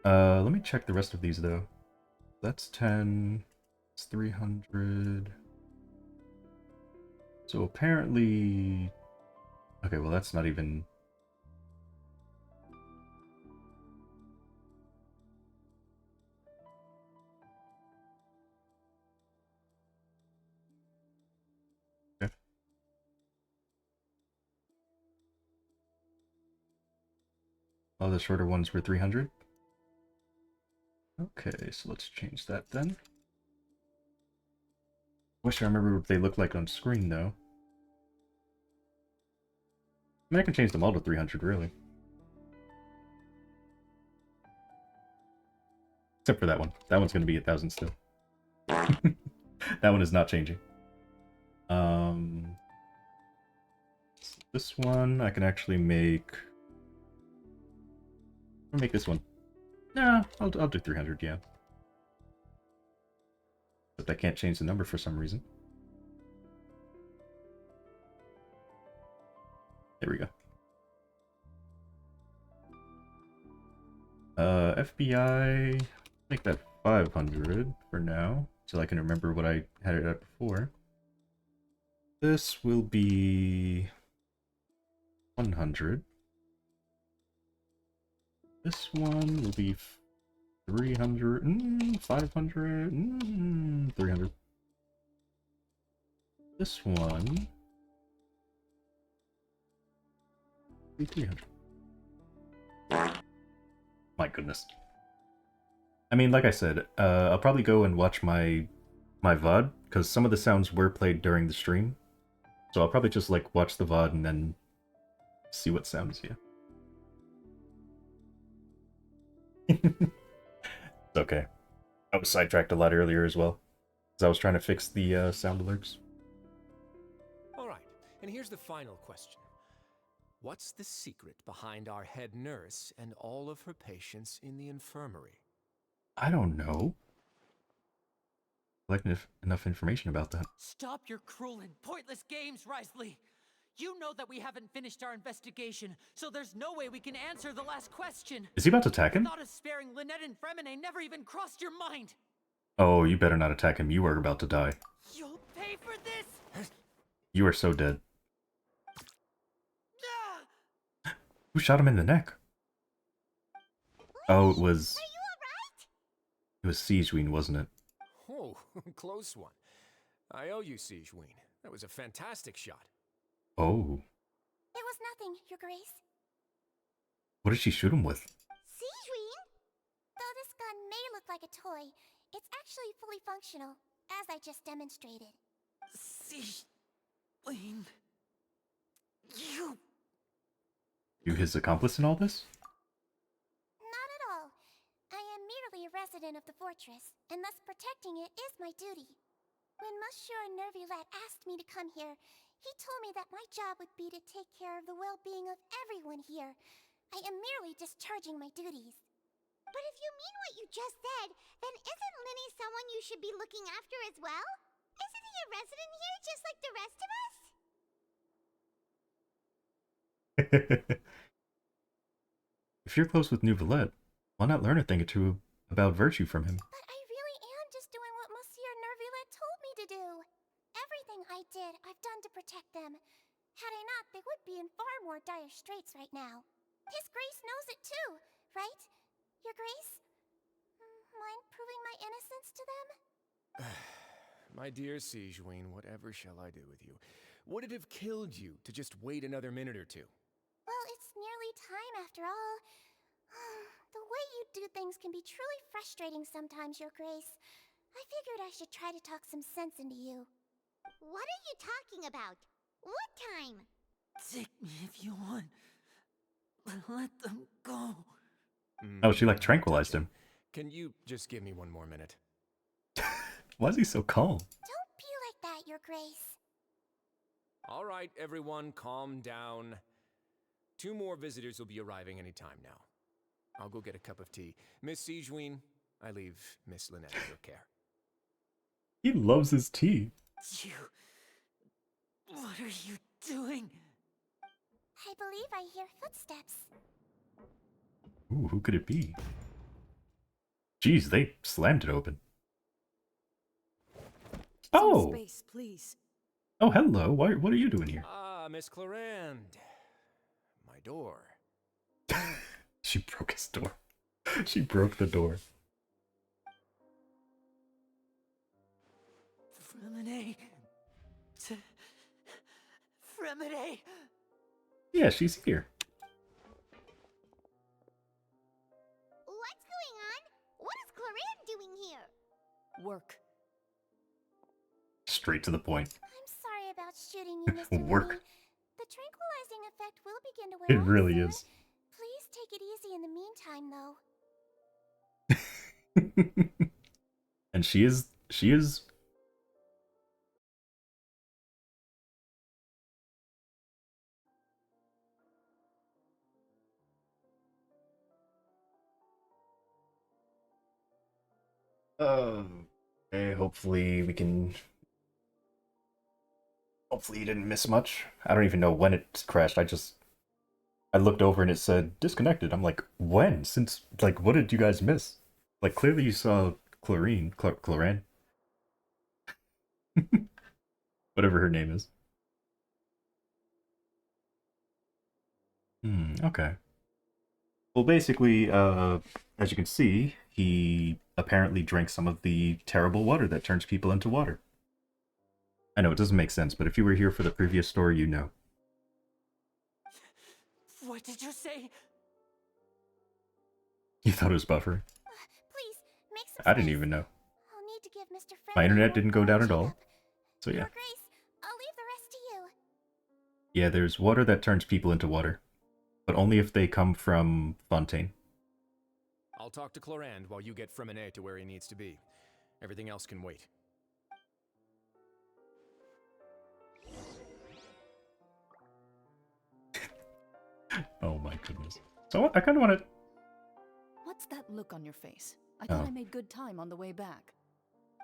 Let me check the rest of these though. That's 10. It's 300. So apparently... Okay, well that's not even... Okay. Oh, the shorter ones were 300? Okay, so let's change that then. Wish I remember what they look like on screen though. I mean, I can change them all to 300, really. Except for that one. That one's going to be 1,000 still. That one is not changing. This one, I can actually make... I'll make this one. Nah, I'll do 300, yeah. But I can't change the number for some reason. There we go. FBI, make that 500 for now, so I can remember what I had it at before. This will be 100. This one will be 300, 500, 300. This one will be 300. My goodness. I mean, like I said, I'll probably go and watch my VOD, because some of the sounds were played during the stream. So I'll probably just, like, watch the VOD and then see what sounds, yeah. It's okay. I was sidetracked a lot earlier as well, because I was trying to fix the sound alerts. Alright, and here's the final question. What's the secret behind our head nurse and all of her patients in the infirmary? I don't know. Like enough information about that. Stop your cruel and pointless games, Risley! You know that we haven't finished our investigation, so there's no way we can answer the last question. Is he about to attack him? The thought of sparing Lynette and Fremine never even crossed your mind. Oh, you better not attack him. You are about to die. You'll pay for this! You are so dead. Ah! Who shot him in the neck? Oh, it was... Are you alright? It was Siegeween, wasn't it? Oh, close one. I owe you, Siegeween. That was a fantastic shot. Oh. It was nothing, Your Grace. What did she shoot him with? Siegeween? Though this gun may look like a toy, it's actually fully functional, as I just demonstrated. Siegeween... You... You his accomplice in all this? Not at all. I am merely a resident of the fortress, and thus protecting it is my duty. When Monsieur Nervulette asked me to come here, he told me that my job would be to take care of the well-being of everyone here. I am merely discharging my duties. But if you mean what you just said, then isn't Linny someone you should be looking after as well? Isn't he a resident here just like the rest of us? If you're close with Neuvillette, why not learn a thing or two about virtue from him? But I really am just doing what Monsieur Nervulette told me to do. Everything I did, I've done to protect them. Had I not, they would be in far more dire straits right now. His Grace knows it too, right? Your Grace? Mind proving my innocence to them? My dear Siegeween, whatever shall I do with you? Would it have killed you to just wait another minute or two? Well, it's nearly time after all. The way you do things can be truly frustrating sometimes, Your Grace. I figured I should try to talk some sense into you. What are you talking about? What time? Take me if you want. But let them go. Oh, she like tranquilized him. Can you just give me one more minute? Why is he so calm? Don't be like that, Your Grace. All right, everyone, calm down. 2 more visitors will be arriving any time now. I'll go get a cup of tea. Miss Siegeween, I leave Miss Lynette in your care. He loves his tea. You... What are you doing? I believe I hear footsteps. Ooh, who could it be? Jeez, they slammed it open. Oh! Space, please. Oh, hello. What are you doing here? Ah, Miss Clarande. My door. She broke his door. She broke the door. Fremine... Fremine... Yeah, she's here. What's going on? What is Clarande doing here? Work. Straight to the point. I'm sorry about shooting you, Mr. Work. Winnie. The tranquilizing effect will begin to wear It off really soon. is. Please take it easy in the meantime, though. And she is okay, hopefully we can... Hopefully you didn't miss much. I don't even know when it crashed. I looked over and it said disconnected. I'm like, when? Since, like, what did you guys miss? Like, clearly you saw Clarine. Whatever her name is. Okay. Well, basically, as you can see, he apparently drank some of the terrible water that turns people into water. I know it doesn't make sense, but if you were here for the previous story, you know. What did you say? You thought it was buffering. Please, make some I space. didn't even know. I'll need to give Mr. My Fremont internet more didn't go thorough down at checkup. all. So yeah. Your Grace, I'll leave the rest to you. Yeah, there's water that turns people into water. But only if they come from Fontaine. I'll talk to Clorand while you get Fremine to where he needs to be. Everything else can wait. Oh my goodness. So I kind of want to... What's that look on your face? I thought Oh. I made good time on the way back.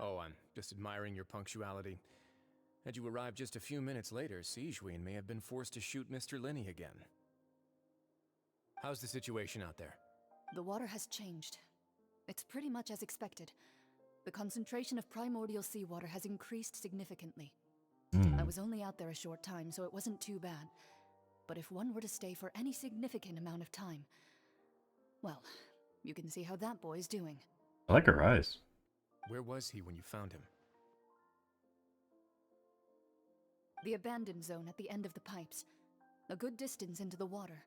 Oh, I'm just admiring your punctuality. Had you arrived just a few minutes later, Sigewinne may have been forced to shoot Mr. Linney again. How's the situation out there? The water has changed. It's pretty much as expected. The concentration of primordial seawater has increased significantly. I was only out there a short time, so it wasn't too bad. But if one were to stay for any significant amount of time, well, you can see how that boy's doing. I like her eyes. Where was he when you found him? The abandoned zone at the end of the pipes. A good distance into the water.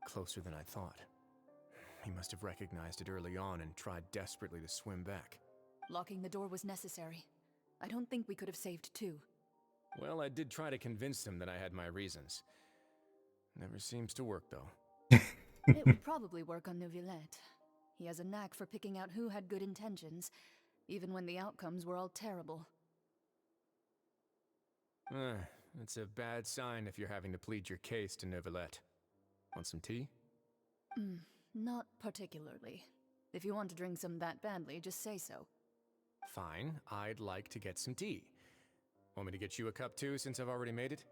Closer than I thought. He must have recognized it early on and tried desperately to swim back. Locking the door was necessary. I don't think we could have saved two. Well, I did try to convince him that I had my reasons. Never seems to work, though. It would probably work on Neuvillette. He has a knack for picking out who had good intentions, even when the outcomes were all terrible. It's a bad sign if you're having to plead your case to Neuvillette. Want some tea? Not particularly. If you want to drink some that badly, just say so. Fine, I'd like to get some tea. Want me to get you a cup too, since I've already made it?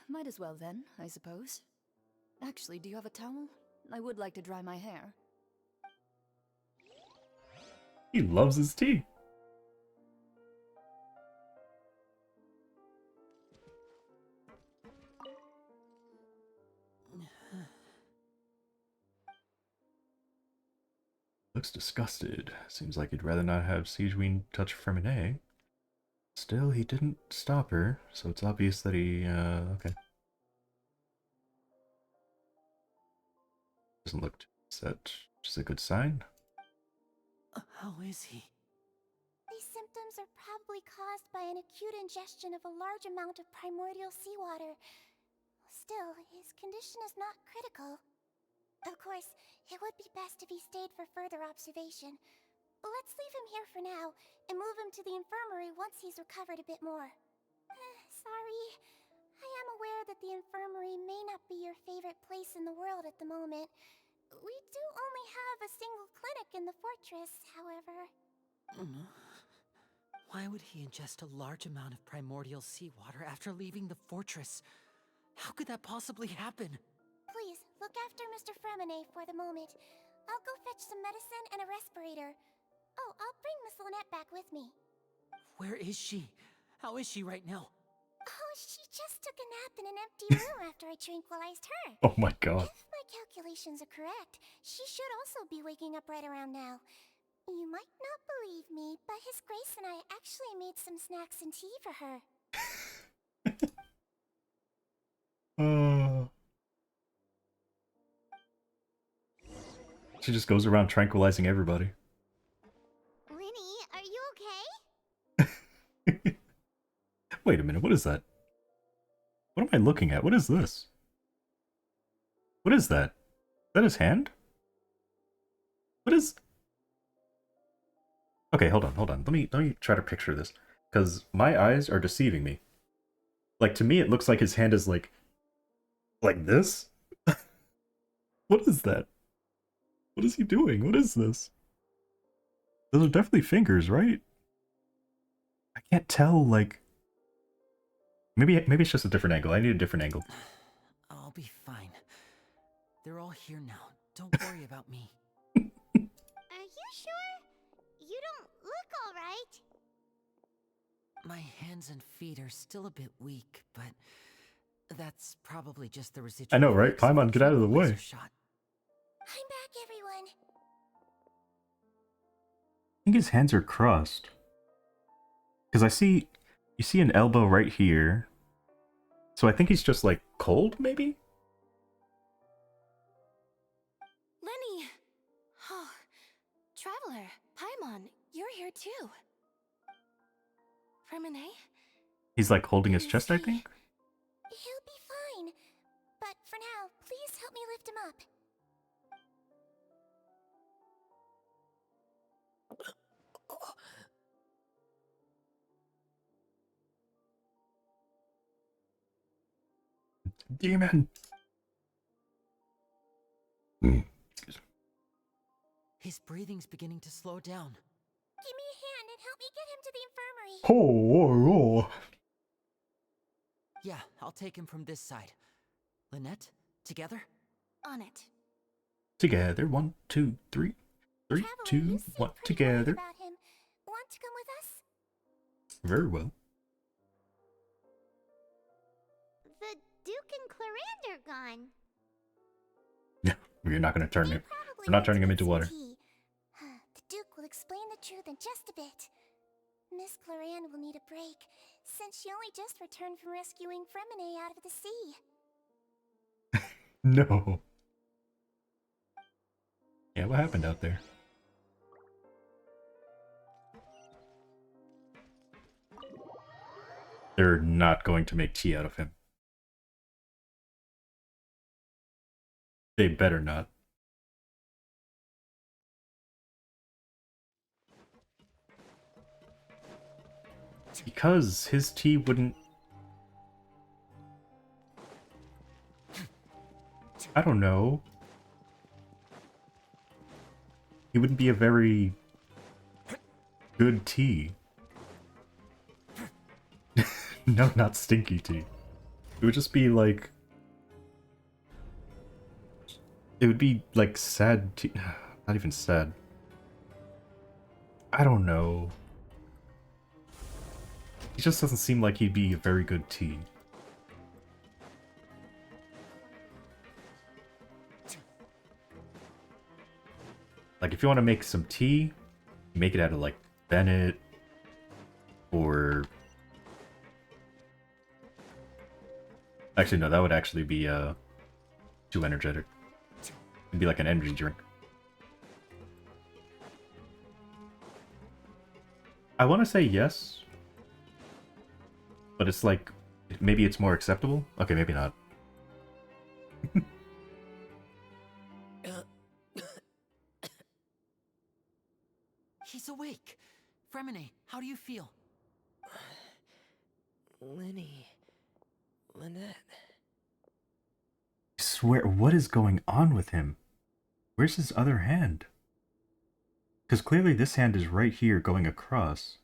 Might as well then, I suppose. Actually, do you have a towel? I would like to dry my hair. He loves his tea. Looks disgusted. Seems like he'd rather not have Sigewinne touch Fremine. Still, he didn't stop her, so it's obvious that he, okay. Doesn't look too upset, which is a good sign. How is he? These symptoms are probably caused by an acute ingestion of a large amount of primordial seawater. Still, his condition is not critical. Of course, it would be best if he stayed for further observation. Let's leave him here for now, and move him to the infirmary once he's recovered a bit more. Sorry. I am aware that the infirmary may not be your favorite place in the world at the moment. We do only have a single clinic in the fortress, however. Why would he ingest a large amount of primordial seawater after leaving the fortress? How could that possibly happen? Please, look after Mr. Fremine for the moment. I'll go fetch some medicine and a respirator. Oh, I'll bring Miss Lynette back with me. Where is she? How is she right now? Oh, she just took a nap in an empty room after I tranquilized her. Oh my god. If my calculations are correct, she should also be waking up right around now. You might not believe me, but His Grace and I actually made some snacks and tea for her. She just goes around tranquilizing everybody. Linny, are you okay? Wait a minute, what is that? What am I looking at? What is this? What is that? Is that his hand? What is... Okay, hold on. Let me try to picture this. Because my eyes are deceiving me. Like, to me, it looks like his hand is like this? What is that? What is he doing? What is this? Those are definitely fingers, right? I can't tell, like... Maybe it's just a different angle. I need a different angle. I'll be fine. They're all here now. Don't worry about me. Are you sure? You don't look alright. My hands and feet are still a bit weak, but that's probably just the residual. I know, right? effects of Paimon, get out of the laser way. shot. I'm back, everyone. I think his hands are crossed. Because you see an elbow right here. So I think he's just like cold, maybe? Lenny! Oh, Traveler, Paimon, you're here too. Fermine? He's like holding his chest, I See. think? He'll be fine. But for now, please help me lift him up. Demon! His breathing's beginning to slow down. Give me a hand and help me get him to the infirmary. Oh, Yeah, I'll take him from this side. Lynette, together? On it. Together, 1, 2, 3. 3, Traveler, 2, you seem 1, pretty worried together. about him. Want to come with us? Very well. The Duke and Clarande are gone. Yeah, we're not gonna turn They him. probably We're not went turning to him get into some water. tea. The Duke will explain the truth in just a bit. Miss Clarande will need a break, since she only just returned from rescuing Fremine out of the sea. No. Yeah, what happened out there? They're not going to make tea out of him. They better not. Because his tea wouldn't... I don't know. He wouldn't be a very good tea. No, not stinky tea. It would just be like... It would be like sad tea. Not even sad. I don't know. He just doesn't seem like he'd be a very good tea. Like, if you want to make some tea, make it out of, like, Bennett, or... Actually, no, that would actually be, too energetic. It'd be like an energy drink. I want to say yes. But it's like, maybe it's more acceptable? Okay, maybe not. He's awake. Fremine, how do you feel? Lenny. Lynette. I swear, what is going on with him? Where's his other hand? Because clearly this hand is right here going across.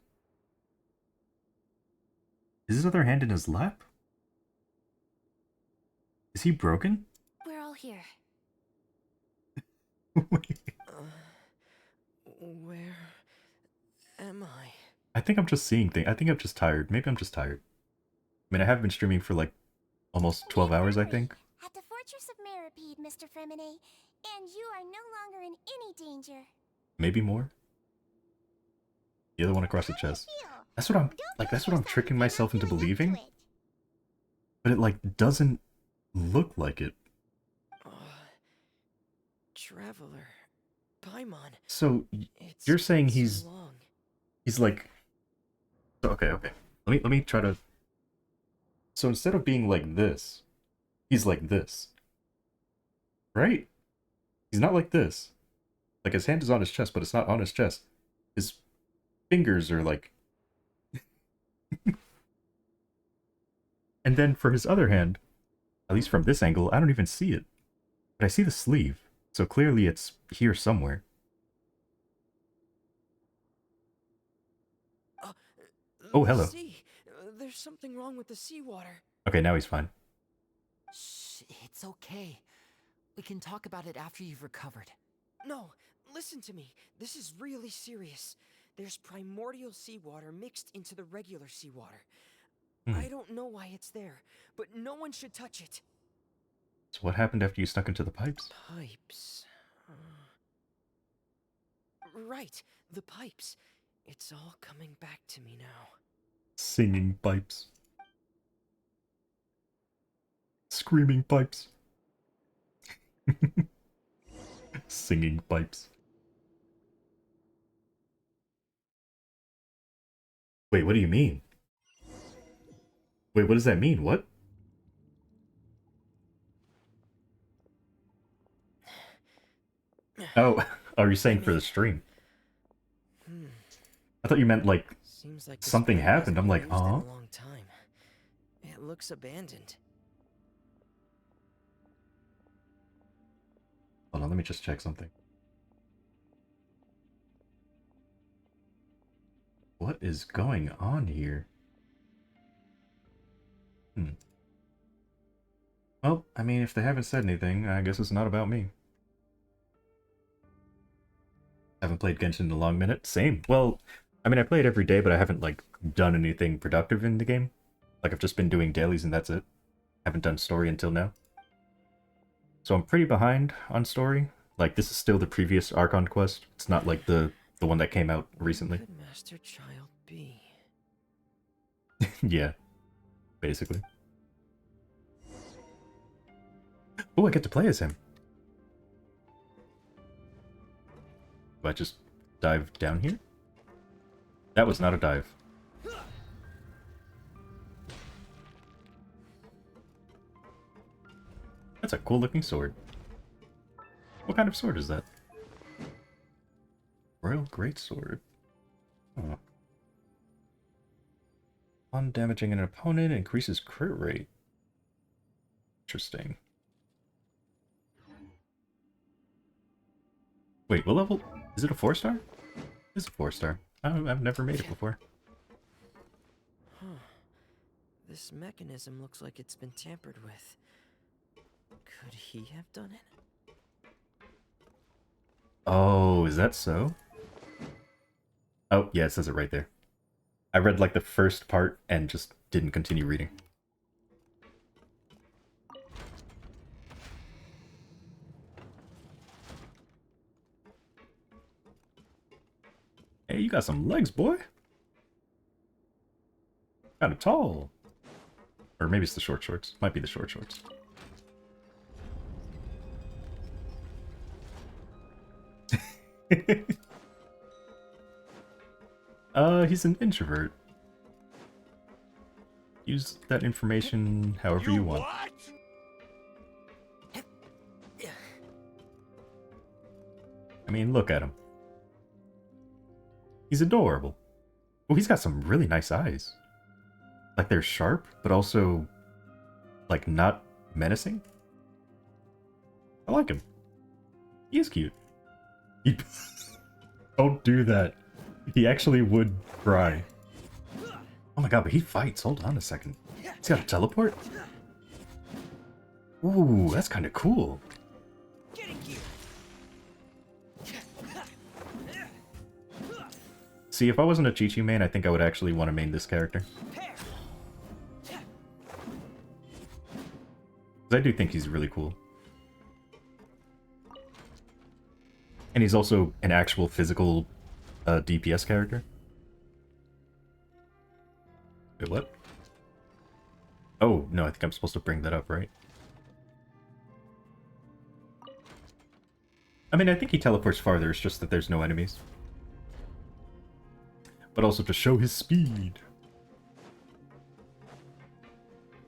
Is his other hand in his lap? Is he broken? We're all here. Where am I? I think I'm just seeing things. I think I'm just tired. Maybe I'm just tired. I mean, I have been streaming for like almost 12 hours, I think. At the Fortress of Meripede, Mr. Fremine, and you are no longer in any danger. Maybe more. The other one across the chest. That's what I'm like. That's what I'm tricking myself into believing. But it like doesn't look like it. Traveler. Paimon. So It's you're saying been so he's long. like. So, okay. Let me try to. So instead of being like this, he's like this. Right? He's not like this. Like his hand is on his chest, but it's not on his chest. His fingers are like... And then for his other hand, at least from this angle, I don't even see it. But I see the sleeve, so clearly it's here somewhere. Oh, hello. See, there's something wrong with the seawater. Okay, now he's fine. Shh, it's okay. We can talk about it after you've recovered. No, listen to me. This is really serious. There's primordial seawater mixed into the regular seawater. I don't know why it's there, but no one should touch it. So what happened after you snuck into the pipes? Pipes. Right, the pipes. It's all coming back to me now. Singing pipes. Screaming pipes. Singing pipes. Wait, what do you mean? Wait, what does that mean? What? Oh, are you saying for the stream? I thought you meant like Seems like this something room happened. hasn't I'm been like, used in huh? a long time. It looks abandoned. Hold on, let me just check something. What is going on here? Well, I mean, if they haven't said anything, I guess it's not about me. Haven't played Genshin in a long minute. Same. Well, I mean, I play it every day, but I haven't, like, done anything productive in the game. Like, I've just been doing dailies and that's it. Haven't done story until now. So I'm pretty behind on story. Like, this is still the previous Archon quest. It's not like the one that came out recently. Could Master Child be? Yeah, basically. Oh, I get to play as him. Do I just dive down here? That was not a dive. That's a cool looking sword. What kind of sword is that? Royal Greatsword. Oh. On damaging an opponent increases crit rate. Interesting. Wait, what level? Is it a 4-star? It's a 4-star. I've never made it before. Huh. This mechanism looks like it's been tampered with. Could he have done it? Oh, is that so? Oh, yeah, it says it right there. I read like the first part and just didn't continue reading. Hey, you got some legs, boy. Kind of tall. Or maybe it's the short shorts. Might be the short shorts. He's an introvert. Use that information however you want. What? I mean, look at him. He's adorable. Oh, he's got some really nice eyes. Like, they're sharp, but also, like, not menacing. I like him. He is cute. Don't do that. He actually would cry. Oh my god, but he fights. Hold on a second. He's got a teleport? Ooh, that's kind of cool. See, if I wasn't a Chi-Chi main, I think I would actually want to main this character. Because I do think he's really cool. And he's also an actual physical DPS character. Wait, what? Oh, no, I think I'm supposed to bring that up, right? I mean, I think he teleports farther, it's just that there's no enemies. But also to show his speed.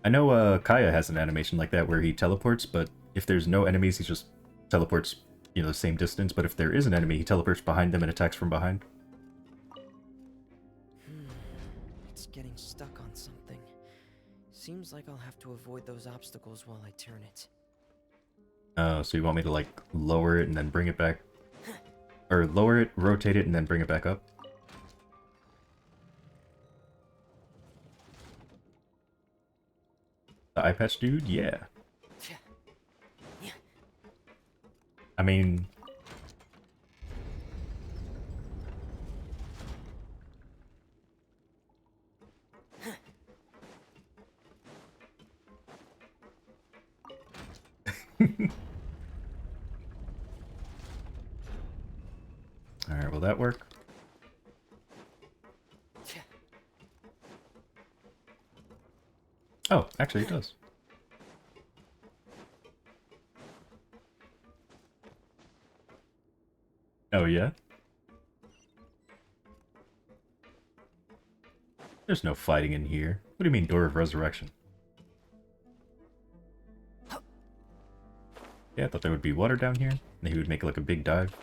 I know Kaya has an animation like that where he teleports, but if there's no enemies, he just teleports, you know, the same distance. But if there is an enemy, he teleports behind them and attacks from behind. It's getting stuck on something. Seems like I'll have to avoid those obstacles while I turn it. Oh, so you want me to, like, lower it and then bring it back? Or lower it, rotate it, and then bring it back up? The eye patch dude? Yeah. I mean... Alright, will that work? Oh, actually it does. Oh yeah? There's no fighting in here. What do you mean, Door of Resurrection? Yeah, I thought there would be water down here, and he would make like a big dive.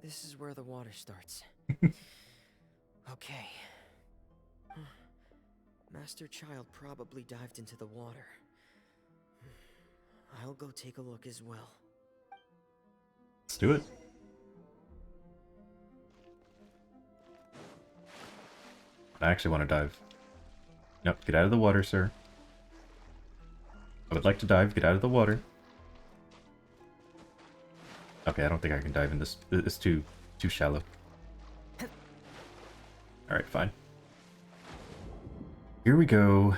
This is where the water starts. Okay. Master Child probably dived into the water. I'll go take a look as well. Let's do it. I actually want to dive. Nope, get out of the water, sir. I would like to dive, get out of the water. Okay, I don't think I can dive in this. It's too shallow. Alright, fine. Here we go.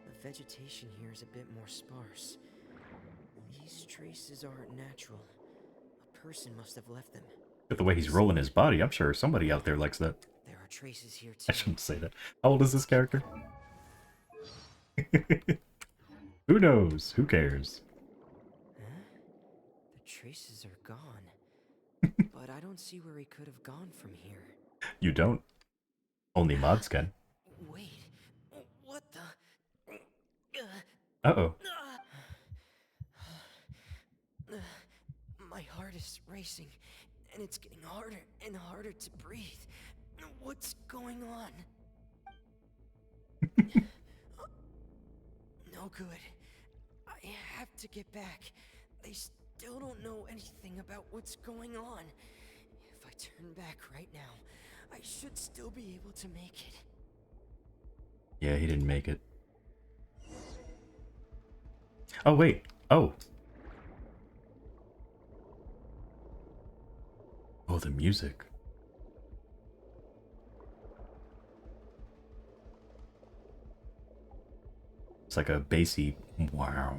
The vegetation here is a bit more sparse. These traces aren't natural. A person must have left them. But the way he's rolling his body, I'm sure somebody out there likes that. There are traces here too. I shouldn't say that. How old is this character? Who knows? Who cares? Huh? The traces are gone. But I don't see where he could have gone from here. You don't. Only mods can. Wait. What the? Uh-oh. My heart is racing, and it's getting harder and harder to breathe. What's going on? No good. I have to get back. They still don't know anything about what's going on. If I turn back right now, I should still be able to make it. Yeah, he didn't make it. Oh, wait. Oh. Oh, the music. It's like a bassy wow.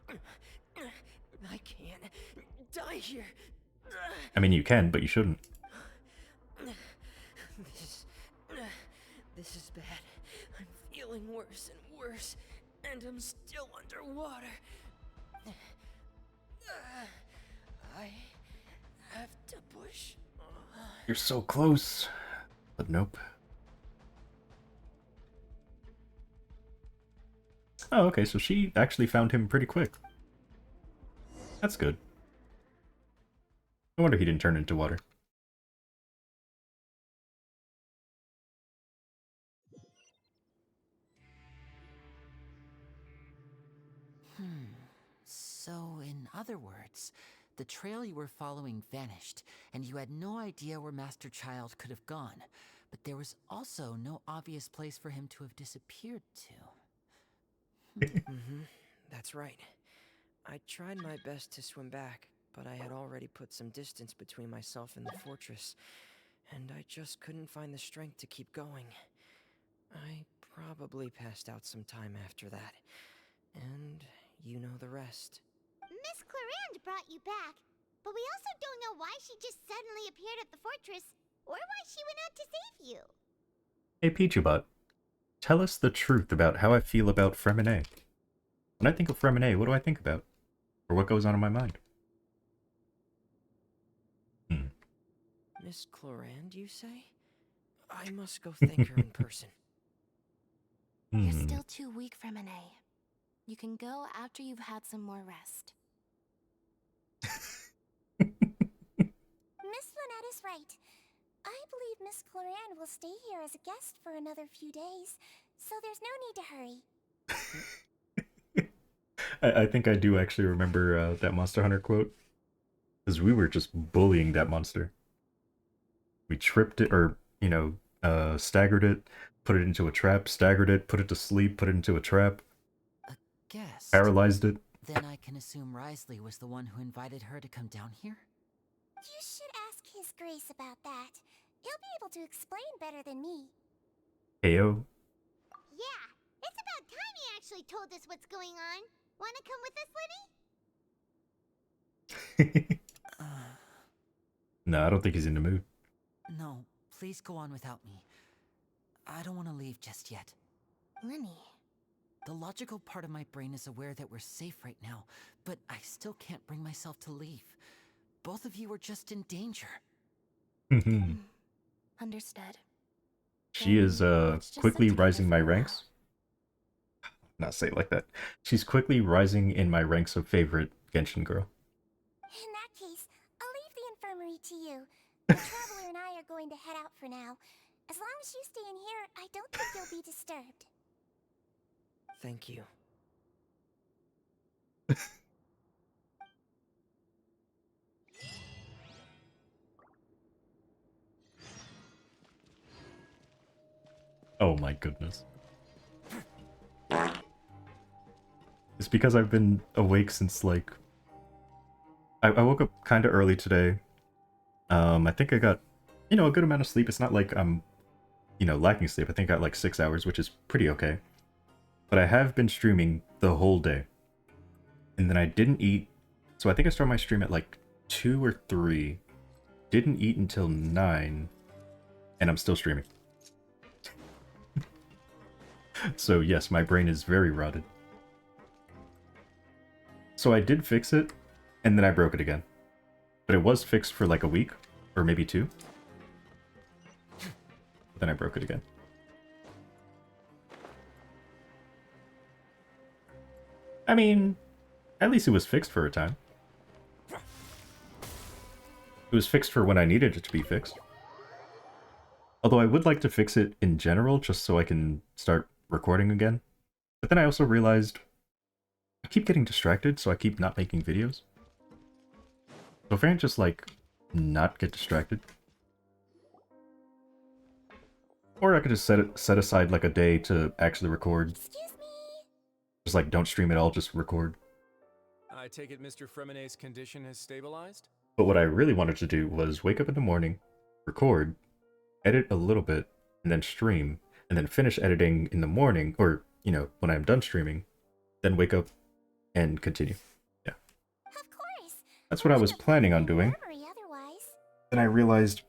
I can't die here. I mean, you can, but you shouldn't. This is bad. I'm feeling worse and worse, and I'm still underwater. I have to push. You're so close. But nope. Oh, okay, so she actually found him pretty quick. That's good. No wonder he didn't turn into water. So, in other words, the trail you were following vanished, and you had no idea where Master Child could have gone, but there was also no obvious place for him to have disappeared to. That's right. I tried my best to swim back, but I had already put some distance between myself and the fortress, and I just couldn't find the strength to keep going. I probably passed out some time after that, and you know the rest. Miss Clarande brought you back, but we also don't know why she just suddenly appeared at the fortress, or why she went out to save you. Hey, Pichubot, tell us the truth about how I feel about Freminet. When I think of Freminet, what do I think about? Or what goes on in my mind? Miss Clarande, you say? I must go thank her in person. You're still too weak for Monet. You can go after you've had some more rest. Miss Lynette is right. I believe Miss Clarande will stay here as a guest for another few days, so there's no need to hurry. I think I do actually remember that Monster Hunter quote. Because we were just bullying that monster. We tripped it, or, you know, staggered it, put it into a trap, staggered it, put it to sleep, put it into a trap, A guest? paralyzed it. Then I can assume Risley was the one who invited her to come down here? You should ask His Grace about that. He'll be able to explain better than me. Heyo. Yeah, it's about time he actually told us what's going on. Wanna come with us, Liddy? No, I don't think he's in the mood. No, please go on without me. I don't want to leave just yet. Lenny. The logical part of my brain is aware that we're safe right now, but I still can't bring myself to leave. Both of you are just in danger. Understood. She is let's just quickly sit together rising for my a while. ranks. Not say it like that. She's quickly rising in my ranks of favorite Genshin girl. In that case, I'll leave the infirmary to you. The Traveler and I are going to head out for now. As long as you stay in here, I don't think you'll be disturbed. Thank you. Oh my goodness. It's because I've been awake since like... I woke up kind of early today. I think I got, a good amount of sleep. It's not like I'm, lacking sleep. I think I got like 6 hours, which is pretty okay. But I have been streaming the whole day. And then I didn't eat. So I think I started my stream at like 2 or 3. Didn't eat until 9. And I'm still streaming. So yes, my brain is very rotted. So I did fix it, and then I broke it again. But it was fixed for like a week, or maybe 2. Then I broke it again. I mean, at least it was fixed for a time. It was fixed for when I needed it to be fixed. Although I would like to fix it in general, just so I can start recording again. But then I also realized I keep getting distracted, so I keep not making videos. So if I can just, like, not get distracted. Or I could just set aside, like, a day to actually record. Excuse me. Just, like, don't stream at all, just record. I take it Mr. Fremonet's condition has stabilized? But what I really wanted to do was wake up in the morning, record, edit a little bit, and then stream, and then finish editing in the morning, or, when I'm done streaming, then wake up and continue. Yeah. Of course. That's what I was planning on doing. Otherwise. Then I realized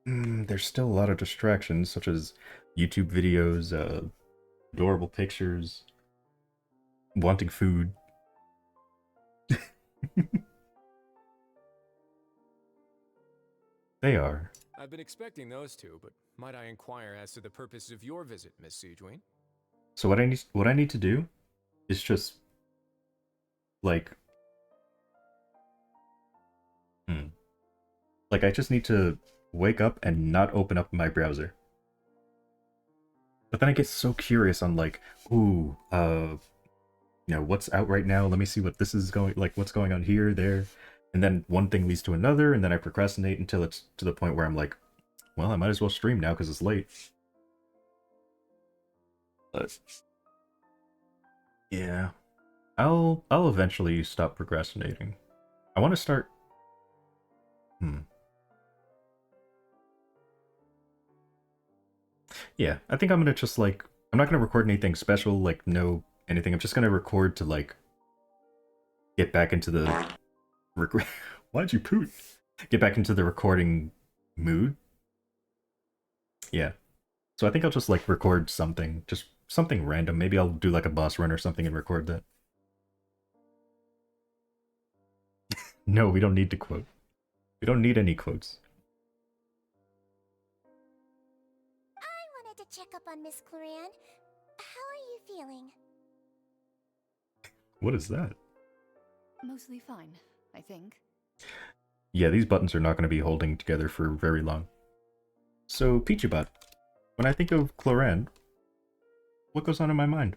there's still a lot of distractions, such as YouTube videos, adorable pictures, wanting food. They are. I've been expecting those two, but might I inquire as to the purpose of your visit, Miss Siegeween? So what I need to do is just like I just need to wake up and not open up my browser. But then I get so curious on like, ooh, what's out right now? Let me see what this is what's going on here, there. And then one thing leads to another, and then I procrastinate until it's to the point where I'm like, well, I might as well stream now because it's late. But yeah, I'll eventually stop procrastinating. I want to start. Yeah, I think I'm gonna just I'm not gonna record anything special, no anything. I'm just gonna record to get back into the Why'd you poot? Get back into the recording mood. Yeah. So I think I'll just record something, just something random. Maybe I'll do a boss run or something and record that. No, we don't need to quote. We don't need any quotes. I wanted to check up on Miss Cloran. How are you feeling? What is that? Mostly fine, I think. Yeah, these buttons are not going to be holding together for very long. So, Peachybot, when I think of Cloran, what goes on in my mind?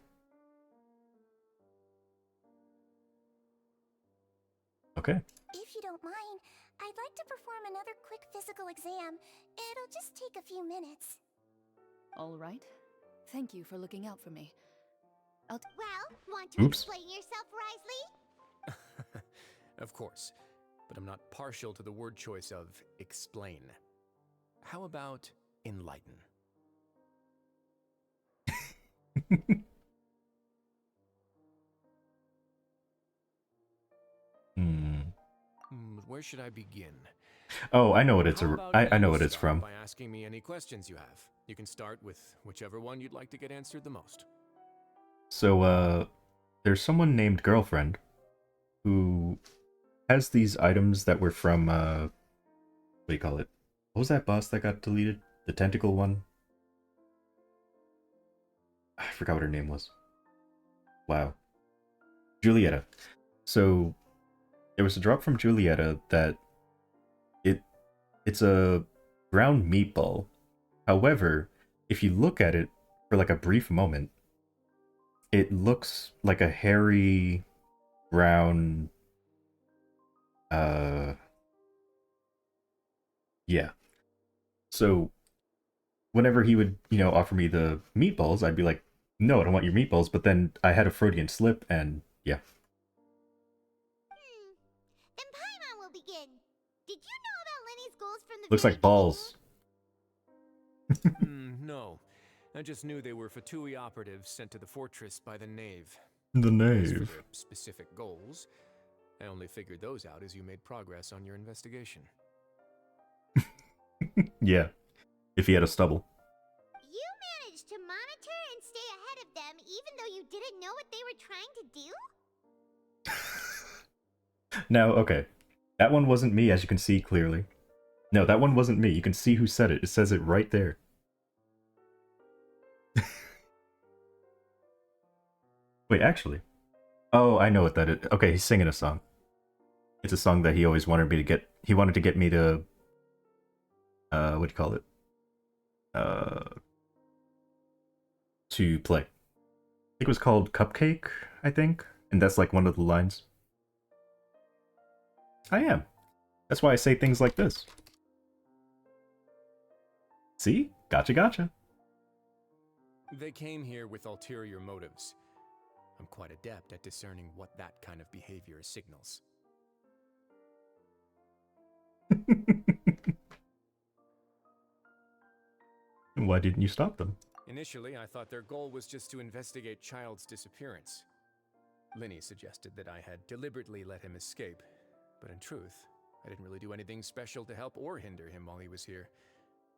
Okay. If you don't mind, I'd like to perform another quick physical exam. It'll just take a few minutes. All right. Thank you for looking out for me. Well, want to Oops. explain yourself, Risley? Of course, but I'm not partial to the word choice of explain. How about enlighten? Where should I begin? Oh, I know what it's How a. about I know you what it's start from. by asking me any questions you have. You can start with whichever one you'd like to get answered the most. So, there's someone named Girlfriend who has these items that were from, what do you call it? What was that boss that got deleted? The tentacle one? I forgot what her name was. Wow. Julieta. So, there was a drop from Julieta that it's a brown meatball. However, if you look at it for like a brief moment, it looks like a hairy brown yeah. So whenever he would, offer me the meatballs, I'd be like, "No, I don't want your meatballs." But then I had a Freudian slip and yeah. Then Paimon will begin. Did you know about Lenny's goals from the Looks very like balls. No. I just knew they were Fatui operatives sent to the fortress by the Knave. The As for knave. their specific goals, I only figured those out as you made progress on your investigation. Yeah. If he had a stubble. You managed to monitor and stay ahead of them even though you didn't know what they were trying to do? Now, okay. That one wasn't me, as you can see clearly. No, that one wasn't me. You can see who said it. It says it right there. Wait, actually. Oh, I know what that is. Okay, he's singing a song. It's a song that he always wanted me to get. He wanted to get me to. What do you call it? To play. I think it was called Cupcake, I think. And that's like one of the lines. I am. That's why I say things like this. See? Gotcha, gotcha. They came here with ulterior motives. I'm quite adept at discerning what that kind of behavior signals. Why didn't you stop them? Initially, I thought their goal was just to investigate Child's disappearance. Linny suggested that I had deliberately let him escape, but in truth, I didn't really do anything special to help or hinder him while he was here.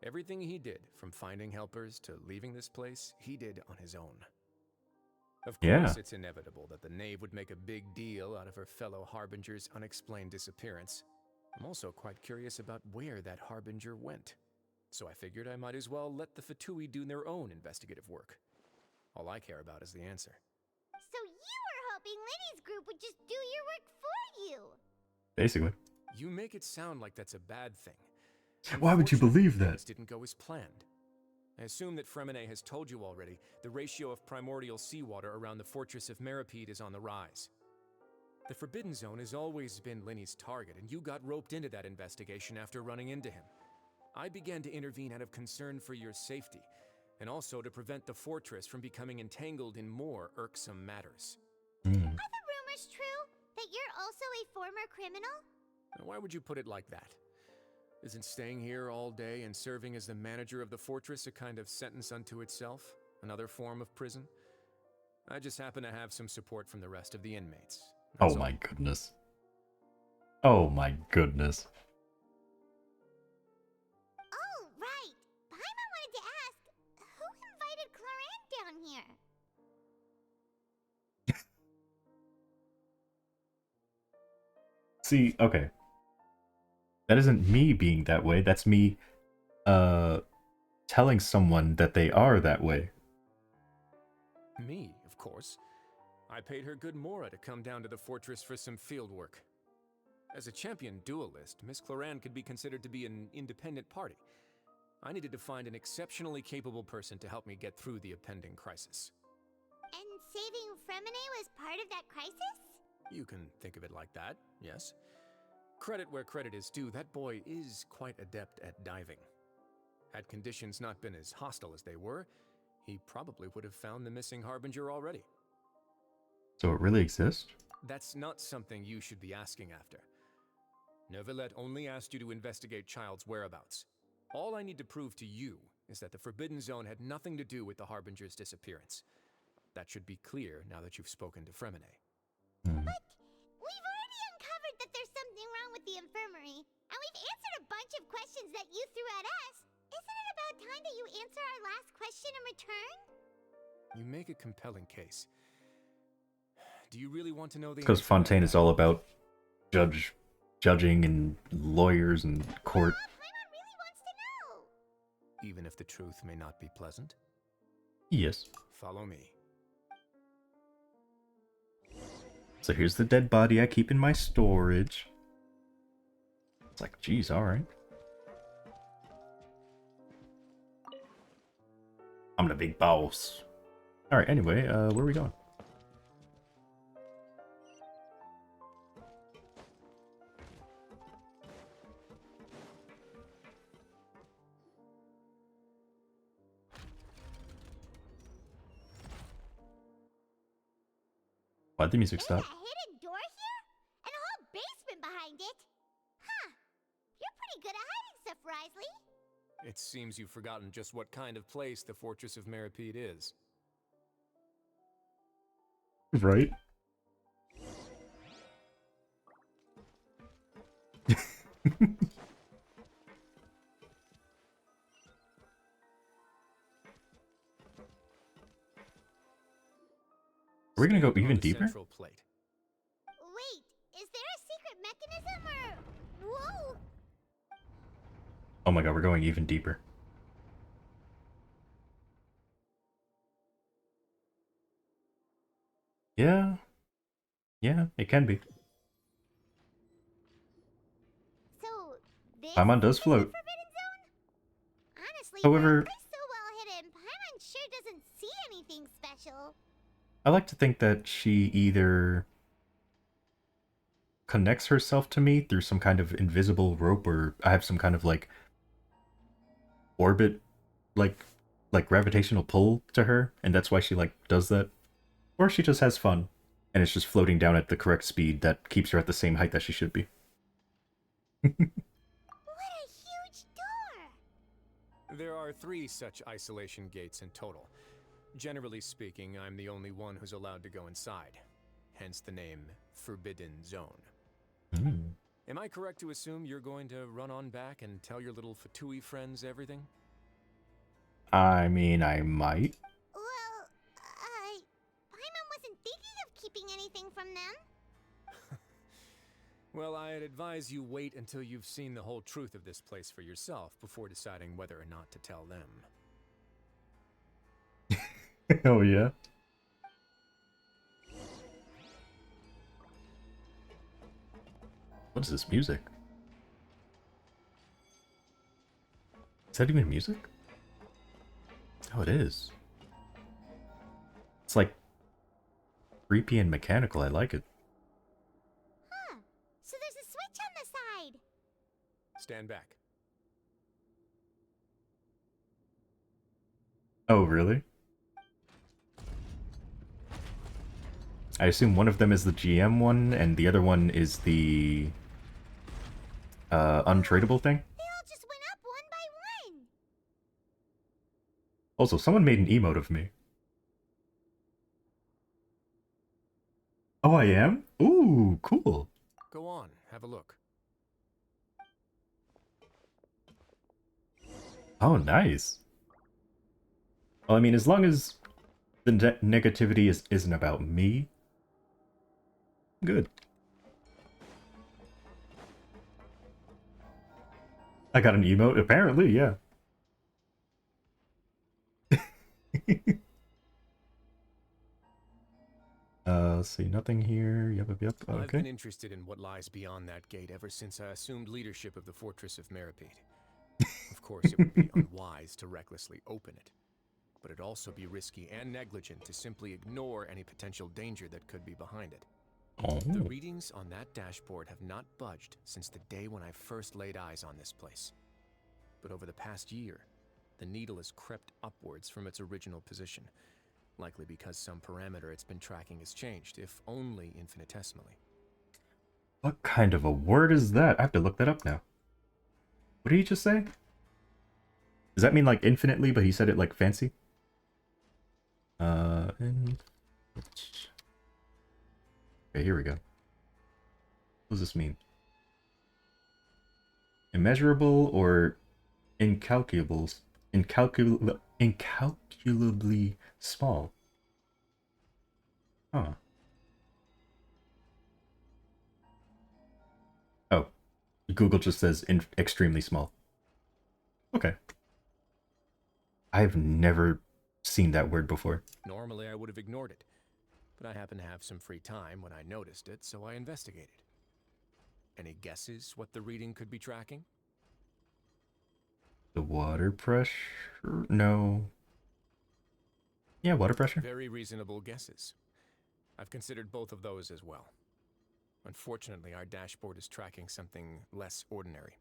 Everything he did, from finding helpers to leaving this place, he did on his own. Of course, it's inevitable that the Knave would make a big deal out of her fellow Harbinger's unexplained disappearance. I'm also quite curious about where that Harbinger went. So I figured I might as well let the Fatui do their own investigative work. All I care about is the answer. So you were hoping Lenny's group would just do your work for you. Basically. You make it sound like that's a bad thing. Why would you believe that? Things didn't go as planned. I assume that Fremine has told you already, the ratio of primordial seawater around the fortress of Meripede is on the rise. The Forbidden Zone has always been Lenny's target, and you got roped into that investigation after running into him. I began to intervene out of concern for your safety, and also to prevent the fortress from becoming entangled in more irksome matters. Are the rumors true? That you're also a former criminal? Now, why would you put it like that? Isn't staying here all day and serving as the manager of the fortress a kind of sentence unto itself? Another form of prison? I just happen to have some support from the rest of the inmates. Oh my goodness. Oh my goodness. Oh, right. Paimon wanted to ask, who invited Cloran down here? See, okay. That isn't me being that way. That's me, telling someone that they are that way. Me, of course. I paid her good mora to come down to the fortress for some field work. As a champion duelist, Miss Cloran could be considered to be an independent party. I needed to find an exceptionally capable person to help me get through the impending crisis. And saving Fremine was part of that crisis? You can think of it like that, yes. Credit where credit is due, that boy is quite adept at diving. Had conditions not been as hostile as they were, he probably would have found the missing Harbinger already. So it really exists? That's not something you should be asking after. Neuvillette only asked you to investigate Child's whereabouts. All I need to prove to you is that the Forbidden Zone had nothing to do with the Harbinger's disappearance. That should be clear now that you've spoken to Fremine. But we've already uncovered that there's something wrong with the infirmary, and we've answered a bunch of questions that you threw at us. Isn't it about time that you answer our last question in return? You make a compelling case. Do you really want to know the Because answer? Fontaine is all about judging and lawyers and court. Paimon really wants to know. Even if the truth may not be pleasant? Yes. Follow me. So here's the dead body I keep in my storage. It's like, geez, alright. I'm the big boss. Alright, anyway, where are we going? Why'd the music stop? There's a hidden door here? And a whole basement behind it? Huh. You're pretty good at hiding stuff, Risley. It seems you've forgotten just what kind of place the Fortress of Meripede is. Right? Are we gonna go even deeper? Central plate. Wait, is there a secret mechanism or... Whoa! Oh my god, we're going even deeper. Yeah. Yeah, it can be. So, this Paimon does is the float. Forbidden Zone? Honestly, However- for a place so well hidden, Paimon sure doesn't see anything special. I like to think that she either connects herself to me through some kind of invisible rope, or I have some kind of like orbit, like gravitational pull to her, and that's why she like does that. Or she just has fun, and it's just floating down at the correct speed that keeps her at the same height that she should be. What a huge door! There are 3 such isolation gates in total. Generally speaking, I'm the only one who's allowed to go inside. Hence the name Forbidden Zone. Am I correct to assume you're going to run on back and tell your little Fatui friends everything? I mean, I might. Well, Paimon wasn't thinking of keeping anything from them. Well, I'd advise you wait until you've seen the whole truth of this place for yourself before deciding whether or not to tell them. Oh yeah. What is this music? Is that even music? Oh, it is. It's like creepy and mechanical. I like it. Huh. So there's a switch on the side. Stand back. Oh, really? I assume one of them is the GM one, and the other one is the untradeable thing? They all just went up one by one. Also, someone made an emote of me. Oh, I am? Ooh, cool. Go on, have a look. Oh, nice. Well, I mean, as long as the negativity isn't about me, good. I got an emote, apparently, yeah. Let's see, nothing here. Yep, I've okay. been interested in what lies beyond that gate ever since I assumed leadership of the Fortress of Meripede. Of course, it would be unwise to recklessly open it, but it'd also be risky and negligent to simply ignore any potential danger that could be behind it. Oh. The readings on that dashboard have not budged since the day when I first laid eyes on this place. But over the past year, the needle has crept upwards from its original position, likely because some parameter it's been tracking has changed, if only infinitesimally. What kind of a word is that? I have to look that up now. What did he just say? Does that mean like infinitely, but he said it like fancy? Okay, here we go. What does this mean? Immeasurable or incalculably small? Huh. Oh, Google just says extremely small. Okay. I've never seen that word before. Normally I would have ignored it, but I happened to have some free time when I noticed it, so I investigated. Any guesses what the reading could be tracking? The water pressure? No. Yeah, water pressure. Very reasonable guesses. I've considered both of those as well. Unfortunately, our dashboard is tracking something less ordinary.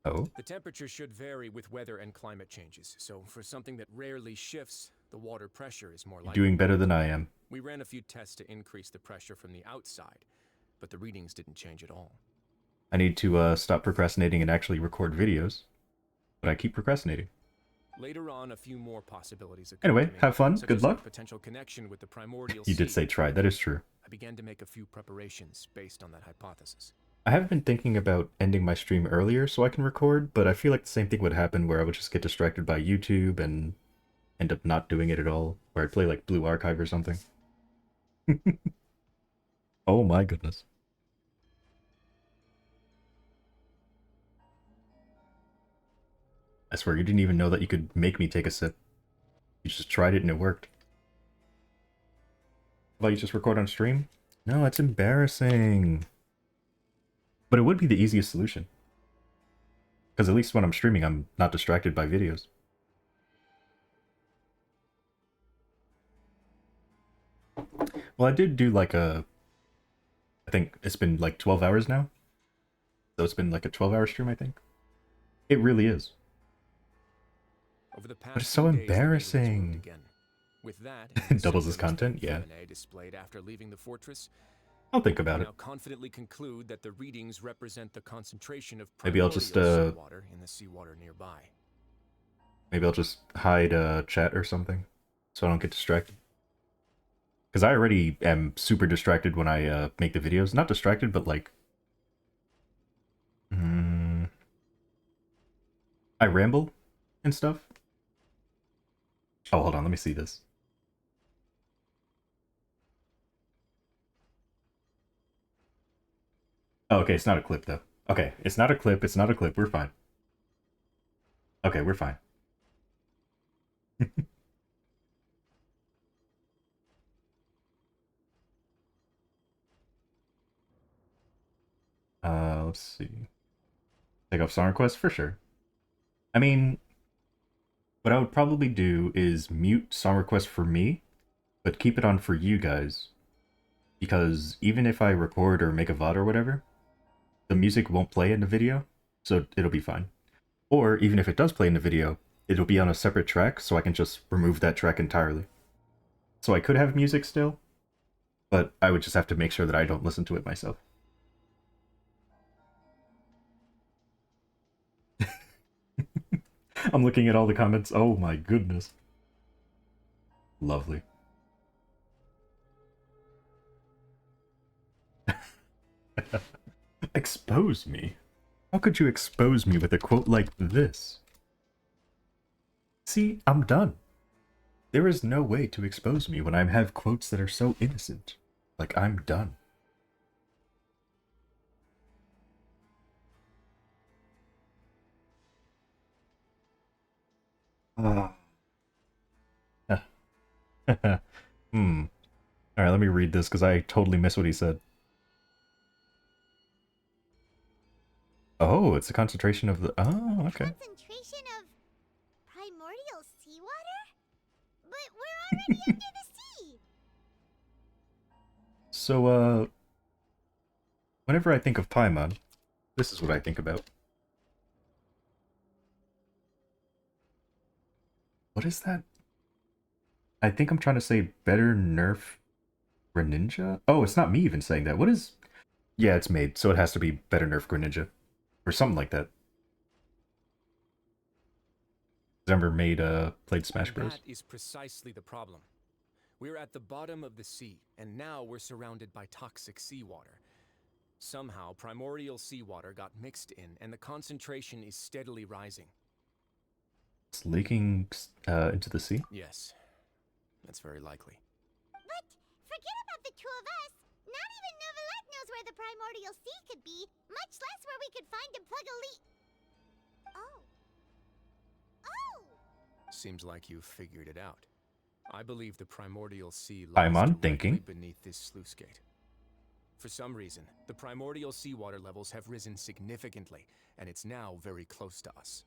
Oh? The temperature should vary with weather and climate changes, so for something that rarely shifts, the water pressure is more You're likely. doing better than I am. We ran a few tests to increase the pressure from the outside, but the readings didn't change at all. I need to stop procrastinating and actually record videos, but I keep procrastinating. Later on, a few more possibilities occurred Anyway, to me, have fun. such Good as luck. a potential connection with the primordial You did sea. say try. That is true. I began to make a few preparations based on that hypothesis. I have been thinking about ending my stream earlier so I can record, but I feel like the same thing would happen where I would just get distracted by YouTube and end up not doing it at all, where I'd play like Blue Archive or something. Oh my goodness. I swear, you didn't even know that you could make me take a sip. You just tried it and it worked. How about you just record on stream? No, that's embarrassing. But it would be the easiest solution. Because at least when I'm streaming, I'm not distracted by videos. Well, I did do like a... I think it's been like 12 hours now. So it's been like a 12-hour stream, I think. It really is. Over the past But it's so few days, the needle has moved embarrassing. again. With that, and the Doubles his symptoms content, that yeah. Femine displayed after leaving the fortress, I'll think about I it. now confidently conclude that the readings represent the concentration of Maybe I'll primordial just, seawater in the seawater nearby. Maybe I'll just hide chat or something, so I don't get distracted. Because I already am super distracted when I make the videos. Not distracted, but like... I ramble and stuff. Oh, hold on, let me see this. Oh, okay, it's not a clip, though. Okay, it's not a clip, it's not a clip, we're fine. Okay, we're fine. Let's see. Take off song requests? For sure. I mean, what I would probably do is mute song requests for me, but keep it on for you guys. Because even if I record or make a VOD or whatever, the music won't play in the video, so it'll be fine. Or even if it does play in the video, it'll be on a separate track, so I can just remove that track entirely. So I could have music still, but I would just have to make sure that I don't listen to it myself. I'm looking at all the comments. Oh my goodness. Lovely. Expose me? How could you expose me with a quote like this? See, I'm done. There is no way to expose me when I have quotes that are so innocent. Like, I'm done. Alright, let me read this because I totally missed what he said. Oh, it's a concentration of the... Oh, okay. Concentration of primordial seawater? But we're already under the sea! So, whenever I think of Paimon, this is what I think about. What is that? I think I'm trying to say better nerf Greninja? Oh, it's not me even saying that. What is... Yeah, it's made, so it has to be better nerf Greninja. Or something like that. Remember made, played Smash And Bros? that is precisely the problem. We're at the bottom of the sea, and now we're surrounded by toxic seawater. Somehow, primordial seawater got mixed in, and the concentration is steadily rising. It's leaking into the sea? Yes, that's very likely. But forget about the two of us. Not even Novelette knows where the primordial sea could be, much less where we could find and plug a leak. Oh. Oh! Seems like you've figured it out. I believe the primordial sea I'm lies on directly thinking. beneath this sluice gate. For some reason, the primordial seawater levels have risen significantly, and it's now very close to us.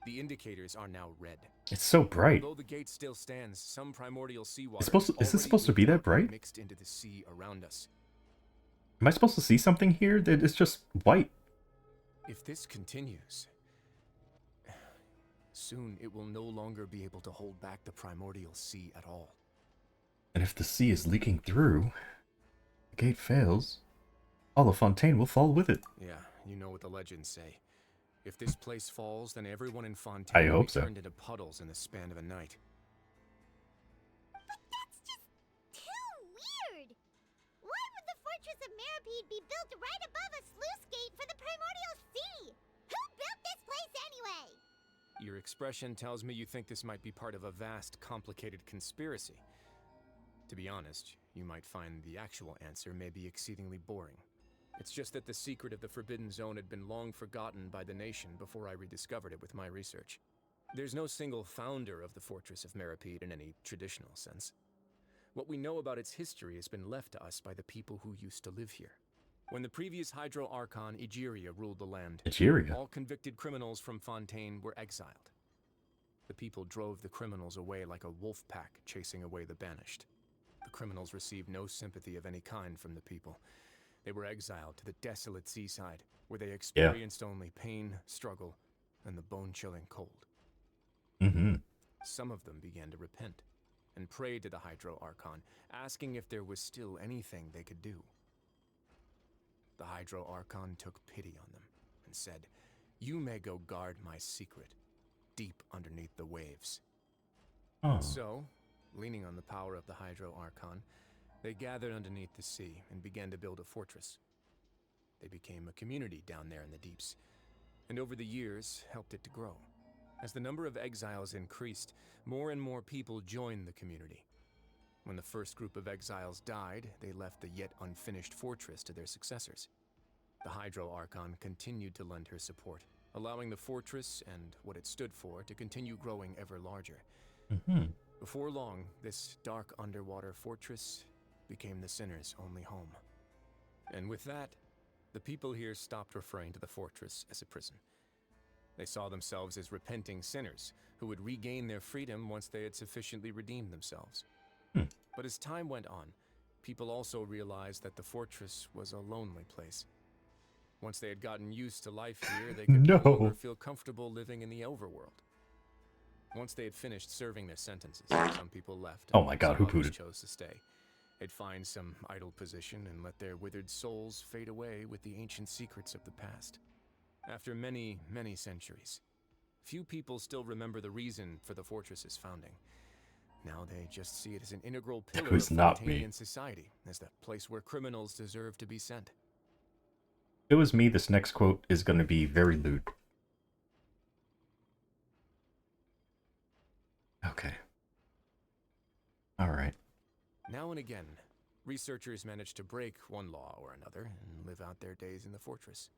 The indicators are now red. It's so bright. Although the gate still stands, some primordial seawater Is this supposed to be that bright? mixed into the sea around us. Am I supposed to see something here? That it's just white. If this continues, soon it will no longer be able to hold back the primordial sea at all. And if the sea is leaking through, the gate fails, all of Fontaine will fall with it. Yeah, you know what the legends say. If this place falls, then everyone in I Fontaine will hope be so. turned into puddles in the span of a night. But that's just too weird! Why would the Fortress of Meripede be built right above a sluice gate for the primordial sea? Who built this place anyway? Your expression tells me you think this might be part of a vast, complicated conspiracy. To be honest, you might find the actual answer may be exceedingly boring. It's just that the secret of the Forbidden Zone had been long forgotten by the nation before I rediscovered it with my research. There's no single founder of the Fortress of Meripede in any traditional sense. What we know about its history has been left to us by the people who used to live here. When the previous Hydro Archon Egeria ruled the land, Egeria? all convicted criminals from Fontaine were exiled. The people drove the criminals away like a wolf pack chasing away the banished. The criminals received no sympathy of any kind from the people. They were exiled to the desolate seaside, where they experienced only pain, struggle, and the bone-chilling cold. Some of them began to repent, and prayed to the Hydro Archon, asking if there was still anything they could do. The Hydro Archon took pity on them, and said, "You may go guard my secret, deep underneath the waves." Oh. So, leaning on the power of the Hydro Archon, they gathered underneath the sea and began to build a fortress. They became a community down there in the deeps, and over the years helped it to grow. As the number of exiles increased, more and more people joined the community. When the first group of exiles died, they left the yet unfinished fortress to their successors. The Hydro Archon continued to lend her support, allowing the fortress and what it stood for to continue growing ever larger. Before long, this dark underwater fortress became the sinner's only home. And with that, the people here stopped referring to the fortress as a prison. They saw themselves as repenting sinners who would regain their freedom once they had sufficiently redeemed themselves. But as time went on, people also realized that the fortress was a lonely place. Once they had gotten used to life here, they could no longer feel comfortable living in the overworld. Once they had finished serving their sentences, some people left. Oh my god, who some others pooted? chose to stay. They'd find some idle position and let their withered souls fade away with the ancient secrets of the past. After many, many centuries, few people still remember the reason for the fortress's founding. Now they just see it as an integral pillar of was not me. Fontanian society, as the place where criminals deserve to be sent. If it was me, this next quote is going to be very lewd. Okay. Alright. Now and again, researchers manage to break one law or another and live out their days in the fortress.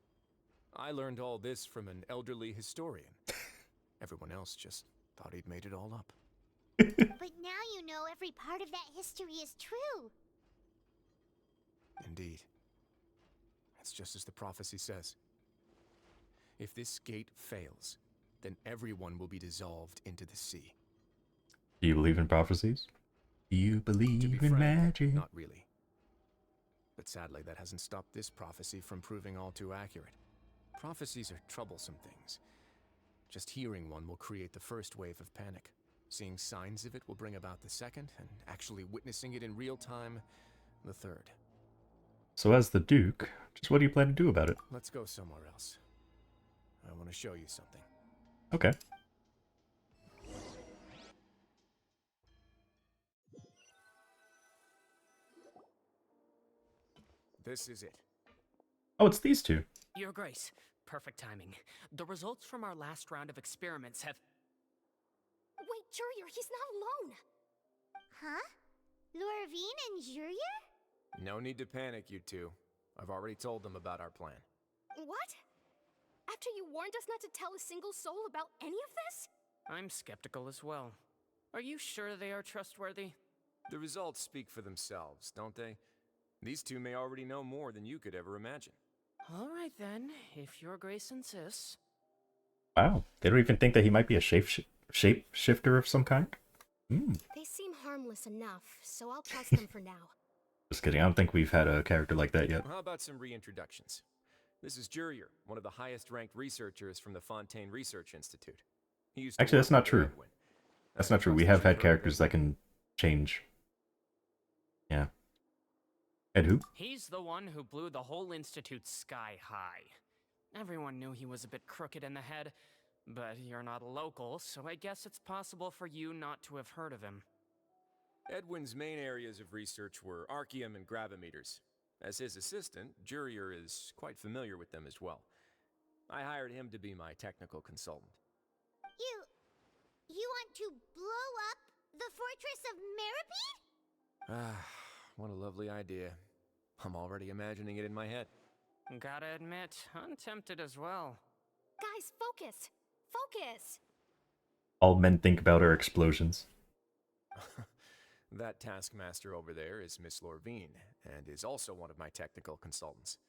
I learned all this from an elderly historian. Everyone else just thought he'd made it all up. But now you know every part of that history is true. Indeed. It's just as the prophecy says. If this gate fails, then everyone will be dissolved into the sea. Do you believe in prophecies? Do you To believe be in frank, magic? not really. But sadly, that hasn't stopped this prophecy from proving all too accurate. Prophecies are troublesome things. Just hearing one will create the first wave of panic. Seeing signs of it will bring about the second, and actually witnessing it in real time, the third. So as the Duke, just what do you plan to do about it? Let's go somewhere else. I want to show you something. Okay. This is it. Oh, it's these two. Your Grace, perfect timing. The results from our last round of experiments have... Wait, Jurier, he's not alone! Huh? Lorvine and Jurier? No need to panic, you two. I've already told them about our plan. What? After you warned us not to tell a single soul about any of this? I'm skeptical as well. Are you sure they are trustworthy? The results speak for themselves, don't they? These two may already know more than you could ever imagine. All right then, if Your Grace insists. Wow, they don't even think that he might be a shapeshifter of some kind? Hmm. They seem harmless enough, so I'll trust them for now. Just kidding, I don't think we've had a character like that yet. How about some reintroductions? This is Jurier, one of the highest-ranked researchers from the Fontaine Research Institute. He used to Actually, that's work not under true. Edwin. That's not true. We have had characters that can change. Yeah. Ed who? He's the one who blew the whole institute sky high. Everyone knew he was a bit crooked in the head, but you're not a local, so I guess it's possible for you not to have heard of him. Edwin's main areas of research were archaeum and gravimeters. As his assistant, Jurier is quite familiar with them as well. I hired him to be my technical consultant. You want to blow up the fortress of Meripede? Ah, what a lovely idea. I'm already imagining it in my head. Gotta admit, I'm tempted as well. Guys, focus! Focus! All men think about are explosions. That taskmaster over there is Miss Lorvine, and is also one of my technical consultants.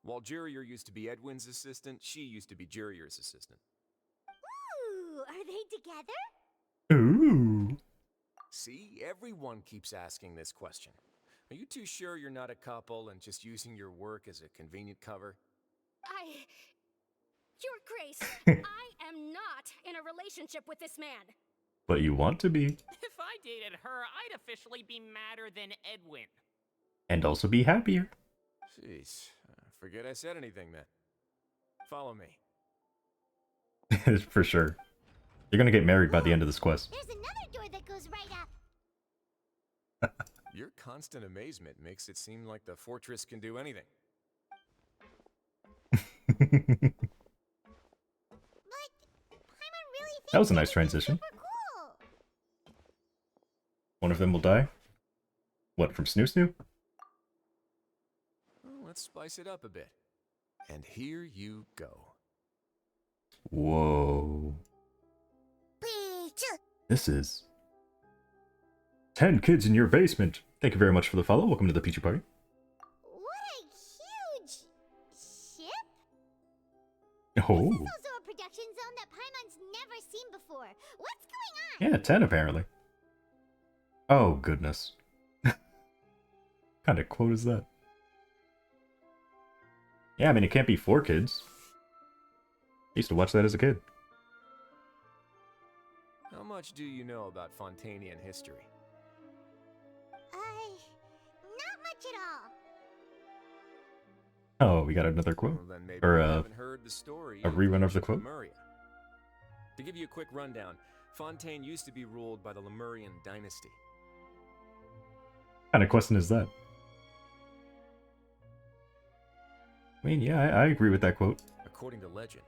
While Jurier used to be Edwin's assistant, she used to be Jurier's assistant. Ooh, are they together? Ooh. See, everyone keeps asking this question. Are you too sure you're not a couple and just using your work as a convenient cover? Your Grace, I am not in a relationship with this man. But you want to be. If I dated her, I'd officially be madder than Edwin. And also be happier. Jeez, forget I said anything then. Follow me. For sure. You're gonna get married by the end of this quest. There's another door that goes right up. Your constant amazement makes it seem like the fortress can do anything. That was a nice transition. Cool. One of them will die? What, from Snoo Snoo? Well, let's spice it up a bit. And here you go. Whoa. This is 10 kids in your basement. Thank you very much for the follow. Welcome to the Peachy Party. What a huge ship! Oh. This is also a production zone that Paimon's never seen before. What's going on? Yeah, 10 apparently. Oh, goodness. Kind of quote is that? Yeah, I mean, it can't be 4 kids. I used to watch that as a kid. How much do you know about Fontainian history? Not much at all. Oh, we got another quote? Well, then maybe Or you haven't heard the story a rerun of the quote? Lemuria. To give you a quick rundown, Fontaine used to be ruled by the Lemurian dynasty. What kind of question is that? I mean, yeah, I agree with that quote. According to legend,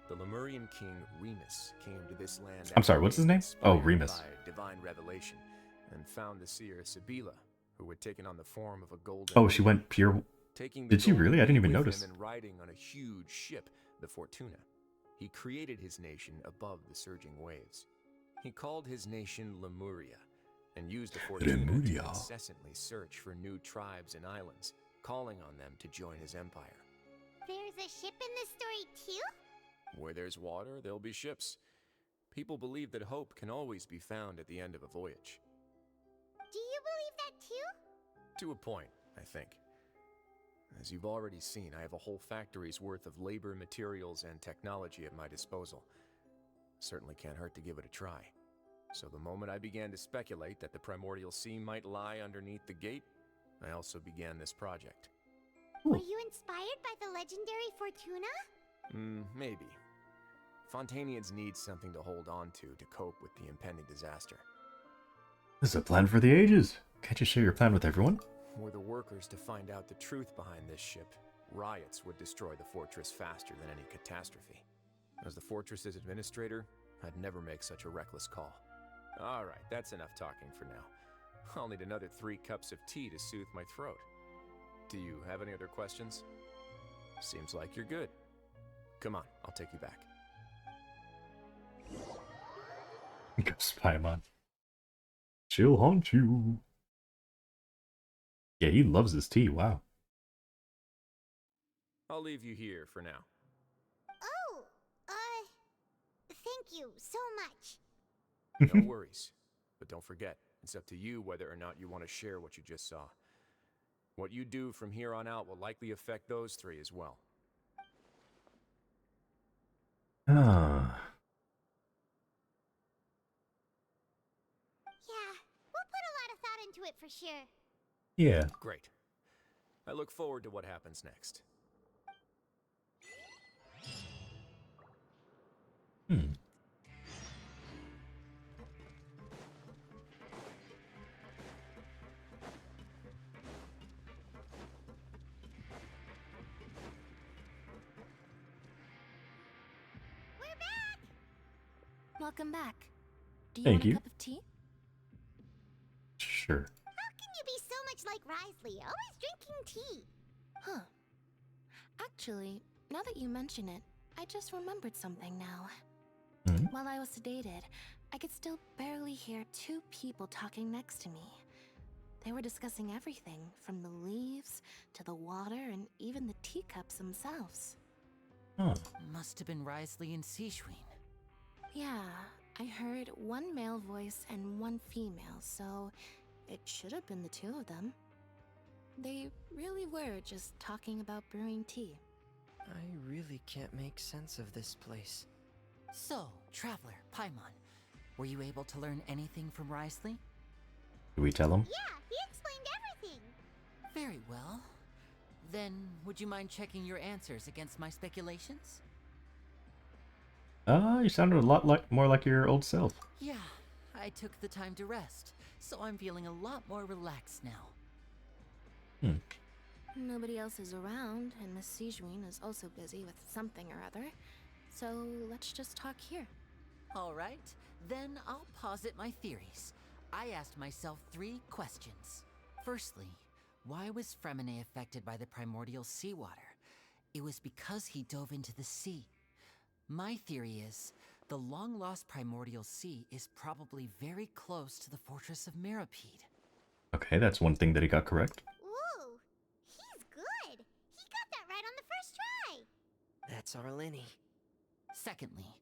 the Lemurian king Remus came to this land. I'm sorry, what's his name? Oh, inspired Remus. by divine revelation, and found the seer Sibila, who had taken on the form of a golden. Oh, she went pure. Taking Did she really? I didn't even with notice. him and riding on a huge ship, the Fortuna, he created his nation above the surging waves. He called his nation Lemuria, and used the Fortuna Lemuria. to incessantly search for new tribes and islands, calling on them to join his empire. There's a ship in this story too? Where there's water, there'll be ships. People believe that hope can always be found at the end of a voyage. Do you believe that too? To a point, I think. As you've already seen, I have a whole factory's worth of labor, materials, and technology at my disposal. Certainly can't hurt to give it a try. So the moment I began to speculate that the primordial sea might lie underneath the gate, I also began this project. Were you inspired by the legendary Fortuna? Maybe. Fontanians need something to hold on to cope with the impending disaster. This is a plan for the ages. Can't you share your plan with everyone? Were the workers to find out the truth behind this ship, riots would destroy the fortress faster than any catastrophe. As the fortress's administrator, I'd never make such a reckless call. Alright, that's enough talking for now. I'll need another 3 cups of tea to soothe my throat. Do you have any other questions? Seems like you're good. Come on, I'll take you back. Ghost Paimon. She'll haunt you. Yeah, he loves his tea, wow. I'll leave you here for now. Oh, thank you so much. No worries. But don't forget, it's up to you whether or not you want to share what you just saw. What you do from here on out will likely affect those 3 as well. Ah. Yeah, we'll put a lot of thought into it for sure. Yeah. Great. I look forward to what happens next. We're back! Welcome back. Do you Thank want a you. cup of tea? Sure. How can you be so much like Risley, always drinking tea? Huh. Actually, now that you mention it, I just remembered something now. While I was sedated, I could still barely hear 2 people talking next to me. They were discussing everything, from the leaves to the water and even the teacups themselves. Huh. Must have been Risley and Sijuin. Yeah, I heard 1 male voice and 1 female, so it should have been the 2 of them. They really were just talking about brewing tea. I really can't make sense of this place. So, Traveler, Paimon, were you able to learn anything from Risley? Do we tell him? Yeah, he explained everything. Very well. Then, would you mind checking your answers against my speculations? You sounded a lot more like your old self. Yeah, I took the time to rest, so I'm feeling a lot more relaxed now. Nobody else is around, and Miss Sijuin is also busy with something or other. So let's just talk here. All right, then I'll posit my theories. I asked myself 3 questions. Firstly, why was Fremine affected by the primordial seawater? It was because he dove into the sea. My theory is, the long-lost primordial sea is probably very close to the fortress of Mirapede. Okay, that's one thing that he got correct. Ooh, he's good. He got that right on the first try. That's Arlini. Secondly,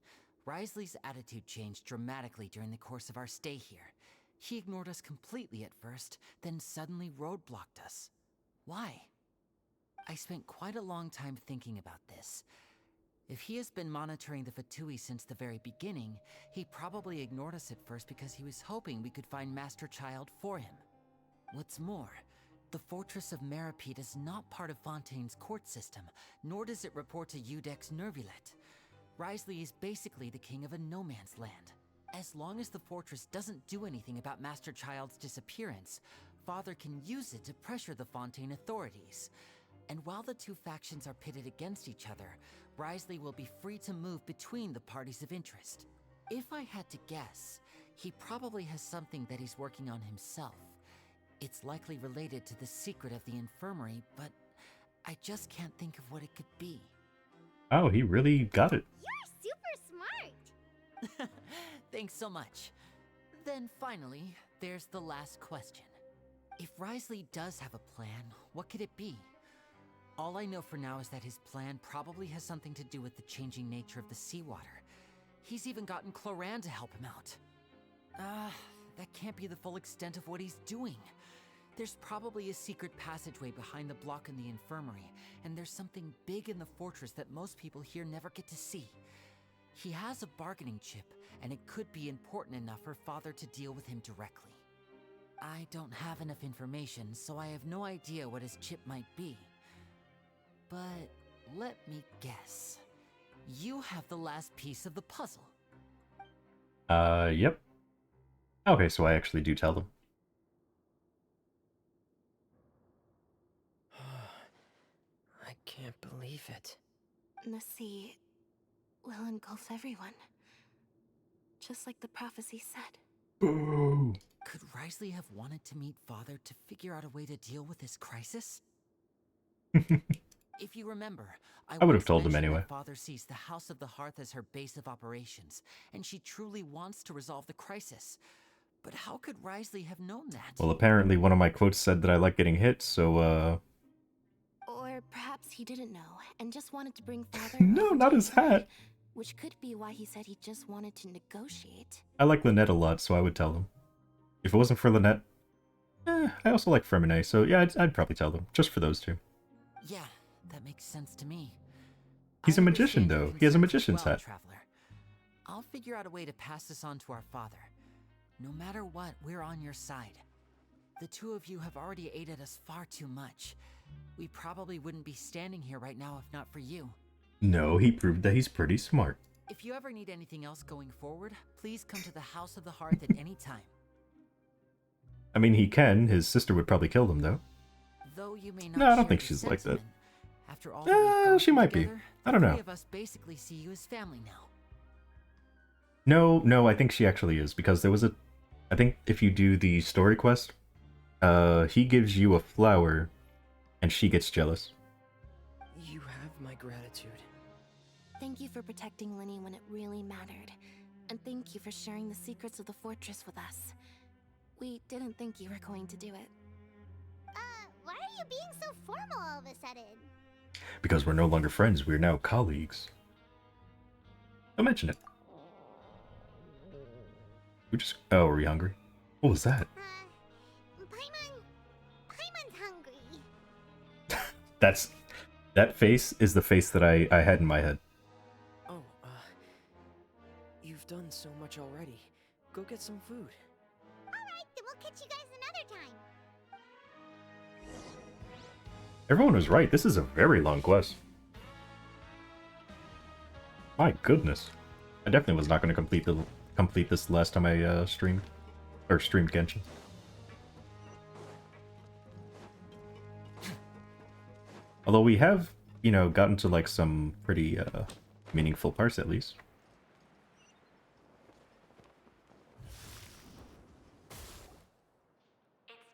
Risley's attitude changed dramatically during the course of our stay here. He ignored us completely at first, then suddenly roadblocked us. Why? I spent quite a long time thinking about this. If he has been monitoring the Fatui since the very beginning, he probably ignored us at first because he was hoping we could find Master Child for him. What's more, the Fortress of Mirapede is not part of Fontaine's court system, nor does it report to Udex Nervulet. Risley is basically the king of a no-man's land. As long as the fortress doesn't do anything about Master Child's disappearance, Father can use it to pressure the Fontaine authorities. And while the 2 factions are pitted against each other, Risley will be free to move between the parties of interest. If I had to guess, he probably has something that he's working on himself. It's likely related to the secret of the infirmary, but I just can't think of what it could be. Oh, he really got it. You're super smart. Thanks so much. Then finally, there's the last question. If Risley does have a plan, what could it be? All I know for now is that his plan probably has something to do with the changing nature of the seawater. He's even gotten Cloran to help him out. That can't be the full extent of what he's doing. There's probably a secret passageway behind the block in the infirmary, and there's something big in the fortress that most people here never get to see. He has a bargaining chip, and it could be important enough for Father to deal with him directly. I don't have enough information, so I have no idea what his chip might be. But let me guess. You have the last piece of the puzzle. Yep. Okay, so I actually do tell them. I can't believe it. The sea will engulf everyone. Just like the prophecy said. Boo! Could Risley have wanted to meet Father to figure out a way to deal with this crisis? If you remember, I would have once told him mentioned anyway. that Father sees the House of the Hearth as her base of operations, and she truly wants to resolve the crisis. But how could Risley have known that? Well, apparently one of my quotes said that I like getting hit, so, Or perhaps he didn't know and just wanted to bring Father No, over not to his side, hat. which could be why he said he just wanted to negotiate. I like Lynette a lot, so I would tell them. If it wasn't for Lynette, I also like Fremine, so yeah, I'd probably tell them, just for those two. Yeah, that makes sense to me. He's I a magician, understand your though. He has a concerns as magician's well, hat. Traveler. I'll figure out a way to pass this on to our father. No matter what, we're on your side. The two of you have already aided us far too much. We probably wouldn't be standing here right now if not for you. No, he proved that he's pretty smart. If you ever need anything else going forward, please come to the House of the Hearth at any time. I mean, he can. His sister would probably kill him, though. Though you may not No, I don't share think this she's like that. sentiment, after all that we've gone She through might be. together, I don't the know. three of us basically see you as family now. No, I think she actually is, because there was a... I think if you do the story quest, he gives you a flower, and she gets jealous. You have my gratitude. Thank you for protecting Linny when it really mattered. And thank you for sharing the secrets of the fortress with us. We didn't think you were going to do it. Why are you being so formal all of a sudden? Because we're no longer friends, we're now colleagues. Don't mention it. We just... Oh, are we hungry? What was that? Paimon's hungry. That face is the face that I had in my head. Oh, you've done so much already. Go get some food. Alright, then we'll catch you guys another time. Everyone was right, this is a very long quest. My goodness. I definitely was not going to complete this last time I streamed Genshin. Although we have, you know, gotten to like some pretty meaningful parts at least.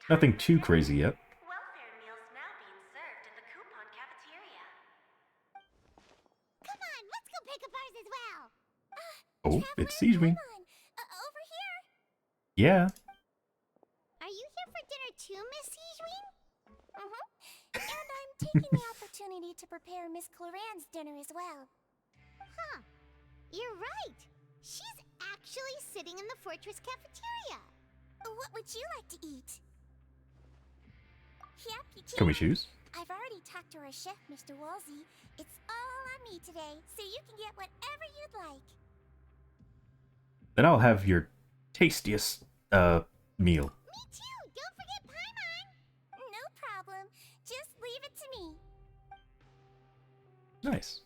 Nothing too crazy yet. Welfare meals now being served in the coupon cafeteria. Come on, let's go pick up ours as well. Oh, it's Siege Wing. Over here. Yeah. Are you here for dinner too, Miss Siegewing? And I'm taking the opportunity to prepare Miss Cloran's dinner as well. Huh. You're right. She's actually sitting in the fortress cafeteria. What would you like to eat? Yep, you Can we can. choose? I've already talked to our chef, Mr. Woolsey. It's all on me today, so you can get whatever you'd like. Then I'll have your tastiest meal. Me too. Don't forget Paimon. No problem. Just leave it to me. Nice.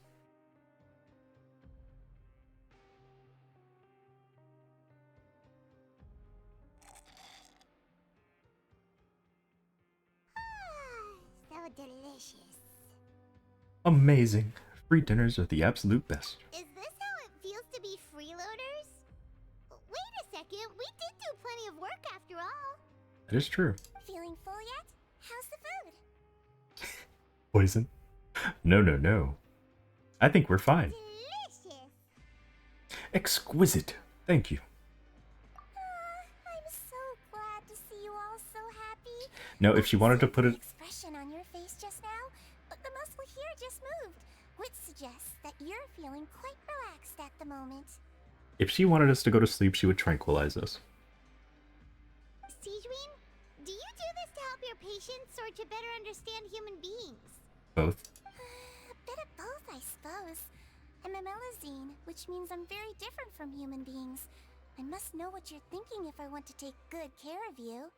So delicious. Amazing. Free dinners are the absolute best. Is this how it feels to be freeloaders? Wait a second. We did do plenty of work after all. That is true. Feeling full yet? How's the food? Poison? No. I think we're fine. Delicious. Exquisite. Thank you. I'm so glad to see you all so happy. Now, if she wanted to put it... The expression on your face just now, the muscle here just moved, which suggests that you're feeling quite relaxed at the moment. If she wanted us to go to sleep, she would tranquilize us. Siegewing, do you do this to help your patients or to better understand human beings? Both. A bit of both, I suppose. I'm a Melazine, which means I'm very different from human beings. I must know what you're thinking if I want to take good care of you.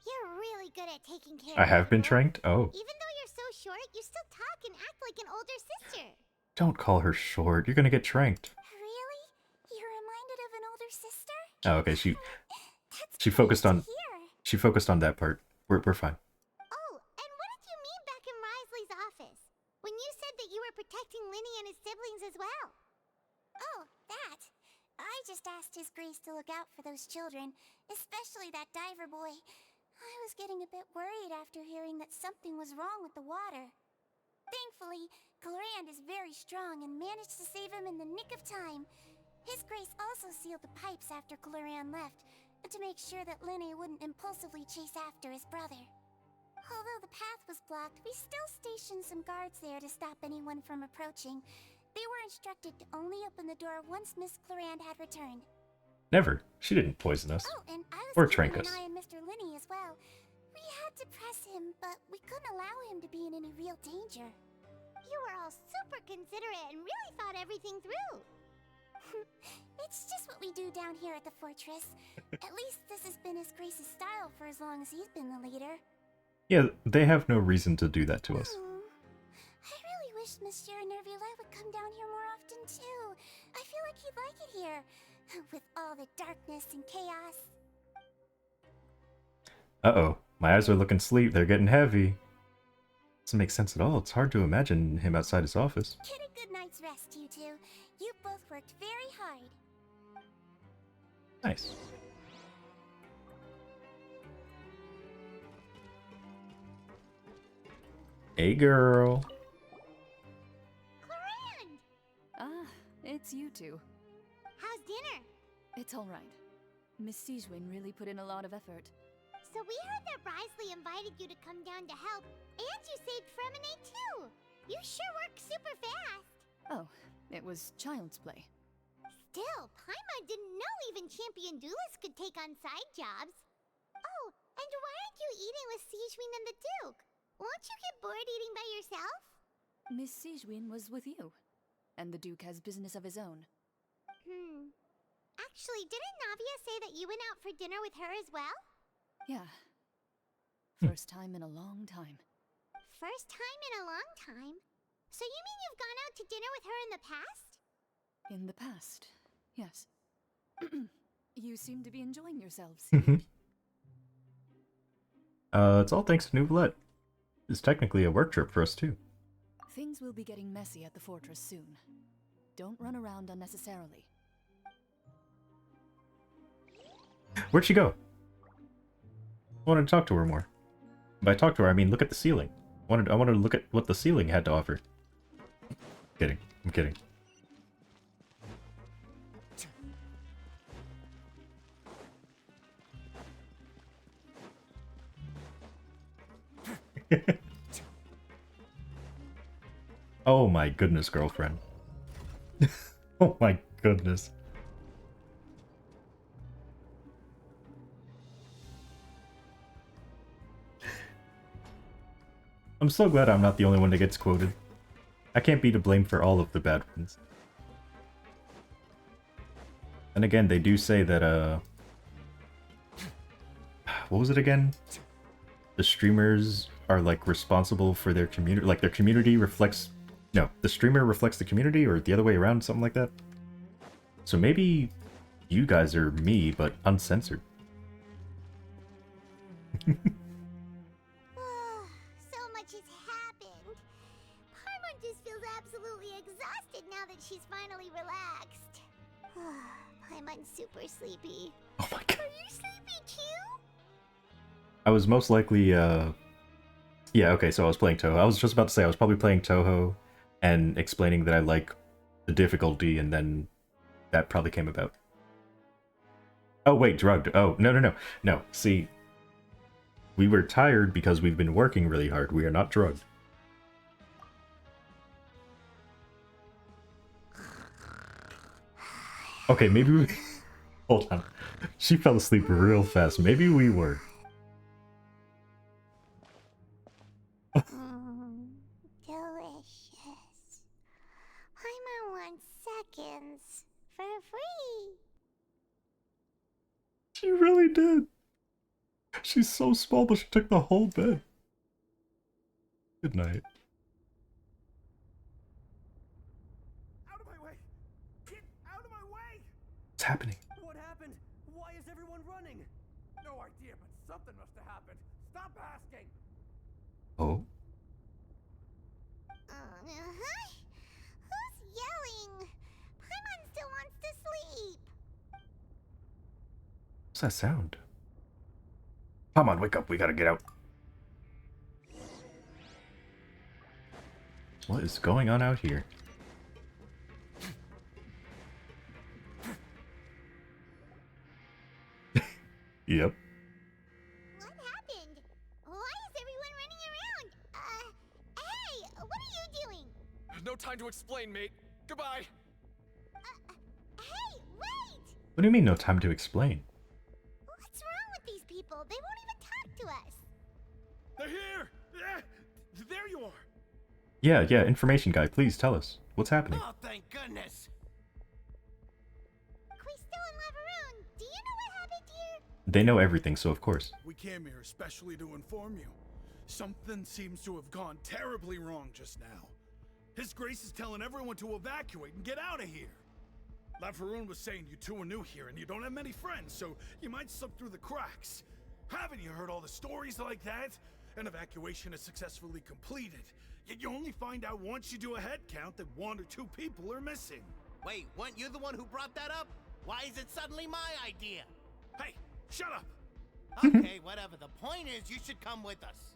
You're really good at taking care I of have been people. tranked? Oh. Even though you're so short, you still talk and act like an older sister. Don't call her short. You're gonna get tranked. Really? You're reminded of an older sister? Oh, okay. She That's focused great on to hear. she focused on that part. We're fine. Oh, and what did you mean back in Risley's office? When you said that you were protecting Linny and his siblings as well? Oh, that. I just asked His Grace to look out for those children, especially that diver boy. I was getting a bit worried after hearing that something was wrong with the water. Thankfully, Colorand is very strong and managed to save him in the nick of time. His Grace also sealed the pipes after Colorand left, to make sure that Linny wouldn't impulsively chase after his brother. Although the path was blocked, we still stationed some guards there to stop anyone from approaching. They were instructed to only open the door once Miss Clorand had returned. Never. She didn't poison us. Oh, and I Or was trank keeping us. an eye on Mr. Linny as well. We had to press him, but we couldn't allow him to be in any real danger. You were all super considerate and really thought everything through. It's just what we do down here at the fortress. At least this has been His Grace's style for as long as he's been the leader. Yeah, they have no reason to do that to us. I really wish Monsieur Nervula would come down here more often too. I feel like he'd like it here, with all the darkness and chaos. Uh-oh. My eyes are looking sleep. They're getting heavy. Doesn't make sense at all. It's hard to imagine him outside his office. Get a good night's rest, you two. You both worked very hard. Nice. Hey, girl. Clorand! Ah, it's you two. How's dinner? It's all right. Miss Sijwin really put in a lot of effort. So we heard that Risley invited you to come down to help, and you saved Fremine too! You sure work super fast! Oh, it was child's play. Still, Paimon didn't know even champion duelists could take on side jobs. Oh, and why aren't you eating with Sijwin and the Duke? Won't you get bored eating by yourself? Miss Sijwin was with you, and the Duke has business of his own. Actually, didn't Navia say that you went out for dinner with her as well? Yeah. First time in a long time. First time in a long time? So you mean you've gone out to dinner with her in the past? In the past, yes. You seem to be enjoying yourselves. It's all thanks to Nouvellette. It's technically a work trip for us, too. Things will be getting messy at the fortress soon. Don't run around unnecessarily. Where'd she go? I wanted to talk to her more. By talk to her, I mean look at the ceiling. I wanted to look at what the ceiling had to offer. Kidding. I'm kidding. Oh my goodness, girlfriend. Oh my goodness. I'm so glad I'm not the only one that gets quoted. I can't be to blame for all of the bad ones. And again, they do say that, what was it again? The streamers are, like, responsible for their community. Like, their community reflects... No, the streamer reflects the community, or the other way around, something like that. So maybe you guys are me, but uncensored. So much has happened. Paimon just feels absolutely exhausted now that she's finally relaxed. Paimon's super sleepy. Oh my god. Are you sleepy too? I was most likely, yeah, okay, so I was playing Toho. I was just about to say I was probably playing Toho and explaining that I like the difficulty, and then that probably came about. Oh, wait, drugged. Oh, no. No, see, we were tired because we've been working really hard. We are not drugged. Okay, maybe we... Hold on. She fell asleep real fast. Maybe we were. Delicious. Paimon want seconds for free. She really did. She's so small, but she took the whole bed. Good night. Out of my way! Get out of my way! What's happening? What happened? Why is everyone running? No idea, but something must have happened. Stop asking! Oh. Who's yelling? Paimon still wants to sleep. What's that sound? Come on, wake up. We gotta get out. What is going on out here? Yep. What happened? Why is everyone running around? Hey, what are you doing? No time to explain, mate. Goodbye. Hey, wait! What do you mean, no time to explain? What's wrong with these people? They won't even talk to us. They're here! There you are! Yeah, information guy, please tell us. What's happening? Oh, thank goodness! Quisto and Lavaroon, do you know what happened here? They know everything, so of course. We came here especially to inform you. Something seems to have gone terribly wrong just now. His Grace is telling everyone to evacuate and get out of here. Lavaroon was saying you two are new here and you don't have many friends, so you might slip through the cracks. Haven't you heard all the stories like that? An evacuation is successfully completed, yet you only find out once you do a head count that 1 or 2 people are missing. Wait, weren't you the one who brought that up? Why is it suddenly my idea? Hey, shut up! Okay, whatever. The point is, you should come with us.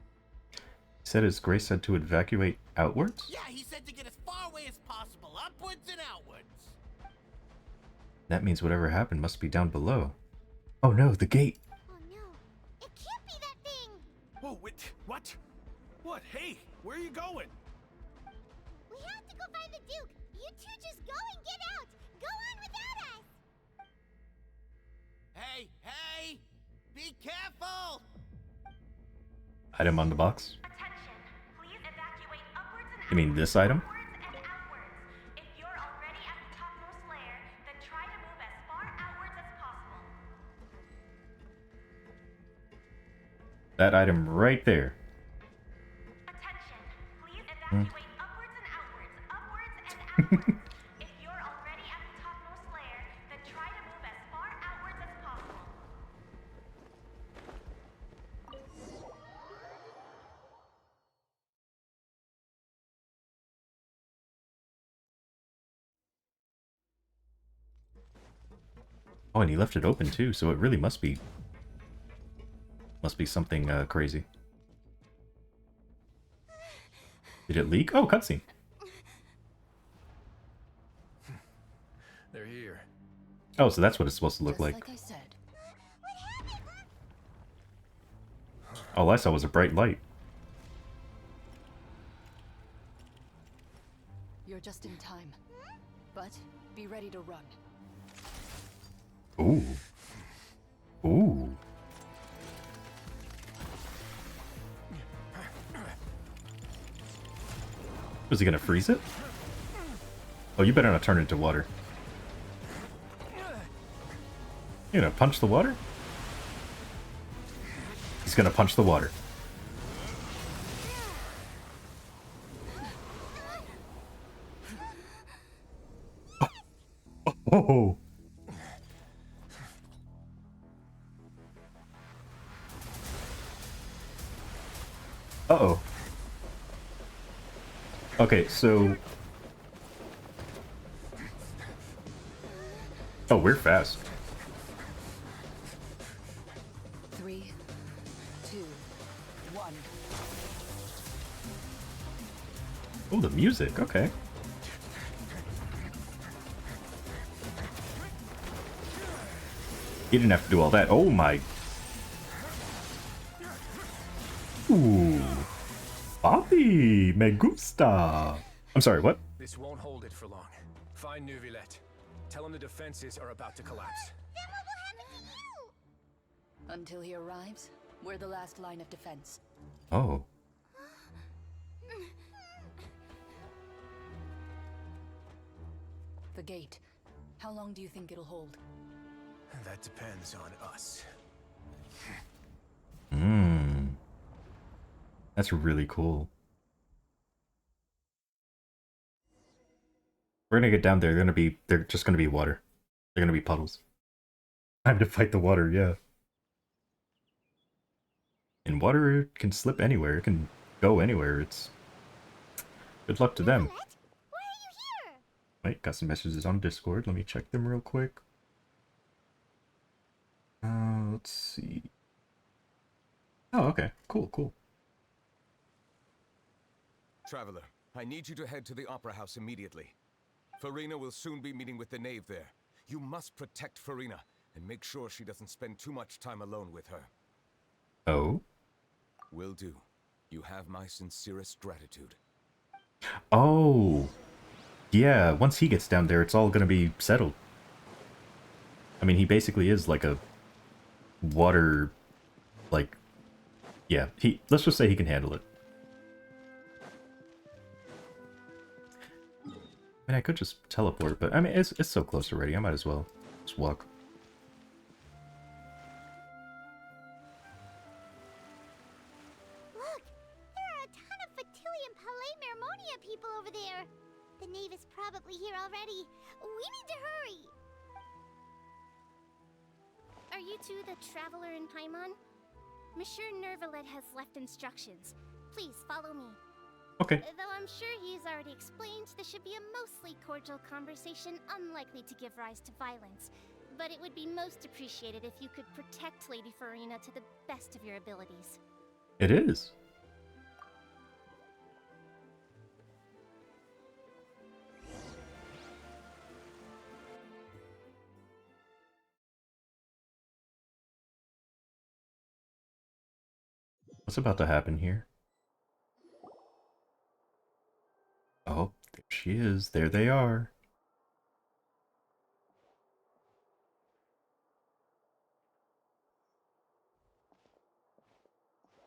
Said his Grace said to evacuate outwards? Yeah, he said to get as far away as possible, upwards and outwards. That means whatever happened must be down below. Oh no, the gate! Oh no, it can't be that thing! Whoa, wait, what? What? Hey, where are you going? We have to go find the Duke! You two just go and get out! Go on without us! Hey, hey! Be careful! Item on the box? Attention, please evacuate upwards and You mean this item? outwards and outwards. If you're already at the topmost layer, then try to move as far outwards as possible. That item right there. Attention, please evacuate upwards and outwards, upwards and outwards. If you're already at the topmost layer, then try to move as far outwards as possible. Oh, and he left it open too, so it really must be something crazy. Did it leak? Oh, cutscene. They're here. Oh, so that's what it's supposed to look Just like. like I said. All I saw was a bright light. You're just in time. But be ready to run. Ooh. Ooh. Was he gonna freeze it? Oh, you better not turn it into water. You gonna punch the water? He's gonna punch the water. Oh. Uh-oh. Okay, so... Oh, we're fast. 3, 2, 1. Oh, the music, okay. He didn't have to do all that. Oh my... Ooh. Papi, me gusta. I'm sorry, what? This won't hold it for long. Find Neuvillette. Tell him the defenses are about to collapse. Then what will happen to you? Until he arrives, we're the last line of defense. Oh. The gate. How long do you think it'll hold? That depends on us. Hmm. That's really cool. We're gonna get down there. They're just gonna be water. They're gonna be puddles. Time to fight the water, yeah. And water can slip anywhere. It can go anywhere. It's good luck to them. Why are you here? Wait, got some messages on Discord. Let me check them real quick. Let's see. Oh, okay. Cool, cool. Traveler, I need you to head to the Opera House immediately. Farina will soon be meeting with the knave there. You must protect Farina and make sure she doesn't spend too much time alone with her. Oh? Will do. You have my sincerest gratitude. Oh. Yeah, once he gets down there, it's all gonna be settled. I mean, he basically is like a water, like, yeah, let's just say he can handle it. I mean, I could just teleport, but I mean, it's so close already. I might as well just walk. Look, there are a ton of Fatilian Palais Mermonia people over there. The knave is probably here already. We need to hurry. Are you two the traveler in Paimon? Monsieur Nervalet has left instructions. Please follow me. Okay. Though I'm sure he's already explained, this should be a mostly cordial conversation, unlikely to give rise to violence. But it would be most appreciated if you could protect Lady Farina to the best of your abilities. It is. What's about to happen here? Oh, there she is. There they are.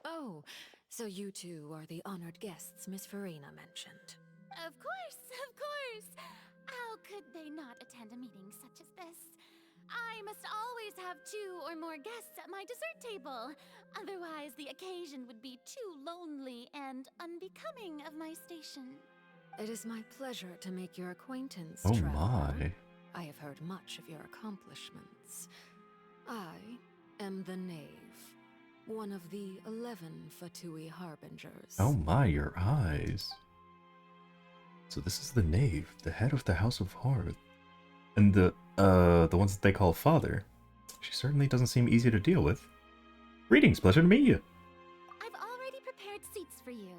Oh, so you two are the honored guests Miss Farina mentioned. Of course, of course! How could they not attend a meeting such as this? I must always have 2 or more guests at my dessert table. Otherwise, the occasion would be too lonely and unbecoming of my station. It is my pleasure to make your acquaintance, Oh traveler. my. I have heard much of your accomplishments. I am the Knave, one of the 11 Fatui Harbingers. Oh my, your eyes. So this is the knave, the head of the House of Hearth. And the ones that they call father. She certainly doesn't seem easy to deal with. Greetings, pleasure to meet you. I've already prepared seats for you.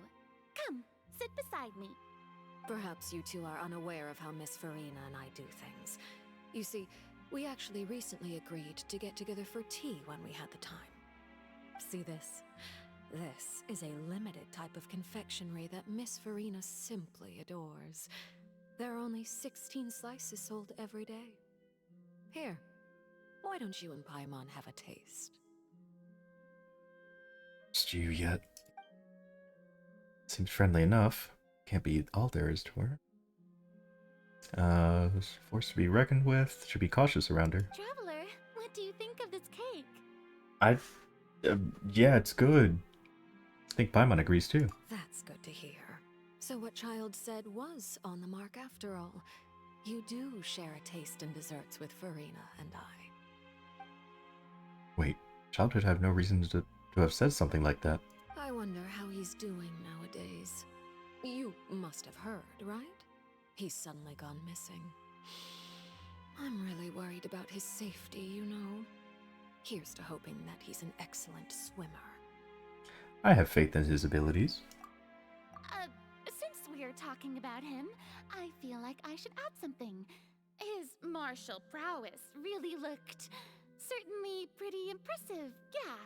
Come, sit beside me. Perhaps you two are unaware of how Miss Farina and I do things. You see, we actually recently agreed to get together for tea when we had the time. See this? This is a limited type of confectionery that Miss Farina simply adores. There are only 16 slices sold every day. Here, why don't you and Paimon have a taste? Stew yet. Seems friendly enough. Can't be all there is to her. Forced to be reckoned with. Should be cautious around her. Traveler, what do you think of this cake? Yeah, it's good. I think Paimon agrees too. That's good to hear. So what Child said was on the mark after all. You do share a taste in desserts with Farina and I. Wait, Child would have no reason to have said something like that. I wonder how he's doing nowadays. You must have heard, right? He's suddenly gone missing. I'm really worried about his safety, you know. Here's to hoping that he's an excellent swimmer. I have faith in his abilities. Since we're talking about him, I feel like I should add something. His martial prowess really looked certainly pretty impressive, yeah.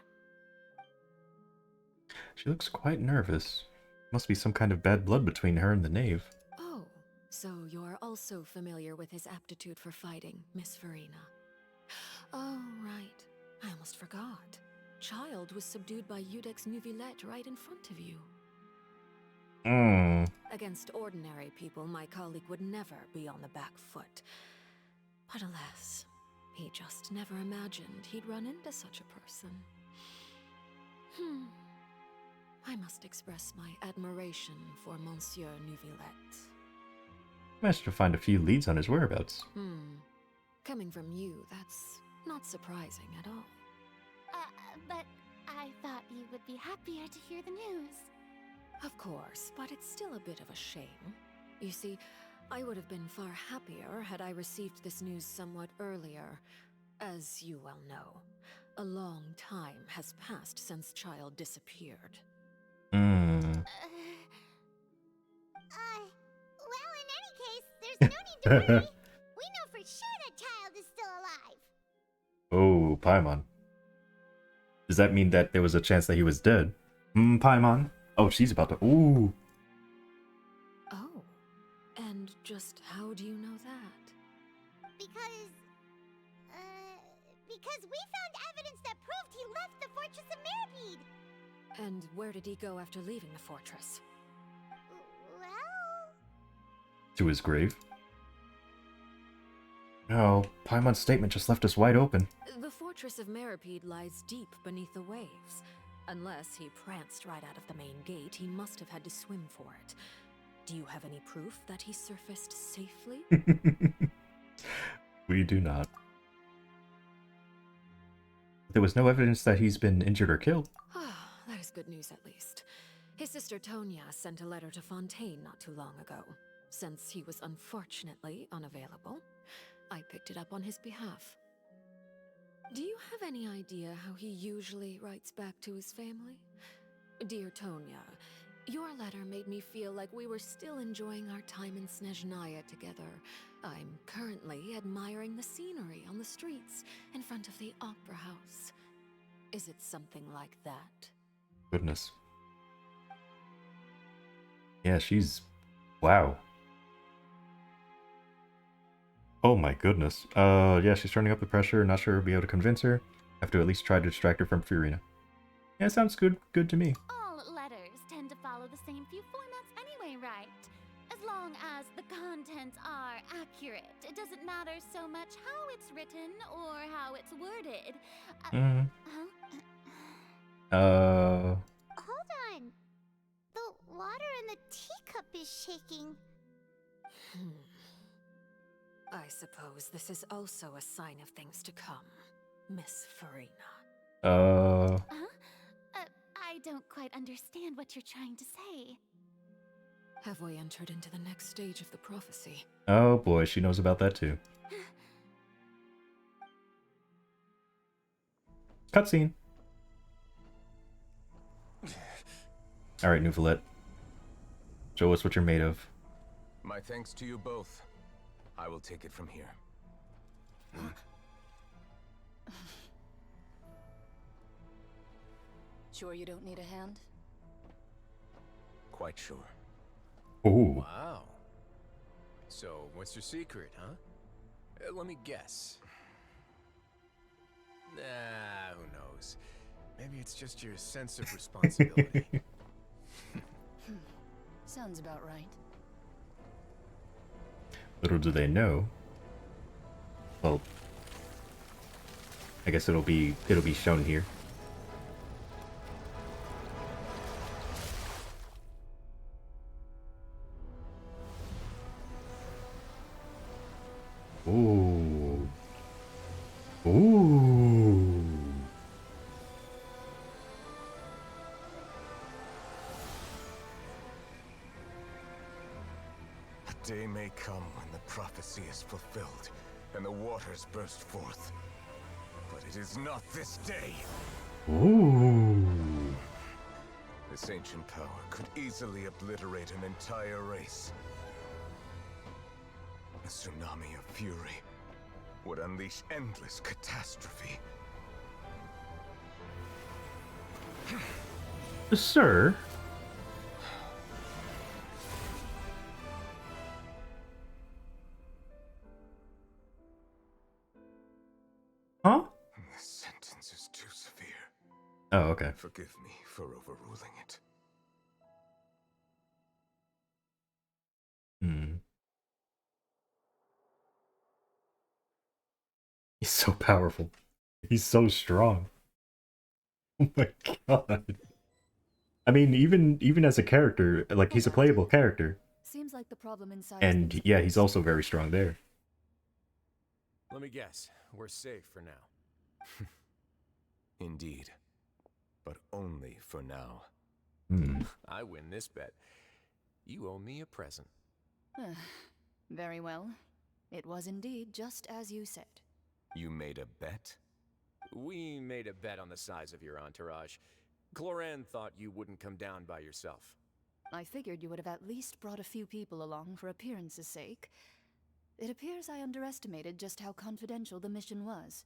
She looks quite nervous. Must be some kind of bad blood between her and the knave. Oh, so you're also familiar with his aptitude for fighting, Miss Farina. Oh, right. I almost forgot. Child was subdued by Udex Nuvillette right in front of you. Hmm. Against ordinary people, my colleague would never be on the back foot. But alas, he just never imagined he'd run into such a person. I must express my admiration for Monsieur Neuvillette. Managed to find a few leads on his whereabouts. Coming from you, that's not surprising at all. But I thought you would be happier to hear the news. Of course, but it's still a bit of a shame. You see, I would have been far happier had I received this news somewhat earlier. As you well know, a long time has passed since Child disappeared. Hmm. Well, in any case, there's no need to worry. We know for sure that Child is still alive. Oh, Paimon. Does that mean that there was a chance that he was dead? Paimon. Oh, she's about to. Ooh. Oh, and just how do you know that? Because we found evidence that proved he left the Fortress of Mirapede. And where did he go after leaving the fortress? Well... To his grave? No, Paimon's statement just left us wide open. The Fortress of Mirapede lies deep beneath the waves. Unless he pranced right out of the main gate, he must have had to swim for it. Do you have any proof that he surfaced safely? We do not. There was no evidence that he's been injured or killed. That is good news at least. His sister Tonya sent a letter to Fontaine not too long ago. Since he was unfortunately unavailable, I picked it up on his behalf. Do you have any idea how he usually writes back to his family? Dear Tonya, your letter made me feel like we were still enjoying our time in Snezhnaya together. I'm currently admiring the scenery on the streets in front of the Opera House. Is it something like that? Goodness. Yeah, she's... Wow. Oh my goodness. Yeah, she's turning up the pressure. Not sure we'll be able to convince her. Have to at least try to distract her from Furina. Yeah, sounds good to me. All letters tend to follow the same few formats anyway, right? As long as the contents are accurate, it doesn't matter so much how it's written or how it's worded. Hold on. The water in the teacup is shaking. I suppose this is also a sign of things to come, Miss Furina. I don't quite understand what you're trying to say. Have we entered into the next stage of the prophecy? Oh boy, she knows about that too. Cutscene. Alright, Neuvillette. Show us what you're made of. My thanks to you both. I will take it from here. Sure you don't need a hand? Quite sure. Ooh. Wow. So, what's your secret, huh? Let me guess. Nah, who knows? Maybe it's just your sense of responsibility. Sounds about right. Little do they know. Well, I guess it'll be shown here. Ooh. Ooh. A day may come when the prophecy is fulfilled and the waters burst forth. But it is not this day. Ooh. This ancient power could easily obliterate an entire race. A tsunami of fury would unleash endless catastrophe. Sir? Huh? This sentence is too severe. Oh, okay. Forgive me for overruling it. He's so powerful. He's so strong. Oh my god. I mean, even as a character, like he's a playable character. Seems like the problem inside has been And yeah, he's suppressed. also very strong there. Let me guess. We're safe for now. Indeed. But only for now. I win this bet. You owe me a present. Very well. It was indeed just as you said. You made a bet? We made a bet on the size of your entourage. Cloran thought you wouldn't come down by yourself. I figured you would have at least brought a few people along for appearance's sake. It appears I underestimated just how confidential the mission was.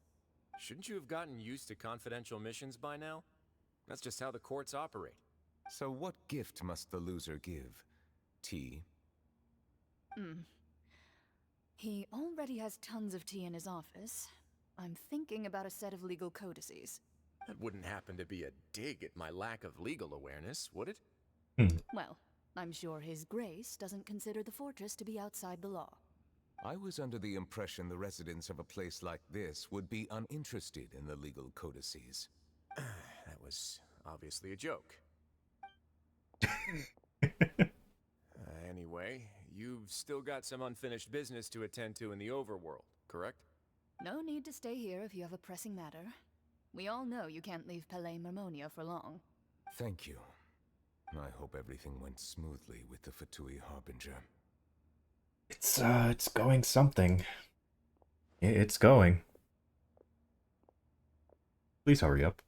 Shouldn't you have gotten used to confidential missions by now? That's just how the courts operate. So what gift must the loser give? Tea? He already has tons of tea in his office. I'm thinking about a set of legal codices. That wouldn't happen to be a dig at my lack of legal awareness, would it? Well, I'm sure His Grace doesn't consider the fortress to be outside the law. I was under the impression the residents of a place like this would be uninterested in the legal codices. That was obviously a joke. Anyway, you've still got some unfinished business to attend to in the overworld, correct? No need to stay here if you have a pressing matter. We all know you can't leave Palais Mermonia for long. Thank you. I hope everything went smoothly with the Fatui Harbinger. It's going something. It's going. Please hurry up.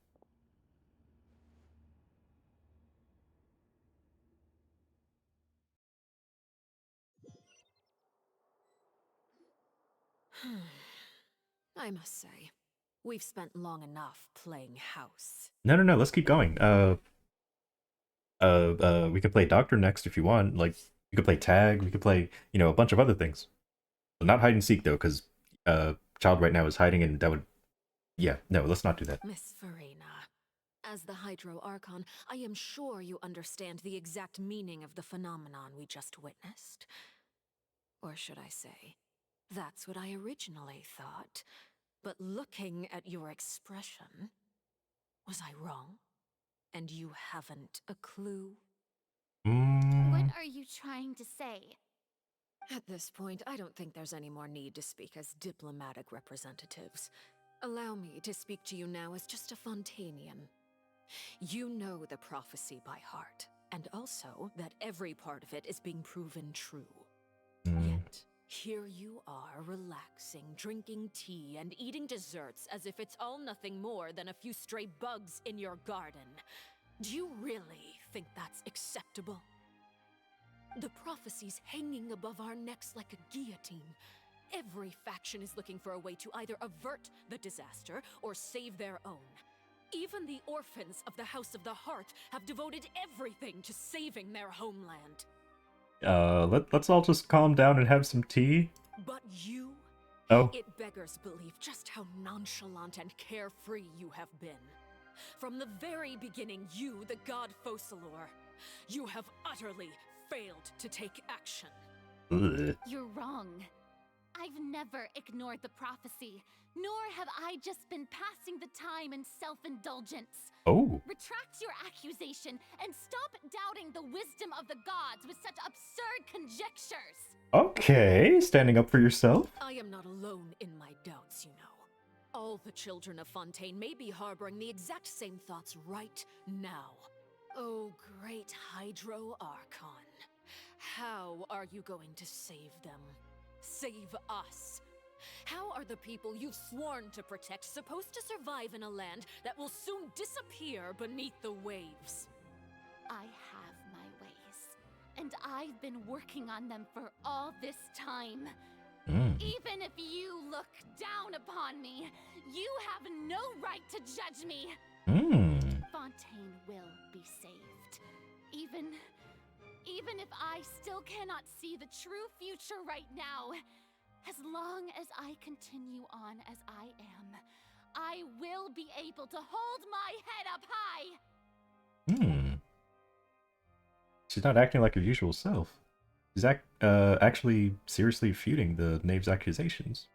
I must say, we've spent long enough playing house. No, let's keep going. We could play Doctor next if you want. Like, we could play tag, we could play, a bunch of other things. Not hide and seek, though, because Child right now is hiding, and that would... Yeah, no, let's not do that. Miss Farina, as the Hydro Archon, I am sure you understand the exact meaning of the phenomenon we just witnessed. Or should I say, that's what I originally thought. But looking at your expression, was I wrong? And you haven't a clue? What are you trying to say? At this point, I don't think there's any more need to speak as diplomatic representatives. Allow me to speak to you now as just a Fontanian. You know the prophecy by heart, and also that every part of it is being proven true. Yet, here you are relaxing, drinking tea, and eating desserts as if it's all nothing more than a few stray bugs in your garden. Do you really think that's acceptable? The prophecy's hanging above our necks like a guillotine. Every faction is looking for a way to either avert the disaster or save their own. Even the orphans of the House of the Hearth have devoted everything to saving their homeland. Let's all just calm down and have some tea. But you? Oh. It beggars belief just how nonchalant and carefree you have been. From the very beginning, you, the god Focalor, you have utterly failed to take action. You're wrong. I've never ignored the prophecy, nor have I just been passing the time in self-indulgence. Oh. Retract your accusation and stop doubting the wisdom of the gods with such absurd conjectures. Okay, standing up for yourself. I am not alone in my doubts, you know. All the children of Fontaine may be harboring the exact same thoughts right now. Oh, great Hydro Archon. How are you going to save them? Save us? How are the people you've sworn to protect supposed to survive in a land that will soon disappear beneath the waves? I have my ways, and I've been working on them for all this time. Even if you look down upon me, you have no right to judge me. Fontaine will be saved. Even if I still cannot see the true future right now, as long as I continue on as I am, I will be able to hold my head up high. She's not acting like her usual self. She's actually seriously refuting the knave's accusations.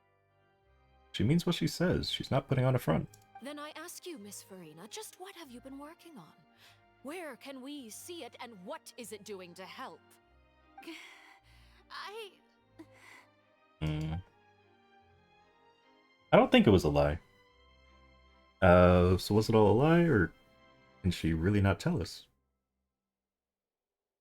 She means what she says. She's not putting on a front. Then I ask you, Miss Farina, just what have you been working on? Where can we see it, and what is it doing to help? I don't think it was a lie. So was it all a lie, or can she really not tell us?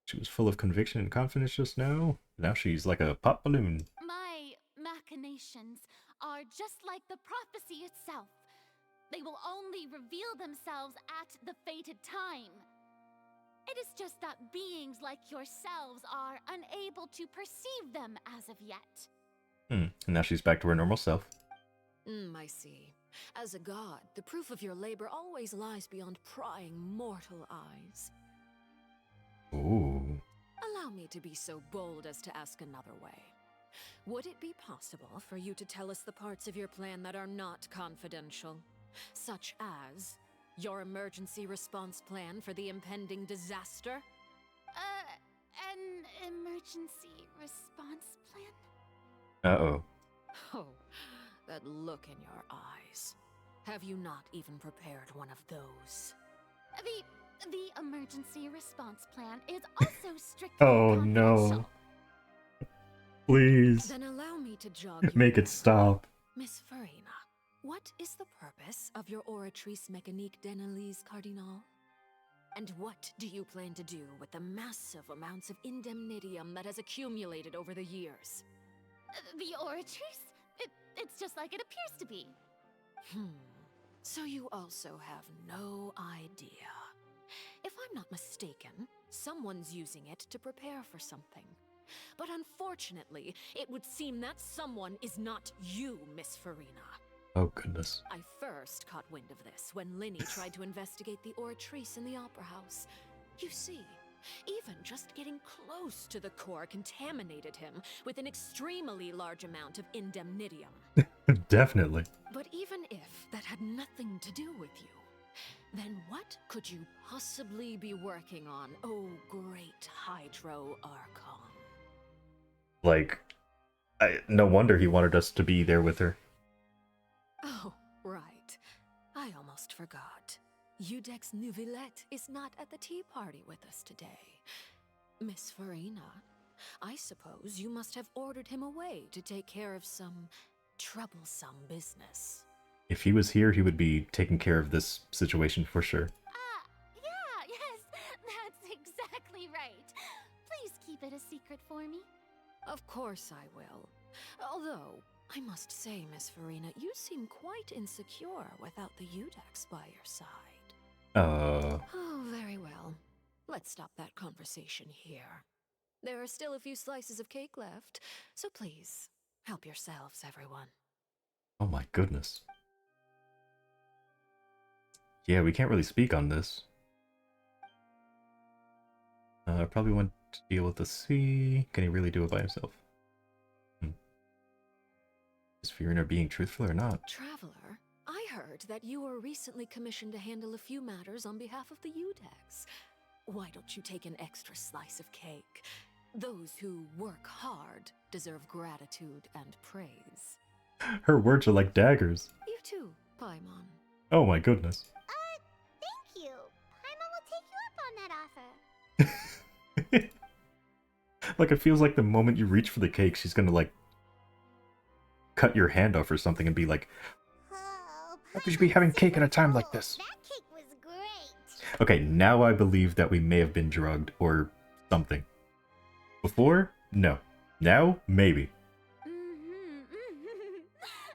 She was full of conviction and confidence just now. Now she's like a pop balloon. My machinations are just like the prophecy itself. They will only reveal themselves at the fated time. It is just that beings like yourselves are unable to perceive them as of yet. And now she's back to her normal self. I see. As a god, the proof of your labor always lies beyond prying mortal eyes. Ooh. Allow me to be so bold as to ask another way. Would it be possible for you to tell us the parts of your plan that are not confidential? Such as your emergency response plan for the impending disaster? An emergency response plan? Uh-oh. Oh, that look in your eyes. Have you not even prepared one of those? The emergency response plan is also strictly Oh confidential. no. Please. Then allow me to jog you. Make it stop. Miss Farina, what is the purpose of your Oratrice Mécanique d'Analyse Cardinal? And what do you plan to do with the massive amounts of indemnitium that has accumulated over the years? The Oratrice? It's just like it appears to be. So you also have no idea. If I'm not mistaken, someone's using it to prepare for something. But unfortunately, it would seem that someone is not you, Miss Farina. Oh, goodness. I first caught wind of this when Linny tried to investigate the Oratrice in the Opera House. You see, even just getting close to the core contaminated him with an extremely large amount of indemnitium. Definitely. But even if that had nothing to do with you, then what could you possibly be working on, oh great Hydro Archon? Like, no wonder he wanted us to be there with her. Oh, right. I almost forgot. Udex Nouvillette is not at the tea party with us today. Miss Farina, I suppose you must have ordered him away to take care of some troublesome business. If he was here, he would be taking care of this situation for sure. Yes, that's exactly right. Please keep it a secret for me. Of course I will. Although, I must say, Miss Farina, you seem quite insecure without the Udex by your side. Oh, very well. Let's stop that conversation here. There are still a few slices of cake left, so please, help yourselves, everyone. Oh my goodness. Yeah, we can't really speak on this. Probably want to deal with the sea. Can he really do it by himself? Is Fiorina being truthful or not? Traveler, I heard that you were recently commissioned to handle a few matters on behalf of the Udex. Why don't you take an extra slice of cake? Those who work hard deserve gratitude and praise. Her words are like daggers. You too, Paimon. Oh my goodness. Thank you. Paimon will take you up on that offer. Like, it feels like the moment you reach for the cake, she's gonna, like, cut your hand off or something and be like, how could you be having cake at a time like this? That cake was great. Okay, now I believe that we may have been drugged or something. Before? No. Now? Maybe.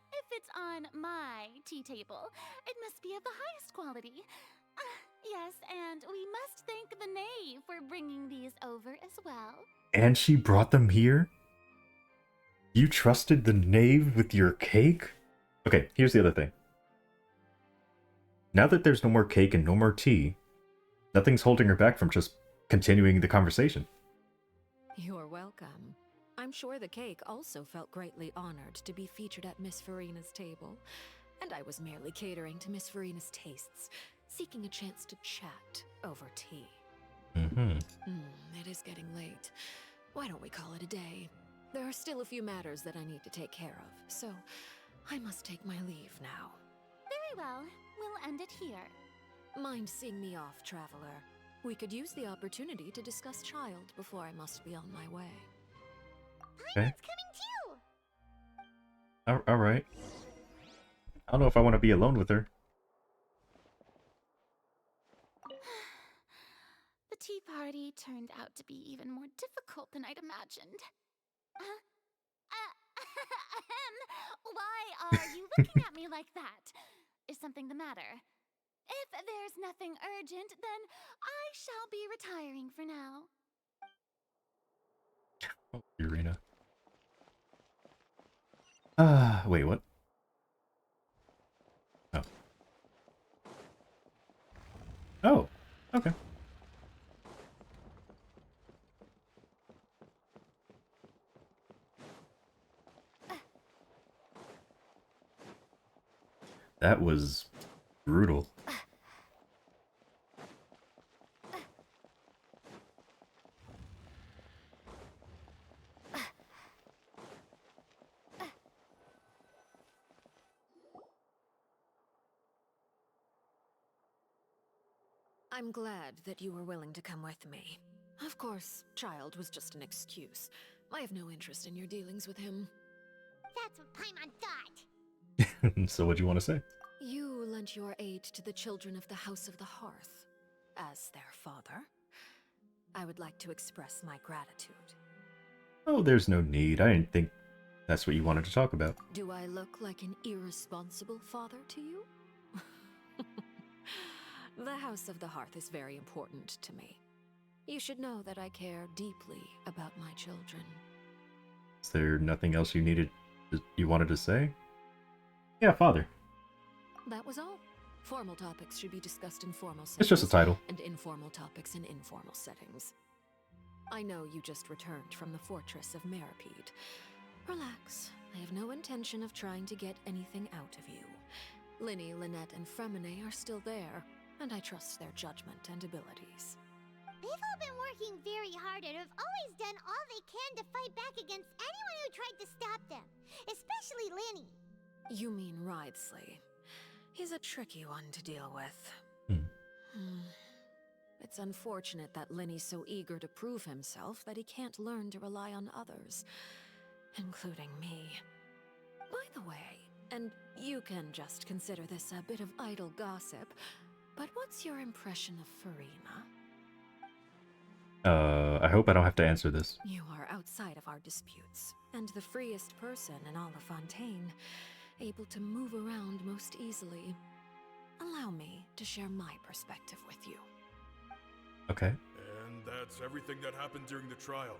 If it's on my tea table, it must be of the highest quality. Yes, and we must thank the knave for bringing these over as well. And she brought them here? You trusted the knave with your cake? Okay, here's the other thing. Now that there's no more cake and no more tea, nothing's holding her back from just continuing the conversation. You're welcome. I'm sure the cake also felt greatly honored to be featured at Miss Farina's table, and I was merely catering to Miss Farina's tastes, seeking a chance to chat over tea. It is getting late. Why don't we call it a day? There are still a few matters that I need to take care of, so I must take my leave now. Very well. We'll end it here. Mind seeing me off, traveler? We could use the opportunity to discuss Child before I must be on my way. Okay. Coming too! All right. I don't know if I want to be alone with her. The tea party turned out to be even more difficult than I'd imagined. Why are you looking at me like that? Is something the matter? If there's nothing urgent, then I shall be retiring for now. Oh, Irina. Wait, what? Oh. Oh, okay. That was brutal. I'm glad that you were willing to come with me. Of course, Child was just an excuse. I have no interest in your dealings with him. That's what Paimon thought. So what do you want to say? You lent your aid to the children of the House of the Hearth. As their father, I would like to express my gratitude. Oh, there's no need. I didn't think that's what you wanted to talk about. Do I look like an irresponsible father to you? The House of the Hearth is very important to me. You should know that I care deeply about my children. Is there nothing else you wanted to say? Yeah, father. That was all. Formal topics should be discussed in formal settings. It's just a title. And informal topics in informal settings. I know you just returned from the fortress of Meripede. Relax. I have no intention of trying to get anything out of you. Linny, Lynette, and Fremine are still there, and I trust their judgment and abilities. They've all been working very hard and have always done all they can to fight back against anyone who tried to stop them, especially Linny. You mean Wriothesley. He's a tricky one to deal with. It's unfortunate that Linny's so eager to prove himself that he can't learn to rely on others, including me. By the way, and you can just consider this a bit of idle gossip, but what's your impression of Farina? I hope I don't have to answer this. You are outside of our disputes, and the freest person in all of Fontaine, able to move around most easily. Allow me to share my perspective with you. Okay. And that's everything that happened during the trial.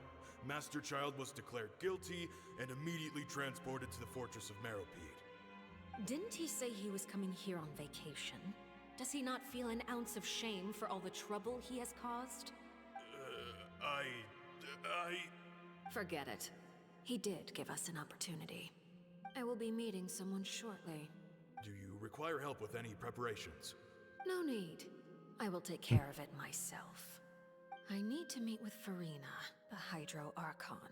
Master Child was declared guilty and immediately transported to the Fortress of Meripede. Didn't he say he was coming here on vacation? Does he not feel an ounce of shame for all the trouble he has caused? Forget it. He did give us an opportunity. I will be meeting someone shortly. Do you require help with any preparations? No need. I will take care of it myself. I need to meet with Farina, the Hydro Archon.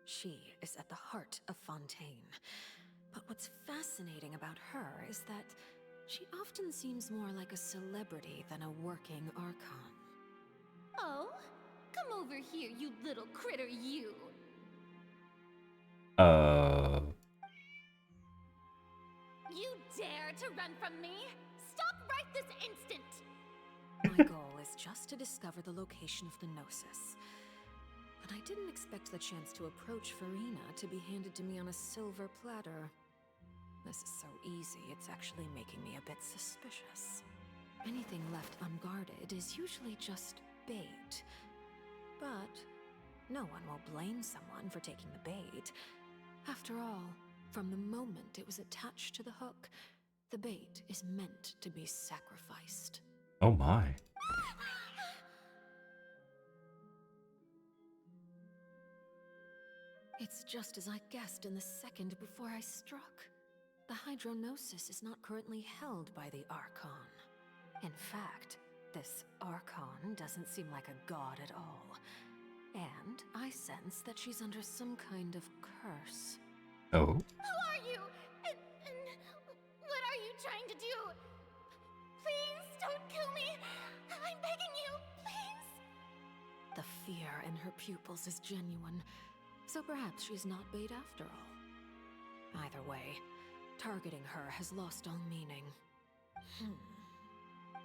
She is at the heart of Fontaine. But what's fascinating about her is that she often seems more like a celebrity than a working Archon. Oh? Come over here, you little critter, you! You dare to run from me? Stop right this instant! My goal is just to discover the location of the Gnosis. But I didn't expect the chance to approach Farina to be handed to me on a silver platter. This is so easy, it's actually making me a bit suspicious. Anything left unguarded is usually just bait. But no one will blame someone for taking the bait. After all, from the moment it was attached to the hook, the bait is meant to be sacrificed. Oh my. It's just as I guessed in the second before I struck. The Hydronosis is not currently held by the Archon. In fact, this Archon doesn't seem like a god at all. And I sense that she's under some kind of curse. Oh? Who are you? And trying to do? Please don't kill me. I'm begging you, please. The fear in her pupils is genuine, so perhaps she's not bait after all. Either way, targeting her has lost all meaning.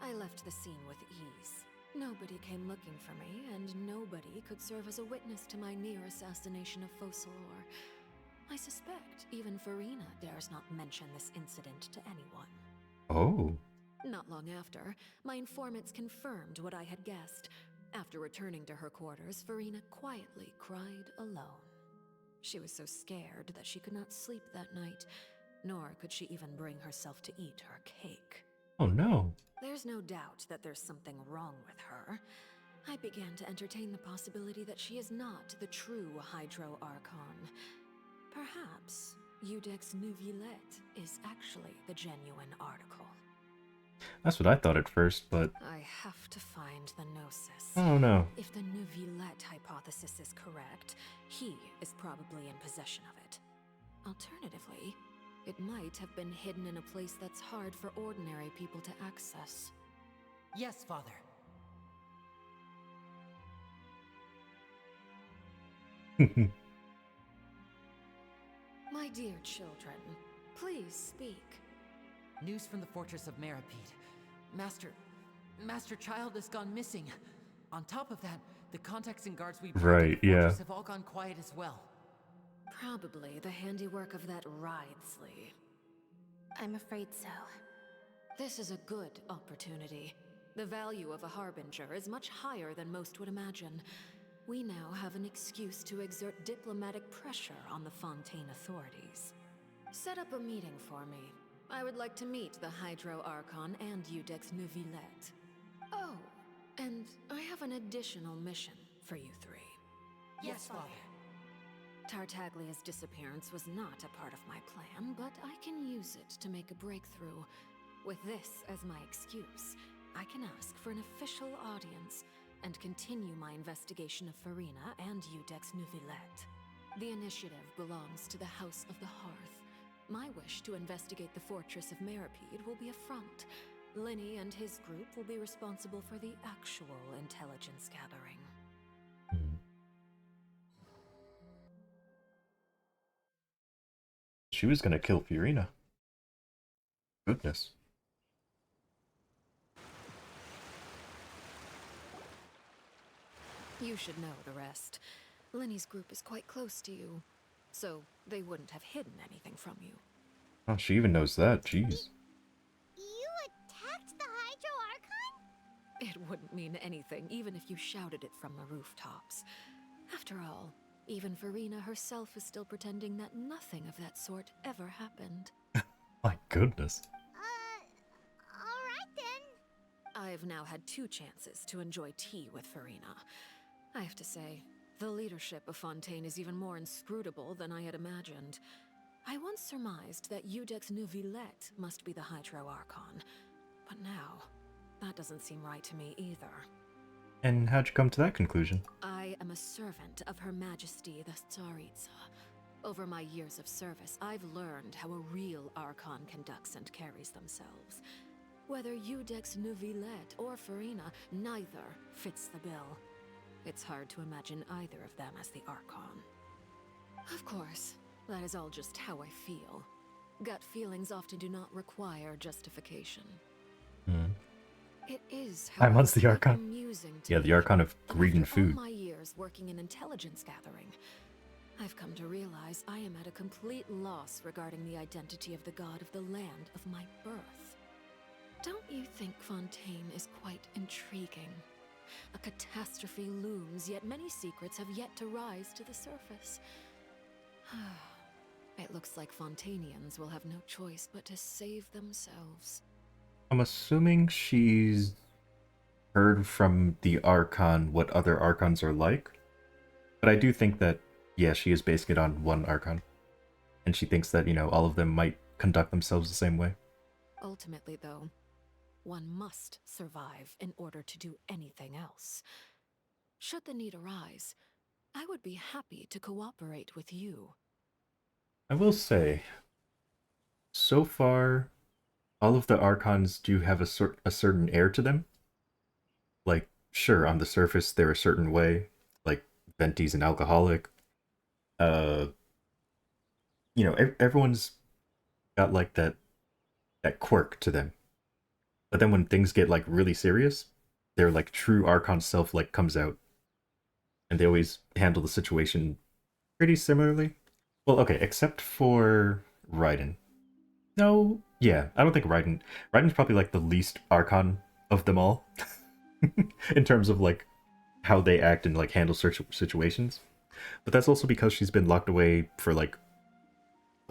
I left the scene with ease. Nobody came looking for me, and nobody could serve as a witness to my near assassination of Focalor. I suspect even Farina dares not mention this incident to anyone. Oh. Not long after, my informants confirmed what I had guessed. After returning to her quarters, Farina quietly cried alone. She was so scared that she could not sleep that night, nor could she even bring herself to eat her cake. Oh no. There's no doubt that there's something wrong with her. I began to entertain the possibility that she is not the true Hydro Archon. Perhaps Eudex Neuvillette is actually the genuine article. That's what I thought at first, but I have to find the Gnosis. oh no. If the Neuvillette hypothesis is correct, he is probably in possession of it. Alternatively, it might have been hidden in a place that's hard for ordinary people to access. Yes, Father. My dear children, please speak. News from the fortress of Meripede. Master Child has gone missing. On top of that, the contacts and guards we brought Right, to the fortress yeah. have all gone quiet as well. Probably the handiwork of that Writhsley. I'm afraid so. This is a good opportunity. The value of a Harbinger is much higher than most would imagine. We now have an excuse to exert diplomatic pressure on the Fontaine authorities. Set up a meeting for me. I would like to meet the Hydro Archon and Eudex Neuvillette. Oh, and I have an additional mission for you three. Yes, Father. Tartaglia's disappearance was not a part of my plan, but I can use it to make a breakthrough. With this as my excuse, I can ask for an official audience and continue my investigation of Farina and Eudex Neuvillette. The initiative belongs to the House of the Hearth. My wish to investigate the fortress of Meripede will be a front. Linny and his group will be responsible for the actual intelligence gathering. She was gonna kill Fiorina. Goodness. You should know the rest. Linny's group is quite close to you, so they wouldn't have hidden anything from you. Oh, she even knows that. Jeez. You attacked the Hydro Archon? It wouldn't mean anything, even if you shouted it from the rooftops. After all, even Farina herself is still pretending that nothing of that sort ever happened. My goodness. Alright then. I've now had 2 chances to enjoy tea with Farina. I have to say, the leadership of Fontaine is even more inscrutable than I had imagined. I once surmised that Eudex Neuvillette must be the Hydro Archon, but now, that doesn't seem right to me either. And how'd you come to that conclusion? I am a servant of Her Majesty the Tsaritsa. Over my years of service, I've learned how a real Archon conducts and carries themselves. Whether Eudex Neuvillette or Farina, neither fits the bill. It's hard to imagine either of them as the Archon. Of course, that is all just how I feel. Gut feelings often do not require justification. It is, I'm however, the Archon. amusing to Yeah, me the Archon of that greed and after all food. my years working in intelligence gathering, I've come to realize I am at a complete loss regarding the identity of the god of the land of my birth. Don't you think Fontaine is quite intriguing? A catastrophe looms, yet many secrets have yet to rise to the surface. It looks like Fontainians will have no choice but to save themselves. I'm assuming she's heard from the Archon what other Archons are like. But I do think that, yeah, she is basing it on one Archon. And she thinks that, you know, all of them might conduct themselves the same way. Ultimately, though, one must survive in order to do anything else. Should the need arise, I would be happy to cooperate with you. I will say, so far, all of the Archons do have a certain air to them. Like, sure, on the surface they're a certain way. Like, Venti's an alcoholic. Uh, everyone's got like that quirk to them. But then when things get like really serious, their like true Archon self like comes out, and they always handle the situation pretty similarly. Well, okay, except for Raiden. No, yeah, I don't think Raiden's probably like the least Archon of them all, in terms of like how they act and like handle situations. But that's also because she's been locked away for like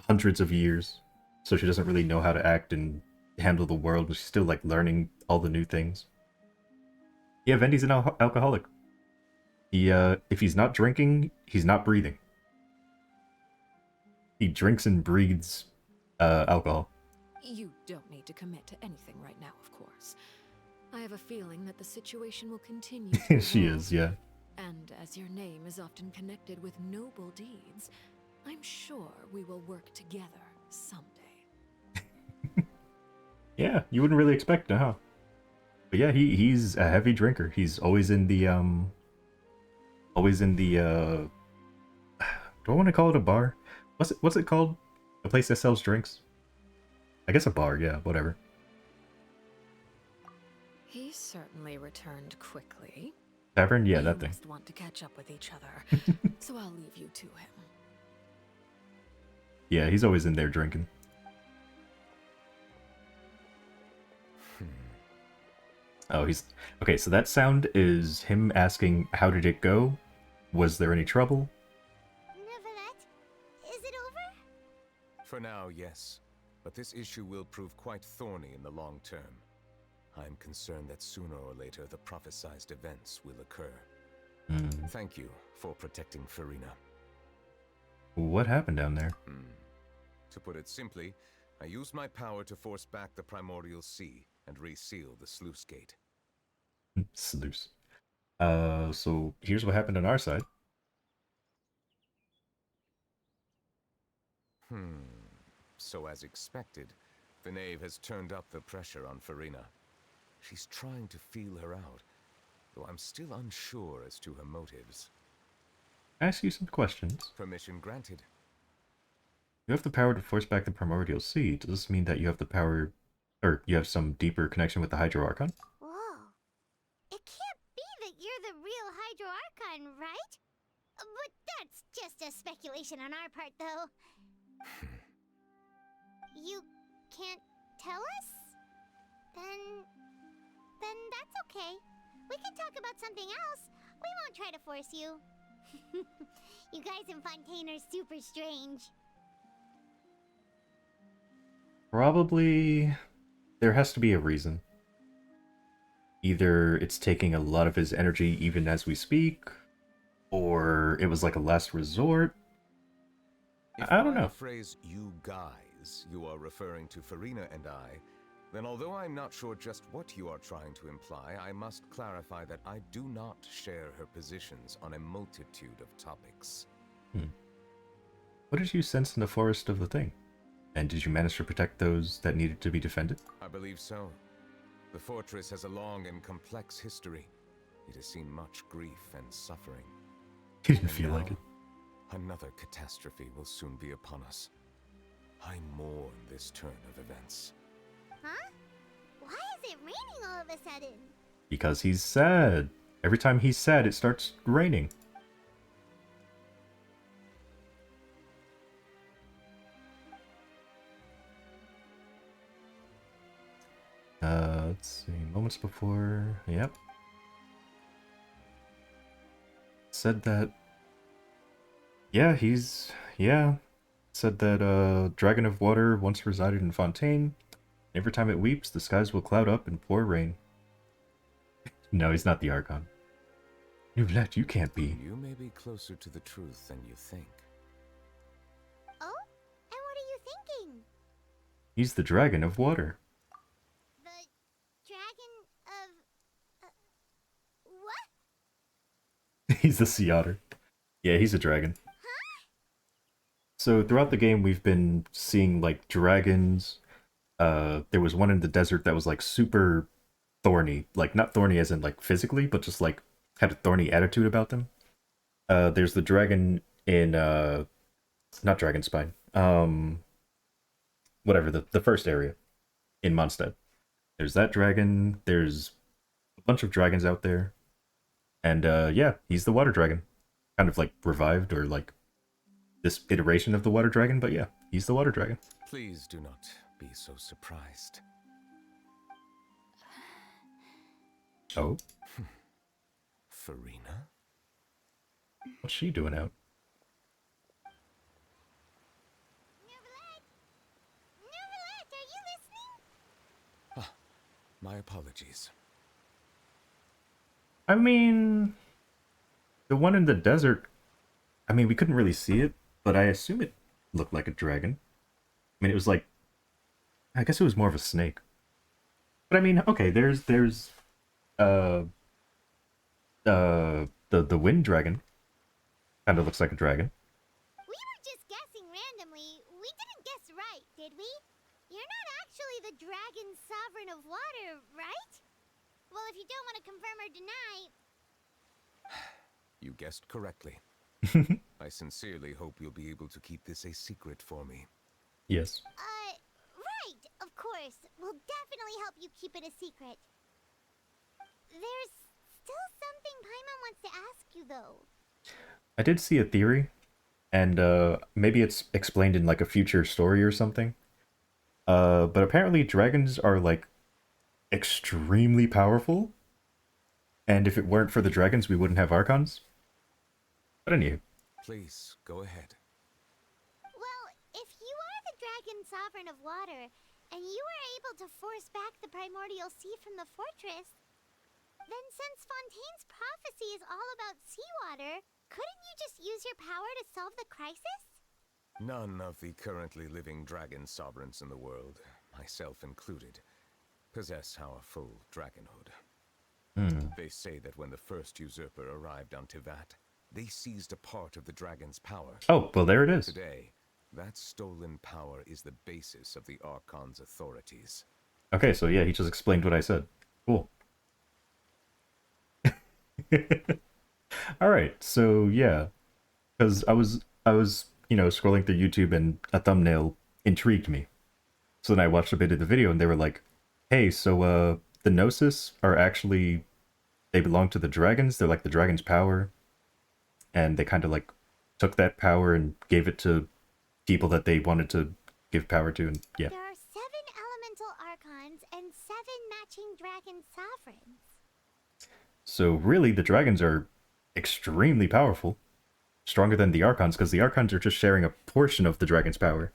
hundreds of years, so she doesn't really know how to act and handle the world, and she's still like learning all the new things. Yeah, Vendi's an alcoholic. He if he's not drinking, he's not breathing. He drinks and breathes alcohol. You don't need to commit to anything right now, of course. I have a feeling that the situation will continue to She evolve, is, yeah. and as your name is often connected with noble deeds, I'm sure we will work together someday. Yeah, you wouldn't really expect it, huh? But yeah, he's a heavy drinker. He's always in the do I want to call it a bar? What's it called? A place that sells drinks? I guess a bar, yeah, whatever. He certainly returned quickly. Tavern? Yeah, You that thing. must want to catch up with each other, so I'll leave you to him. Yeah, he's always in there drinking. Oh, he's... Okay, so that sound is him asking, how did it go? Was there any trouble? Neverett, is it over? For now, yes. But this issue will prove quite thorny in the long term. I'm concerned that sooner or later the prophesized events will occur. Thank you for protecting Farina. What happened down there? To put it simply, I used my power to force back the primordial sea and reseal the sluice gate. Sluice. So here's what happened on our side. So as expected, the knave has turned up the pressure on Farina. She's trying to feel her out, though I'm still unsure as to her motives. Ask you some questions. Permission granted. You have the power to force back the primordial sea. Does this mean that you have the power, or you have some deeper connection with the Hydro Archon? Whoa. It can't be that you're the real Hydro Archon, right? But that's just a speculation on our part, though. You can't tell us? Then that's okay. We can talk about something else. We won't try to force you. You guys in Fontaine are super strange. Probably there has to be a reason. Either it's taking a lot of his energy even as we speak, or it was like a last resort. I don't know. By the phrase "you guys" you are referring to Farina and I, then although I'm not sure just what you are trying to imply, I must clarify that I do not share her positions on a multitude of topics. What did you sense in the forest of the thing? And did you manage to protect those that needed to be defended? I believe so. The fortress has a long and complex history. It has seen much grief and suffering. He didn't feel like it. Another catastrophe will soon be upon us. I mourn this turn of events. Huh? Why is it raining all of a sudden? Because he's sad. Every time he's sad, it starts raining. Let's see. Moments before. Yep. Said that. Yeah, said that Dragon of Water once resided in Fontaine. Every time it weeps, the skies will cloud up and pour rain. No, he's not the Archon. Newlet, you can't be. You may be closer to the truth than you think. Oh? And what are you thinking? He's the Dragon of Water. The Dragon of... what? He's the Sea Otter. Yeah, he's a dragon. So throughout the game, we've been seeing like dragons, there was one in the desert that was like super thorny, like not thorny as in like physically, but just like had a thorny attitude about them. There's the dragon in not Dragonspine. Whatever, the first area in Mondstadt. There's that dragon. There's a bunch of dragons out there. And yeah, he's the water dragon. Kind of like revived or like this iteration of the water dragon, but yeah, he's the water dragon. Please do not be so surprised. Oh? Furina? What's she doing out? Neverlet, are you listening? Ah, my apologies. I mean, the one in the desert, I mean, we couldn't really see it, but I assume it looked like a dragon. I mean, it was like, I guess it was more of a snake. But I mean, okay, there's uh the wind dragon kind of looks like a dragon. We were just guessing randomly. We didn't guess right, did we? You're not actually the dragon sovereign of water, right? Well, if you don't want to confirm or deny... You guessed correctly. I sincerely hope you'll be able to keep this a secret for me. Yes. Right, of course. We'll definitely help you keep it a secret. There's still something Paimon wants to ask you, though. I did see a theory, and maybe it's explained in like a future story or something. But apparently dragons are like extremely powerful, and if it weren't for the dragons, we wouldn't have Archons. But anyway. Please, go ahead. Well, if you are the dragon sovereign of water, and you were able to force back the primordial sea from the fortress, then since Fontaine's prophecy is all about seawater, couldn't you just use your power to solve the crisis? None of the currently living dragon sovereigns in the world, myself included, possess our full dragonhood. They say that when the first usurper arrived on Tivat, they seized a part of the dragon's power. Oh, well there it is. Today, that stolen power is the basis of the Archon's authorities. Okay, so yeah, he just explained what I said. Cool. Alright, so yeah. Because I was, you know, scrolling through YouTube and a thumbnail intrigued me. So then I watched a bit of the video and they were like, hey, so the Gnosis are actually, they belong to the dragons, they're like the dragon's power. And they kind of like took that power and gave it to people that they wanted to give power to, and yeah. There are 7 elemental archons and 7 matching dragon sovereigns. So really, the dragons are extremely powerful. Stronger than the archons, because the archons are just sharing a portion of the dragon's power.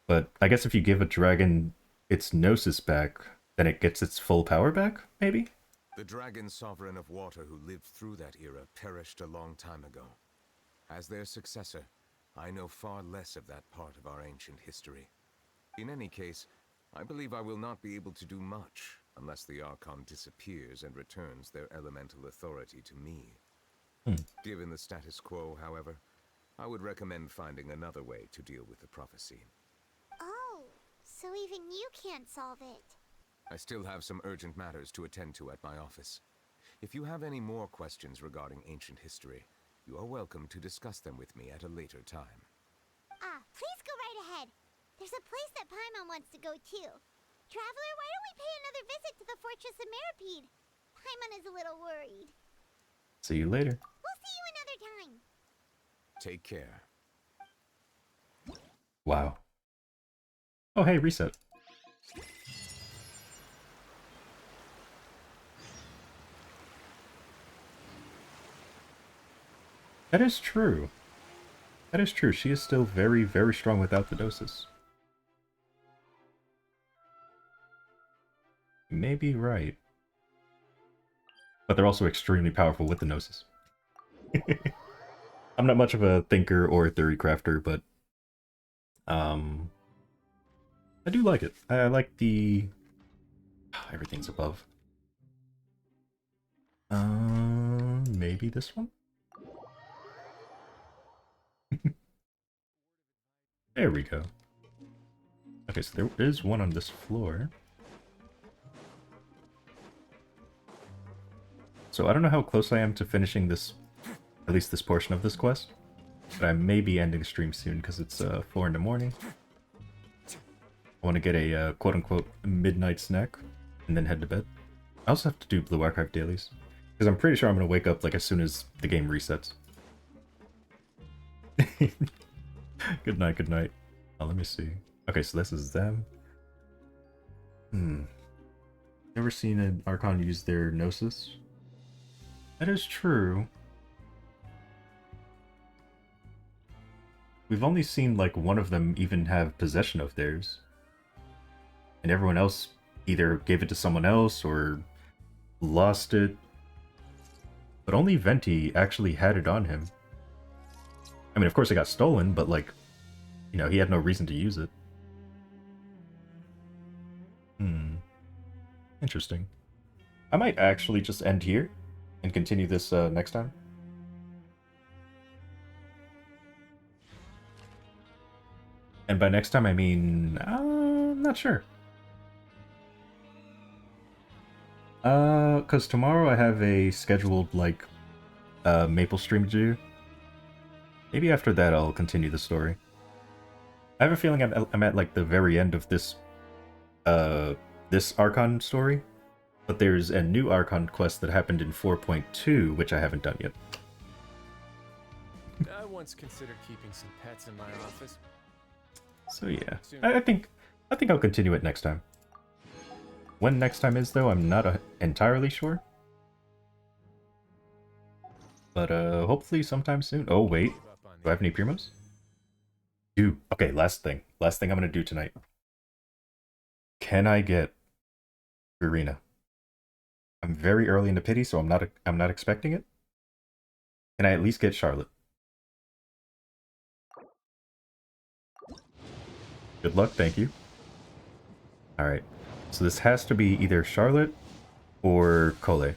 But I guess if you give a dragon its Gnosis back, then it gets its full power back, maybe? The dragon sovereign of water who lived through that era perished a long time ago. As their successor, I know far less of that part of our ancient history. In any case, I believe I will not be able to do much unless the Archon disappears and returns their elemental authority to me. Given the status quo, however, I would recommend finding another way to deal with the prophecy. Oh, so even you can't solve it. I still have some urgent matters to attend to at my office. If you have any more questions regarding ancient history, you are welcome to discuss them with me at a later time. Please go right ahead. There's a place that Paimon wants to go too. Traveler, why don't we pay another visit to the Fortress of Meropide? Paimon is a little worried. See you later. We'll see you another time. Take care. Wow. Oh, hey, reset. That is true. That is true. She is still very, very strong without the Gnosis. You may be right. But they're also extremely powerful with the Gnosis. I'm not much of a thinker or a theory crafter, but I do like it. I like the everything's above. Maybe this one? There we go. Okay, so there is one on this floor. So I don't know how close I am to finishing this, at least this portion of this quest. But I may be ending the stream soon because it's 4 in the morning. I want to get a quote-unquote midnight snack and then head to bed. I also have to do Blue Archive dailies because I'm pretty sure I'm going to wake up like as soon as the game resets. Good night, good night. Oh, let me see. Okay, so this is them. Never seen an Archon use their Gnosis? That is true. We've only seen like one of them even have possession of theirs. And everyone else either gave it to someone else or lost it. But only Venti actually had it on him. I mean, of course it got stolen, but like, you know, he had no reason to use it. Interesting. I might actually just end here and continue this next time. And by next time, I mean, I'm not sure. Because tomorrow I have a scheduled, like, Maple stream to do. Maybe after that I'll continue the story. I have a feeling I'm at like, the very end of this, this Archon story. But there's a new Archon quest that happened in 4.2, which I haven't done yet. I once considered keeping some pets in my office. So yeah, I think I'll continue it next time. When next time is, though, I'm not entirely sure. But hopefully sometime soon. Oh wait, do I have any primos? Dude, okay, last thing I'm gonna do tonight. Can I get Farina? I'm very early in the pity, so I'm not expecting it. Can I at least get Charlotte? Good luck, thank you. Alright, so this has to be either Charlotte or Cole.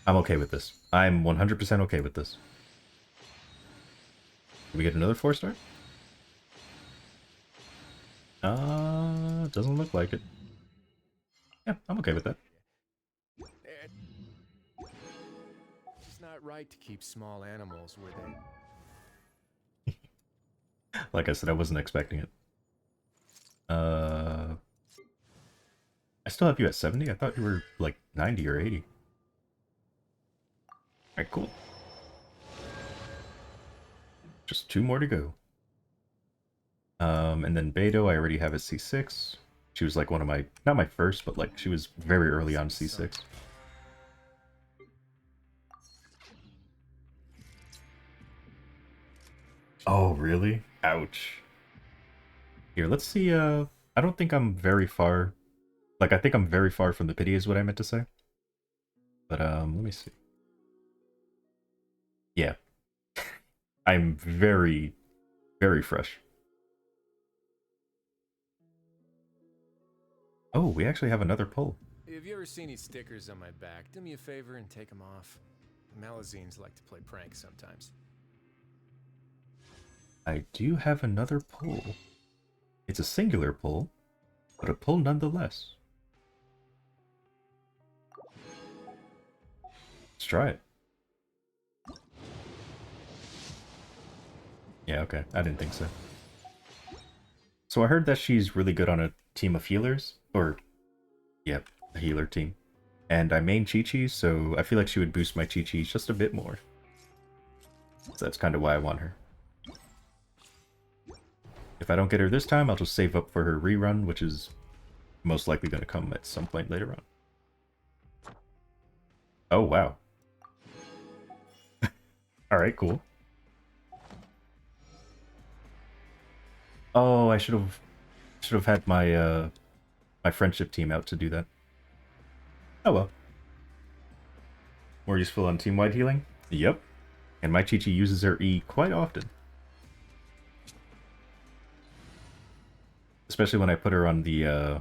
I'm okay with this. I'm 100% okay with this. Did we get another 4-star? Doesn't look like it. Yeah, I'm okay with that. It's not right to keep small animals where they... Like I said, I wasn't expecting it. I still have you at 70? I thought you were like 90 or 80. Alright, cool. Just 2 more to go. And then Beto, I already have at C6. She was like one of my, not my first, but like she was very early on C6. Oh, really? Ouch. Here, let's see, I don't think I'm very far. Like, I think I'm very far from the pity is what I meant to say. But, let me see. Yeah. I'm very, very fresh. Oh, we actually have another pull. If you ever see any stickers on my back, do me a favor and take them off. Malazines like to play pranks sometimes. I do have another pull. It's a singular pull, but a pull nonetheless. Let's try it. Yeah, okay. I didn't think so. So I heard that she's really good on a team of healers. Or, yeah, a healer team. And I main Chi-Chi, so I feel like she would boost my Chi-Chi just a bit more. So that's kind of why I want her. If I don't get her this time, I'll just save up for her rerun, which is most likely going to come at some point later on. Oh, wow. Alright, cool. Oh, I should have had my my friendship team out to do that. Oh well. More useful on team-wide healing? Yep. And my Chi-Chi uses her E quite often. Especially when I put her on the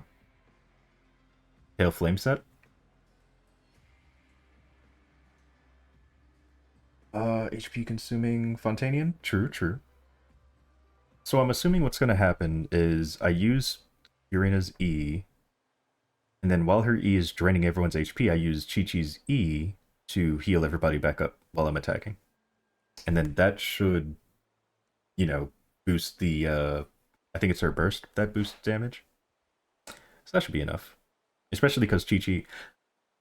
Tail Flame set. HP consuming Fontanian? True, true. So I'm assuming what's going to happen is I use Furina's E, and then while her E is draining everyone's HP, I use Chi-Chi's E to heal everybody back up while I'm attacking. And then that should, you know, boost the, I think it's her burst that boosts damage. So that should be enough. Especially because Chi-Chi,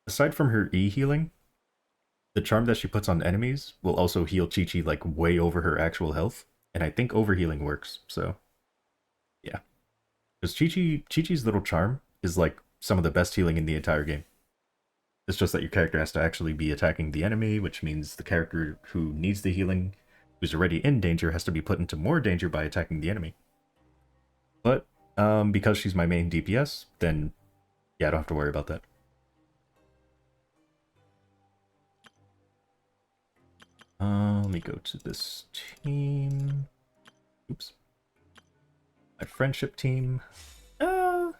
aside from her E healing, the charm that she puts on enemies will also heal Chi-Chi like way over her actual health. And I think overhealing works, so yeah. Because Chi-Chi's little charm is like some of the best healing in the entire game. It's just that your character has to actually be attacking the enemy, which means the character who needs the healing, who's already in danger, has to be put into more danger by attacking the enemy. But because she's my main DPS, then yeah, I don't have to worry about that. Let me go to this team. Oops. My friendship team. Yeah,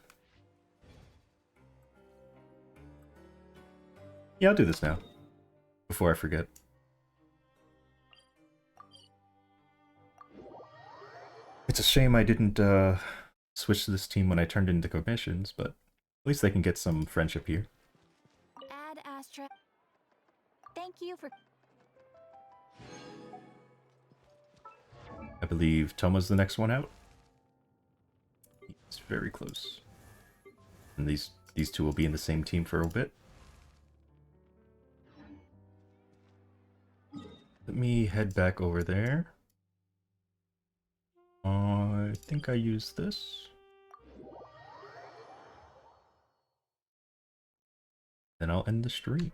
I'll do this now. Before I forget. It's a shame I didn't switch to this team when I turned into commissions, but at least they can get some friendship here. Add Astra. Thank you for. I believe Toma's the next one out. It's very close. And these two will be in the same team for a bit. Let me head back over there. I think I used this. Then I'll end the stream.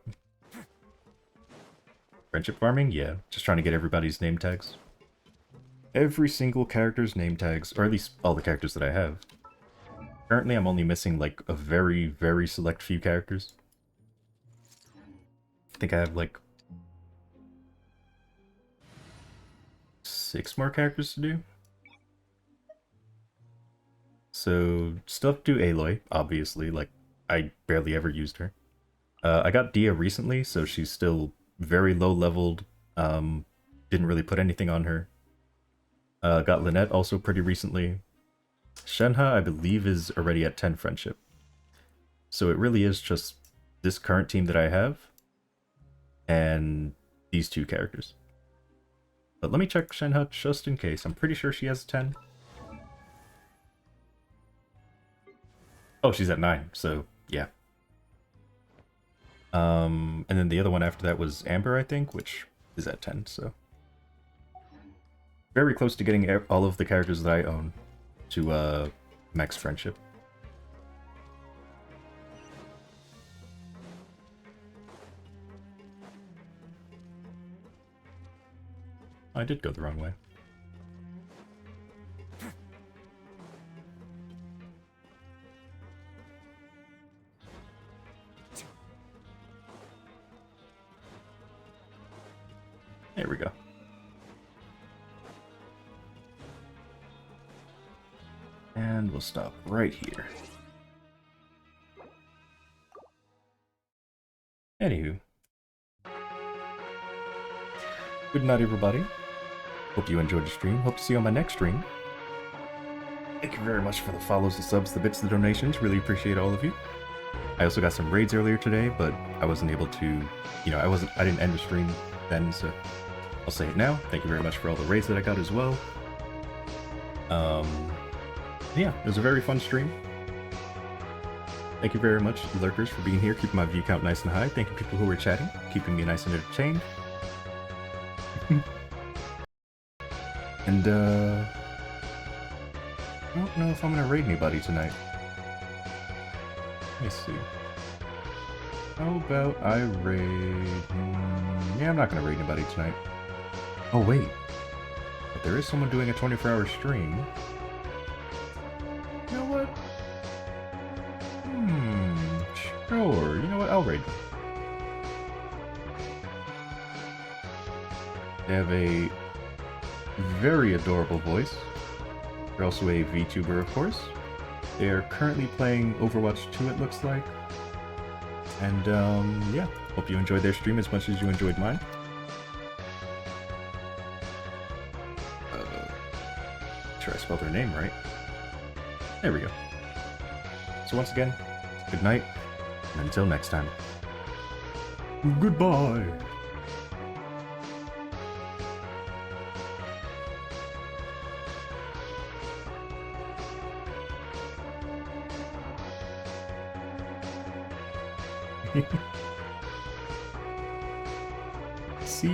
Friendship farming? Yeah, just trying to get everybody's name tags. Every single character's name tags, or at least all the characters that I have. Currently, I'm only missing like a very, very select few characters. I think I have like 6 more characters to do. So, still have to do Aloy, obviously, like, I barely ever used her. I got Dia recently, so she's still very low leveled, didn't really put anything on her. Got Lynette also pretty recently. Shenhe, I believe, is already at 10 friendship. So it really is just this current team that I have, and these 2 characters. But let me check Shenhe just in case. I'm pretty sure she has 10. Oh, she's at 9, so yeah. And then the other one after that was Amber, I think, which is at 10, so. Very close to getting all of the characters that I own to max friendship. I did go the wrong way. There we go. And we'll stop right here. Anywho. Good night, everybody. Hope you enjoyed the stream. Hope to see you on my next stream. Thank you very much for the follows, the subs, the bits, the donations. Really appreciate all of you. I also got some raids earlier today, but I wasn't able to, you know, I didn't end the stream then, so I'll say it now. Thank you very much for all the raids that I got as well. Yeah, it was a very fun stream. Thank you very much, lurkers, for being here, keeping my view count nice and high. Thank you, people who were chatting, keeping me nice and entertained. And, I don't know if I'm gonna raid anybody tonight. Let me see. How about I raid... yeah, I'm not gonna raid anybody tonight. Oh, wait. But there is someone doing a 24-hour stream. You know what? Sure. You know what? I'll raid them. They have a very adorable voice. They're also a VTuber, of course. They are currently playing Overwatch 2, it looks like. And, yeah. Hope you enjoyed their stream as much as you enjoyed mine. sure I spelled her name right. There we go. So once again, good night, and until next time. Goodbye! See